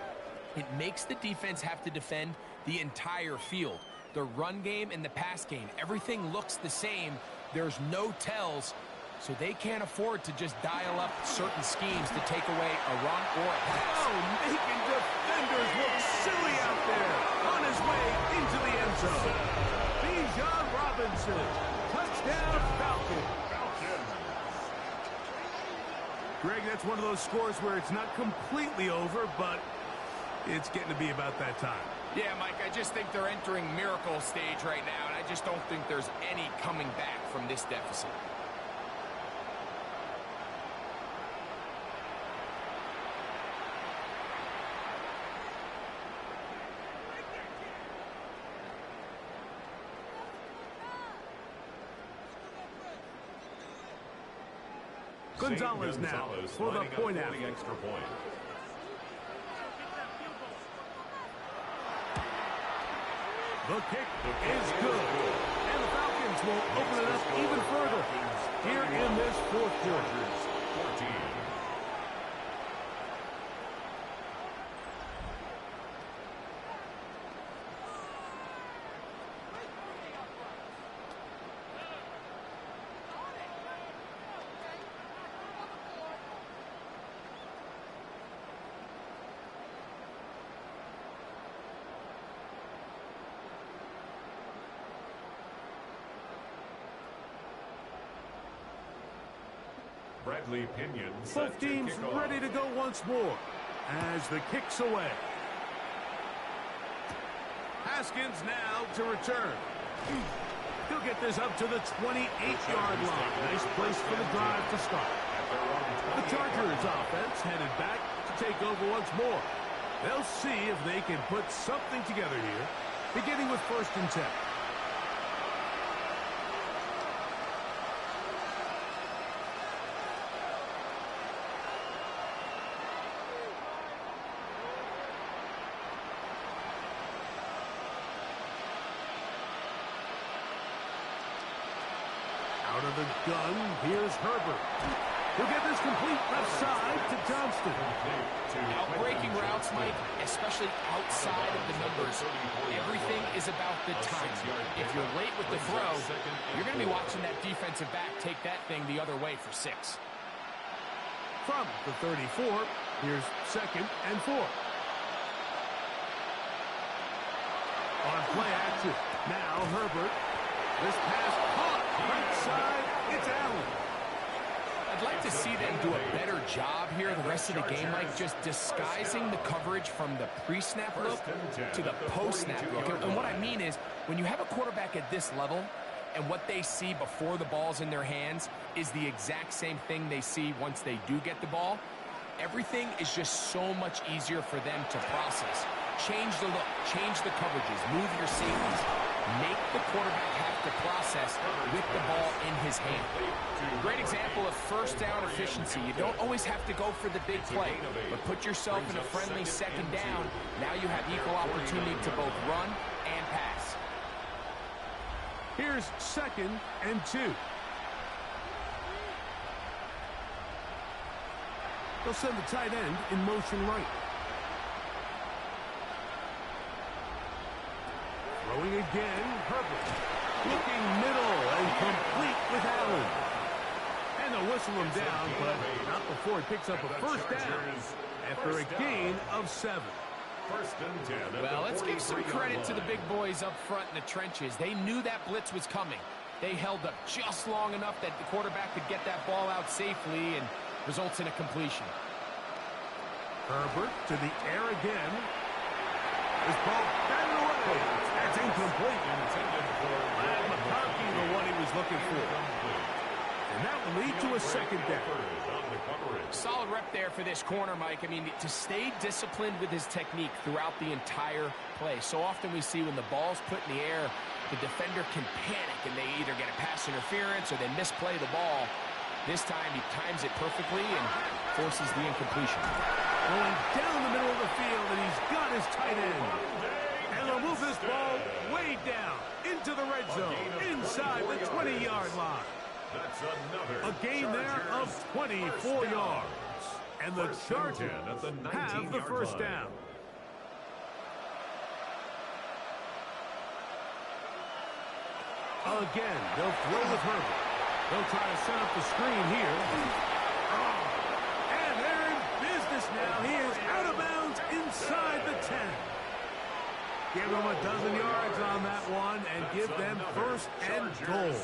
it makes the defense have to defend the entire field. The run game and the pass game, everything looks the same. There's no tells, so they can't afford to just dial up certain schemes to take away a run or a pass. Oh, making defenders look silly out there on his way into the end zone. Bijan Robinson, touchdown Falcons. Greg, that's one of those scores where it's not completely over, but it's getting to be about that time. Yeah, Mike, I just think they're entering miracle stage right now, and I just don't think there's any coming back from this deficit. Gonzalez now for the point after. Extra point. The kick is good. And the Falcons will open it up even further here in this fourth quarter. Bradley Pinion Both set to teams kick off. ready to go once more as the kick's away. Haskins now to return. He'll get this up to the 28-yard line. Nice place for the drive to start. The Chargers offense headed back to take over once more. They'll see if they can put something together here, beginning with 1st and 10. Out of the gun, here's Herbert. He'll get this complete left side to Johnston. Outbreaking routes, Mike, especially outside of the numbers, everything is about the time. If you're late with the throw, you're going to be watching that defensive back take that thing the other way for 6. From the 34, here's 2nd and 4. On play action, now Herbert. This pass caught right side, it's Allen. I'd like to see them do a better job here the rest of the game, Mike, just disguising the coverage from the pre-snap look to the post-snap look. And what I mean is, when you have a quarterback at this level, and what they see before the ball's in their hands is the exact same thing they see once they do get the ball, everything is just so much easier for them to process. Change the look, change the coverages, move your safeties. Make the quarterback have to process with the ball in his hand. Great example of 1st down efficiency. You don't always have to go for the big play, but put yourself in a friendly 2nd down. Now you have equal opportunity to both run and pass. Here's 2nd and 2. They'll send the tight end in motion right. Throwing again, Herbert. Looking middle and complete with Allen. And they'll whistle him down, but not before he picks up a 1st down after a gain of 7. 1st and 10. Well, let's give some credit to the big boys up front in the trenches. They knew that blitz was coming. They held up just long enough that the quarterback could get that ball out safely and results in a completion. Herbert to the air again. This ball batted away. That's incomplete. Brad McCarthy, the one he was looking for. And that will lead to a 2nd down. Solid rep there for this corner, Mike. I mean, to stay disciplined with his technique throughout the entire play. So often we see when the ball's put in the air, the defender can panic and they either get a pass interference or they misplay the ball. This time he times it perfectly and forces the incompletion. Going down the middle of the field, and he's got his tight end. And they'll move this ball way down into the red zone, inside the 20-yard line. That's another a gain there of 24 yards. And the Chargers have the 1st down. Again, they'll throw with Herbert. They'll try to set up the screen here. And they're in business now. He is out of bounds inside the 10. Give them a dozen yards on that one and give them 1st and goal.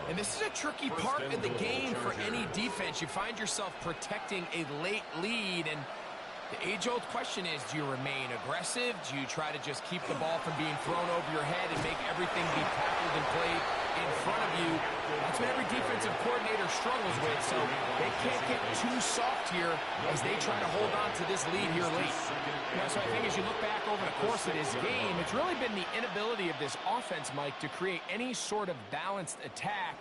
And this is a tricky part of the game for any defense. You find yourself protecting a late lead, and the age-old question is, do you remain aggressive? Do you try to just keep the ball from being thrown over your head and make everything be tackled and played in front of you? That's what every defensive coordinator struggles with, so they can't get too soft here as they try to hold on to this lead here late. So I think as you look back over the course of this game, it's really been the inability of this offense, Mike, to create any sort of balanced attack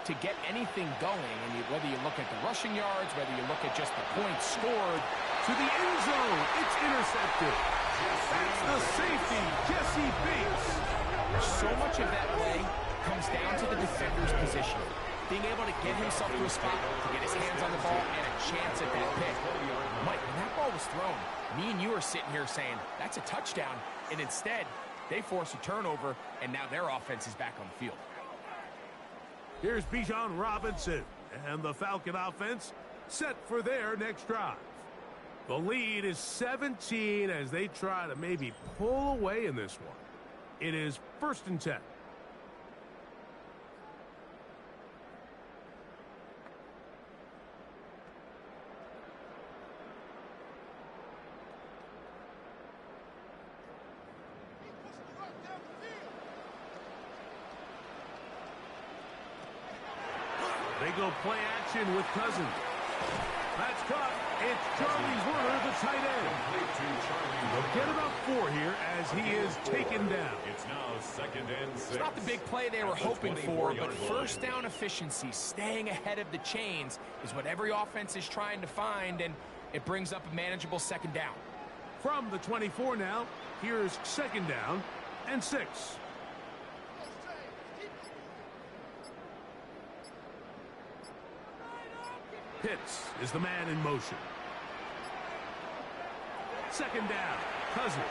to get anything going. And whether you look at the rushing yards, whether you look at just the points scored, to the end zone, it's intercepted. That's the safety, Jesse Bates. So much of that play comes down to the defender's position. Being able to get himself to a spot, to get his hands on the ball, and a chance at that pick. Mike, when that ball was thrown, me and you are sitting here saying, that's a touchdown. And instead, they force a turnover, and now their offense is back on the field. Here's Bijan Robinson, and the Falcon offense set for their next drive. The lead is 17 as they try to maybe pull away in this one. It is 1st and 10. They go play action with Cousins. That's caught. It's Charlie Werner, the tight end. They'll get about 4 here as he is taken down. It's now 2nd and 6. It's not the big play they were hoping for, but first down efficiency, staying ahead of the chains, is what every offense is trying to find, and it brings up a manageable 2nd down. From the 24 now, here's 2nd down and 6. Pitts is the man in motion. 2nd down, Cousins.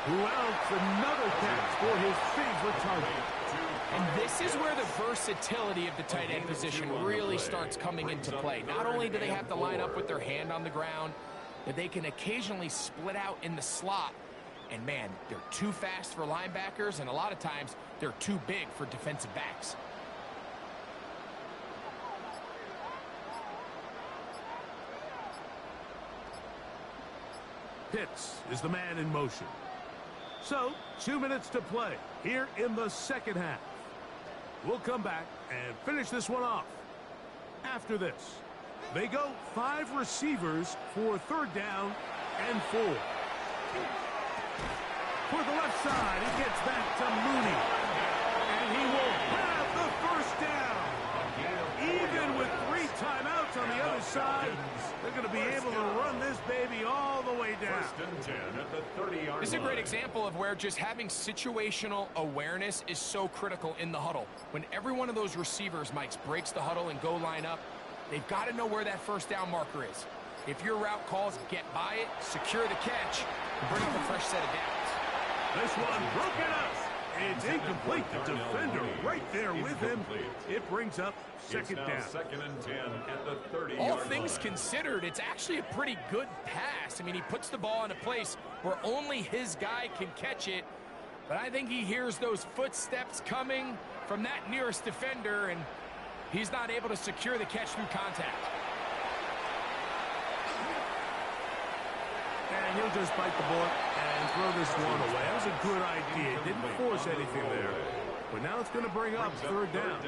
Who else? Another catch for his favorite target. And this is where the versatility of the tight end position really starts coming into play. Not only do they have to line up with their hand on the ground, but they can occasionally split out in the slot. And man, they're too fast for linebackers, and a lot of times they're too big for defensive backs. Pitts is the man in motion. So, 2 minutes to play here in the 2nd half. We'll come back and finish this one off. After this, they go 5 receivers for 3rd down and 4. For the left side, he gets back to Mooney. And he will have the 1st down. Even with 3 timeouts on the other side, they're going to be able to run this baby all the way down. 1st and 10 at the 30-yard line. This is a great example of where just having situational awareness is so critical in the huddle. When every one of those receivers, Mike, breaks the huddle and go line up, they've got to know where that 1st down marker is. If your route calls, get by it, secure the catch, and bring up a fresh set of downs. This one broken up. It's incomplete. The defender right there with him. It brings up 2nd down. 2nd and 10 at the 30-yard All line. things considered, it's actually a pretty good pass. I mean, he puts the ball in a place where only his guy can catch it. But I think he hears those footsteps coming from that nearest defender, and he's not able to secure the catch through contact. And he'll just bite the bullet and throw this one away. That was a good idea. Didn't force anything there. But now it's going to bring up 3rd down.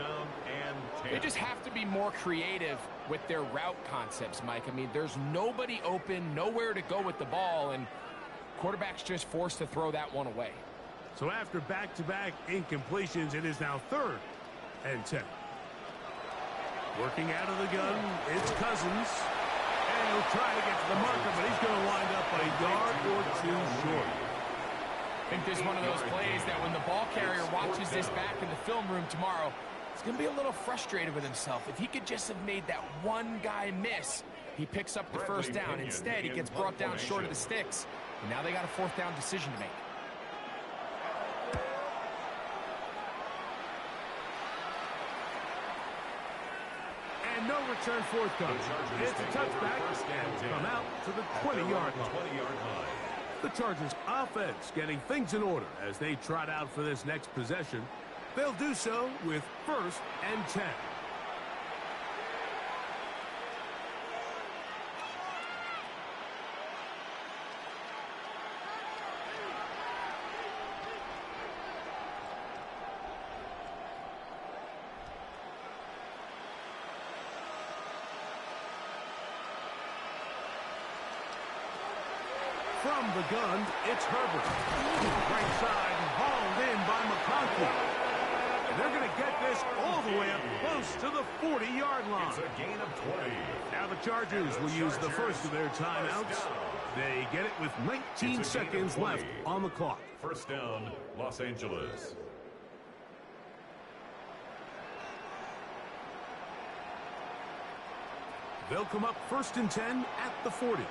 They just have to be more creative with their route concepts, Mike. I mean, there's nobody open, nowhere to go with the ball, and quarterback's just forced to throw that one away. So after back-to-back incompletions, it is now 3rd and 10. Working out of the gun, it's Cousins. And he'll try to get to the marker, but he's going to wind up a yard or 2 short. I think this is one of those plays that when the ball carrier watches this back in the film room tomorrow, he's going to be a little frustrated with himself. If he could just have made that one guy miss, he picks up the 1st down. Instead, he gets brought down short of the sticks. And now they got a 4th down decision to make. And no return forthcoming. It's a touchback and come out to the 20-yard line. The Chargers offense getting things in order as they trot out for this next possession. They'll do so with 1st and 10. From the gun, it's Herbert. Right side and hauled in by McConkey. And they're going to get this all the way up close to the 40-yard line. It's a gain of 20. Now the Chargers will use the first of their timeouts. They get it with 19 seconds left on the clock. 1st down, Los Angeles. They'll come up 1st and 10 at the 40.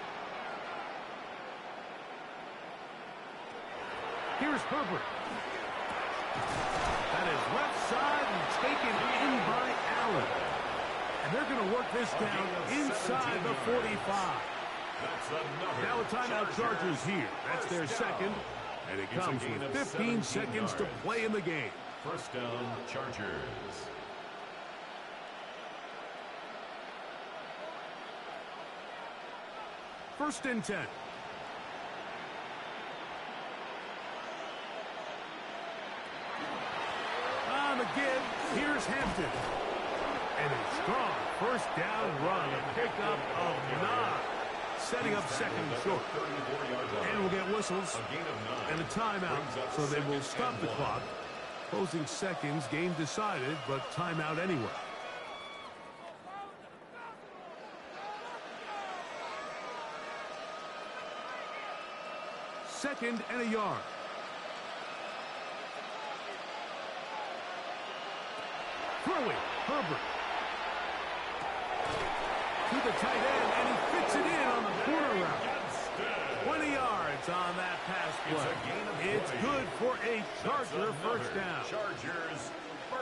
Here's Herbert. That is left side and taken in by Allen. And they're going to work this down inside the 45. Now a timeout Chargers here. That's their 2nd. And it comes with 15 seconds to play in the game. 1st down, Chargers. First and 10. On the give, here's Hampton. And a strong first down run, a pickup of 9. Setting up second and short. And we'll get whistles and a timeout, so they will stop the clock. Closing seconds, game decided, but timeout anyway. Second and a yard. Throwing, Herbert. To the tight end, and he fits it in on the corner route. 20 yards on that pass play. It's good for a Charger first down.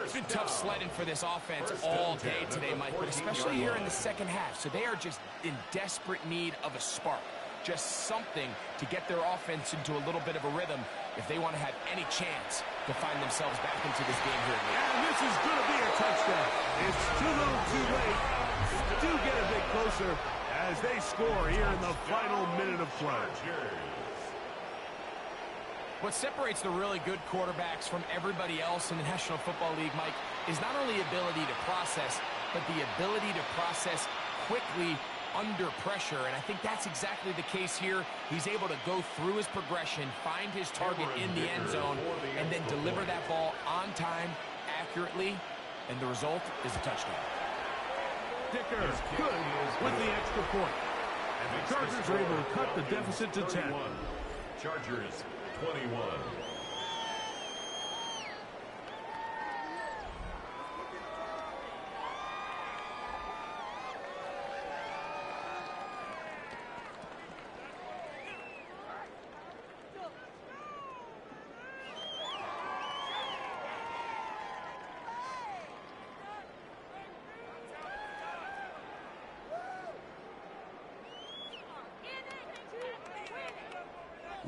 It's been tough sledding for this offense all day today, Mike, but especially here in the second half. So they are just in desperate need of a spark. Just something to get their offense into a little bit of a rhythm if they want to have any chance to find themselves back into this game here. And this is going to be a touchdown. It's too little too late. Do get a bit closer as they score here in the final minute of play. What separates the really good quarterbacks from everybody else in the National Football League, Mike, is not only ability to process, but the ability to process quickly under pressure, and I think that's exactly the case here. He's able to go through his progression, find his target in the end zone, and then deliver that ball on time, accurately, and the result is a touchdown. Dicker good with the extra point. And the Chargers are able to cut the deficit to 10. Chargers 21.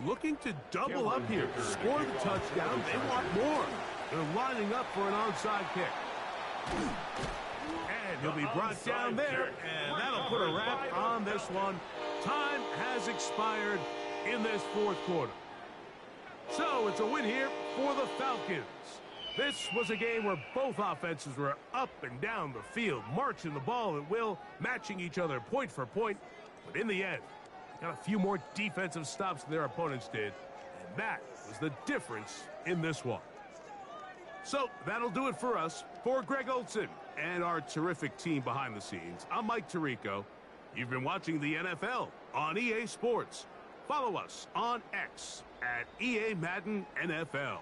Looking to double up here. Score the touchdown. They want more. They're lining up for an onside kick. And he'll be brought down there, and that'll put a wrap on this one. Time has expired in this fourth quarter. So it's a win here for the Falcons. This was a game where both offenses were up and down the field, marching the ball at will, matching each other point for point. But in the end, got a few more defensive stops than their opponents did, and that was the difference in this one. So that'll do it for us. For Greg Olson and our terrific team behind the scenes, I'm Mike Tirico. You've been watching the NFL on EA Sports. Follow us on X at EA Madden NFL.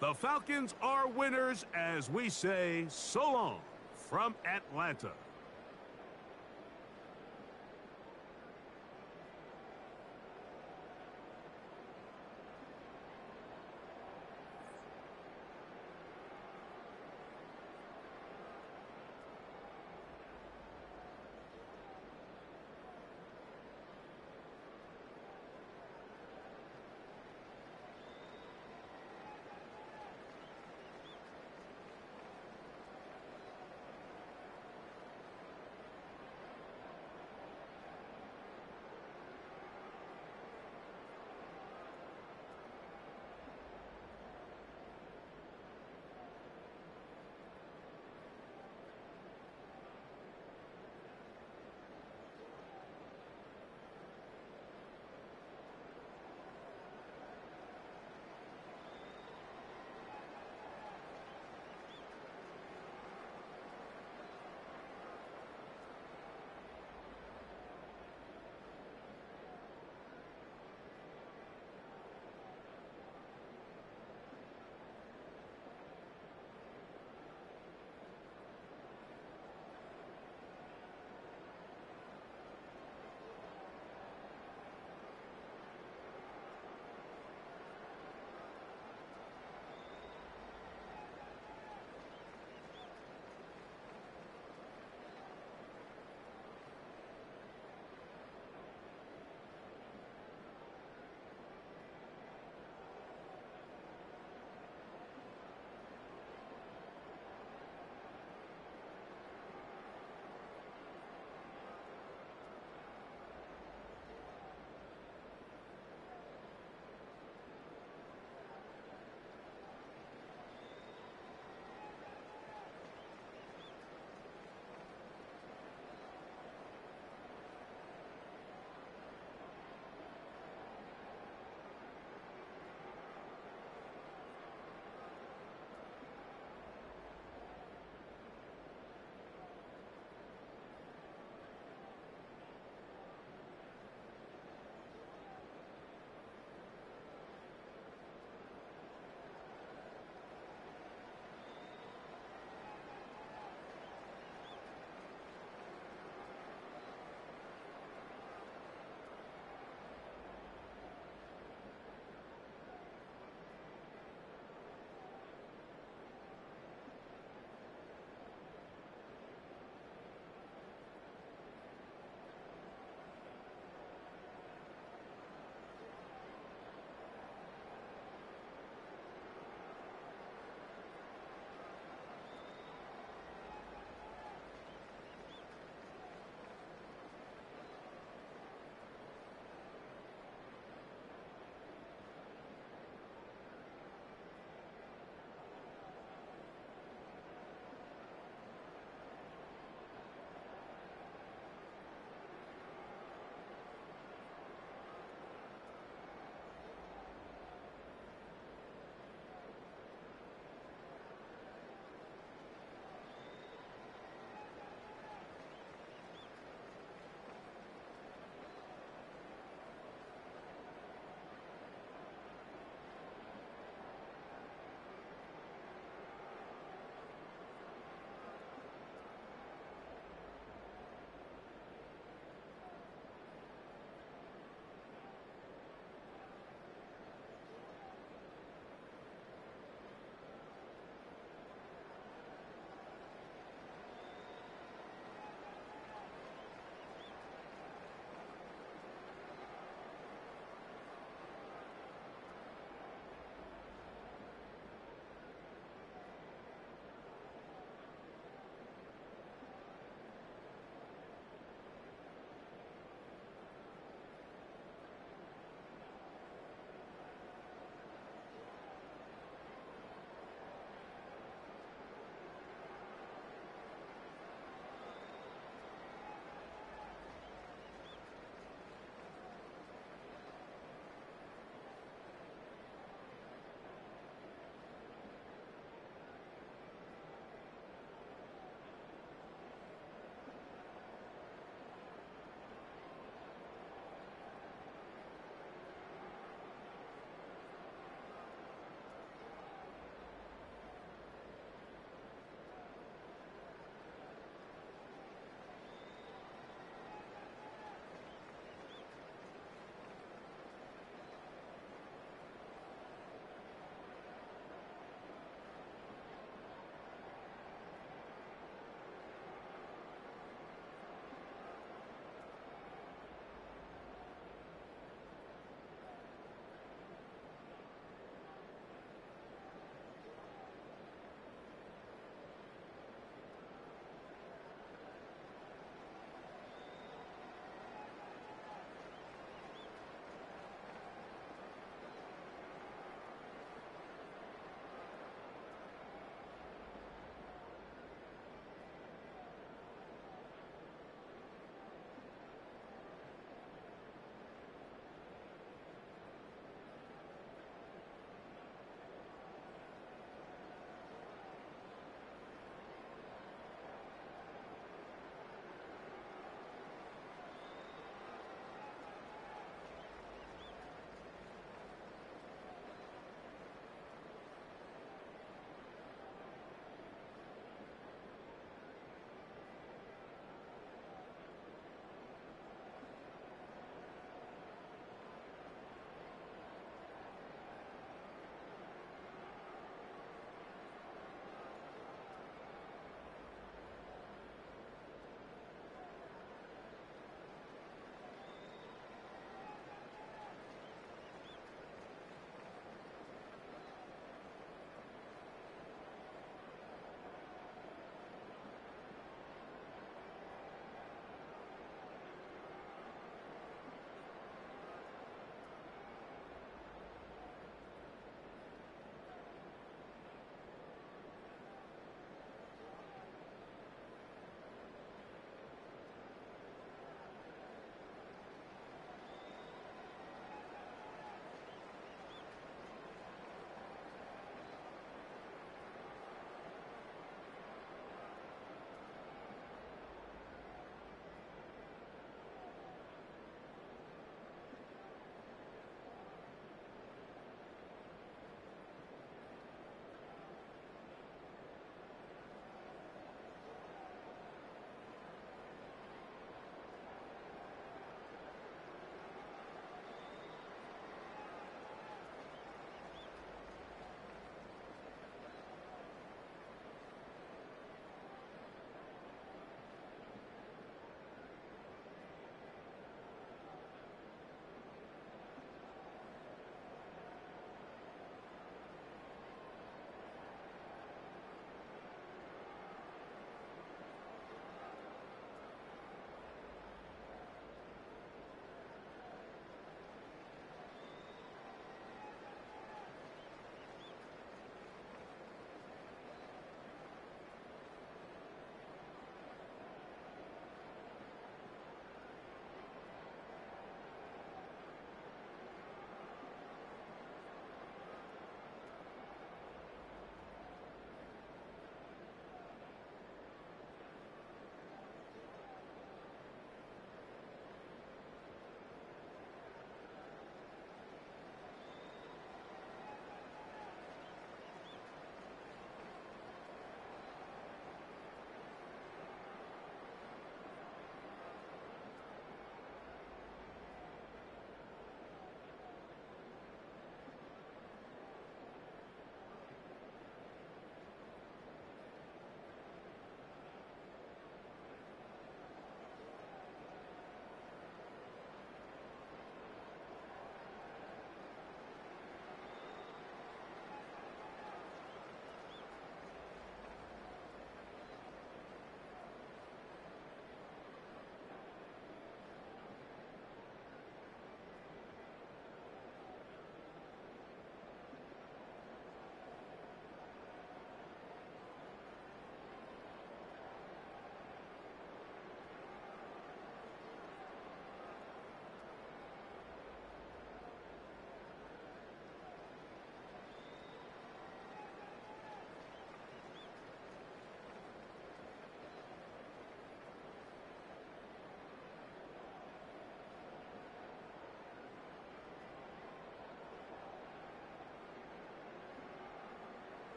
The Falcons are winners as we say so long from Atlanta.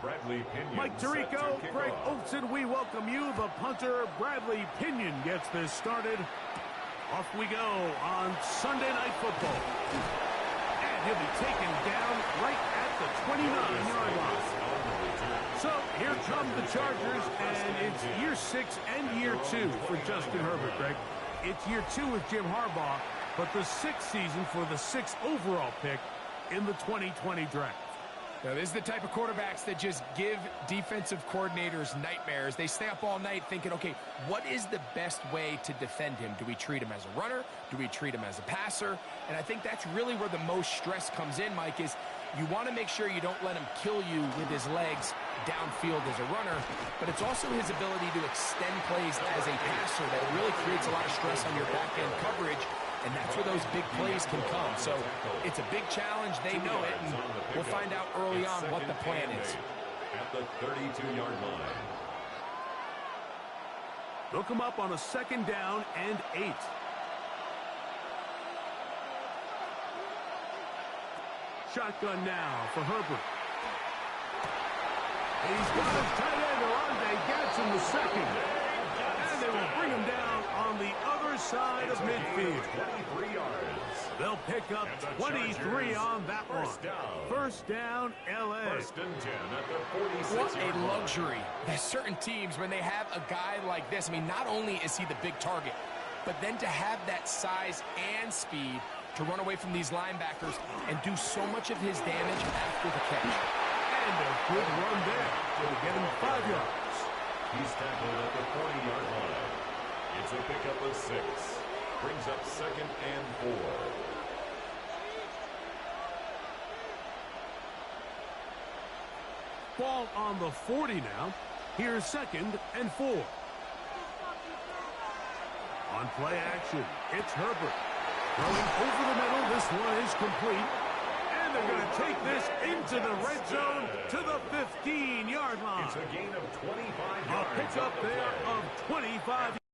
Bradley Pinion. Mike Tirico, Greg Olson, we welcome you. The punter, Bradley Pinion, gets this started. Off we go on Sunday Night Football. And he'll be taken down right at the 29-yard line. So here come the Chargers, and it's year 6 and year 2 for Justin Herbert, Greg. It's year 2 with Jim Harbaugh, but the 6th season for the 6th overall pick in the 2020 draft. Now, this is the type of quarterbacks that just give defensive coordinators nightmares. They stay up all night thinking, okay, what is the best way to defend him? Do we treat him as a runner? Do we treat him as a passer? And I think that's really where the most stress comes in, Mike, is you want to make sure you don't let him kill you with his legs downfield as a runner, but it's also his ability to extend plays as a passer that really creates a lot of stress on your back-end coverage. And that's where those big plays can come. So it's a big challenge. They know it, and we'll find out early on what the plan is. At the 32-yard line. They'll come up on a 2nd down and 8. Shotgun now for Herbert. He's got his tight end, Orlando Gadsden, the second. And they will bring him down on the other side of midfield. 23 yards. They'll pick up 23 on that one. First down, L.A. 1st and 10 at the 46. What a luxury. There's certain teams, when they have a guy like this, I mean, not only is he the big target, but then to have that size and speed to run away from these linebackers and do so much of his damage after the catch. And a good run there. They'll get him 5 yards. He's tackled at the 40-yard line. It's a pickup of 6. Brings up 2nd and 4. Ball on the 40 now. Here's 2nd and 4. On play action, it's Herbert. Going over the middle, this one is complete. And they're going to take this into the red zone to the 15-yard line. It's a gain of 25 yards. A pickup there of 25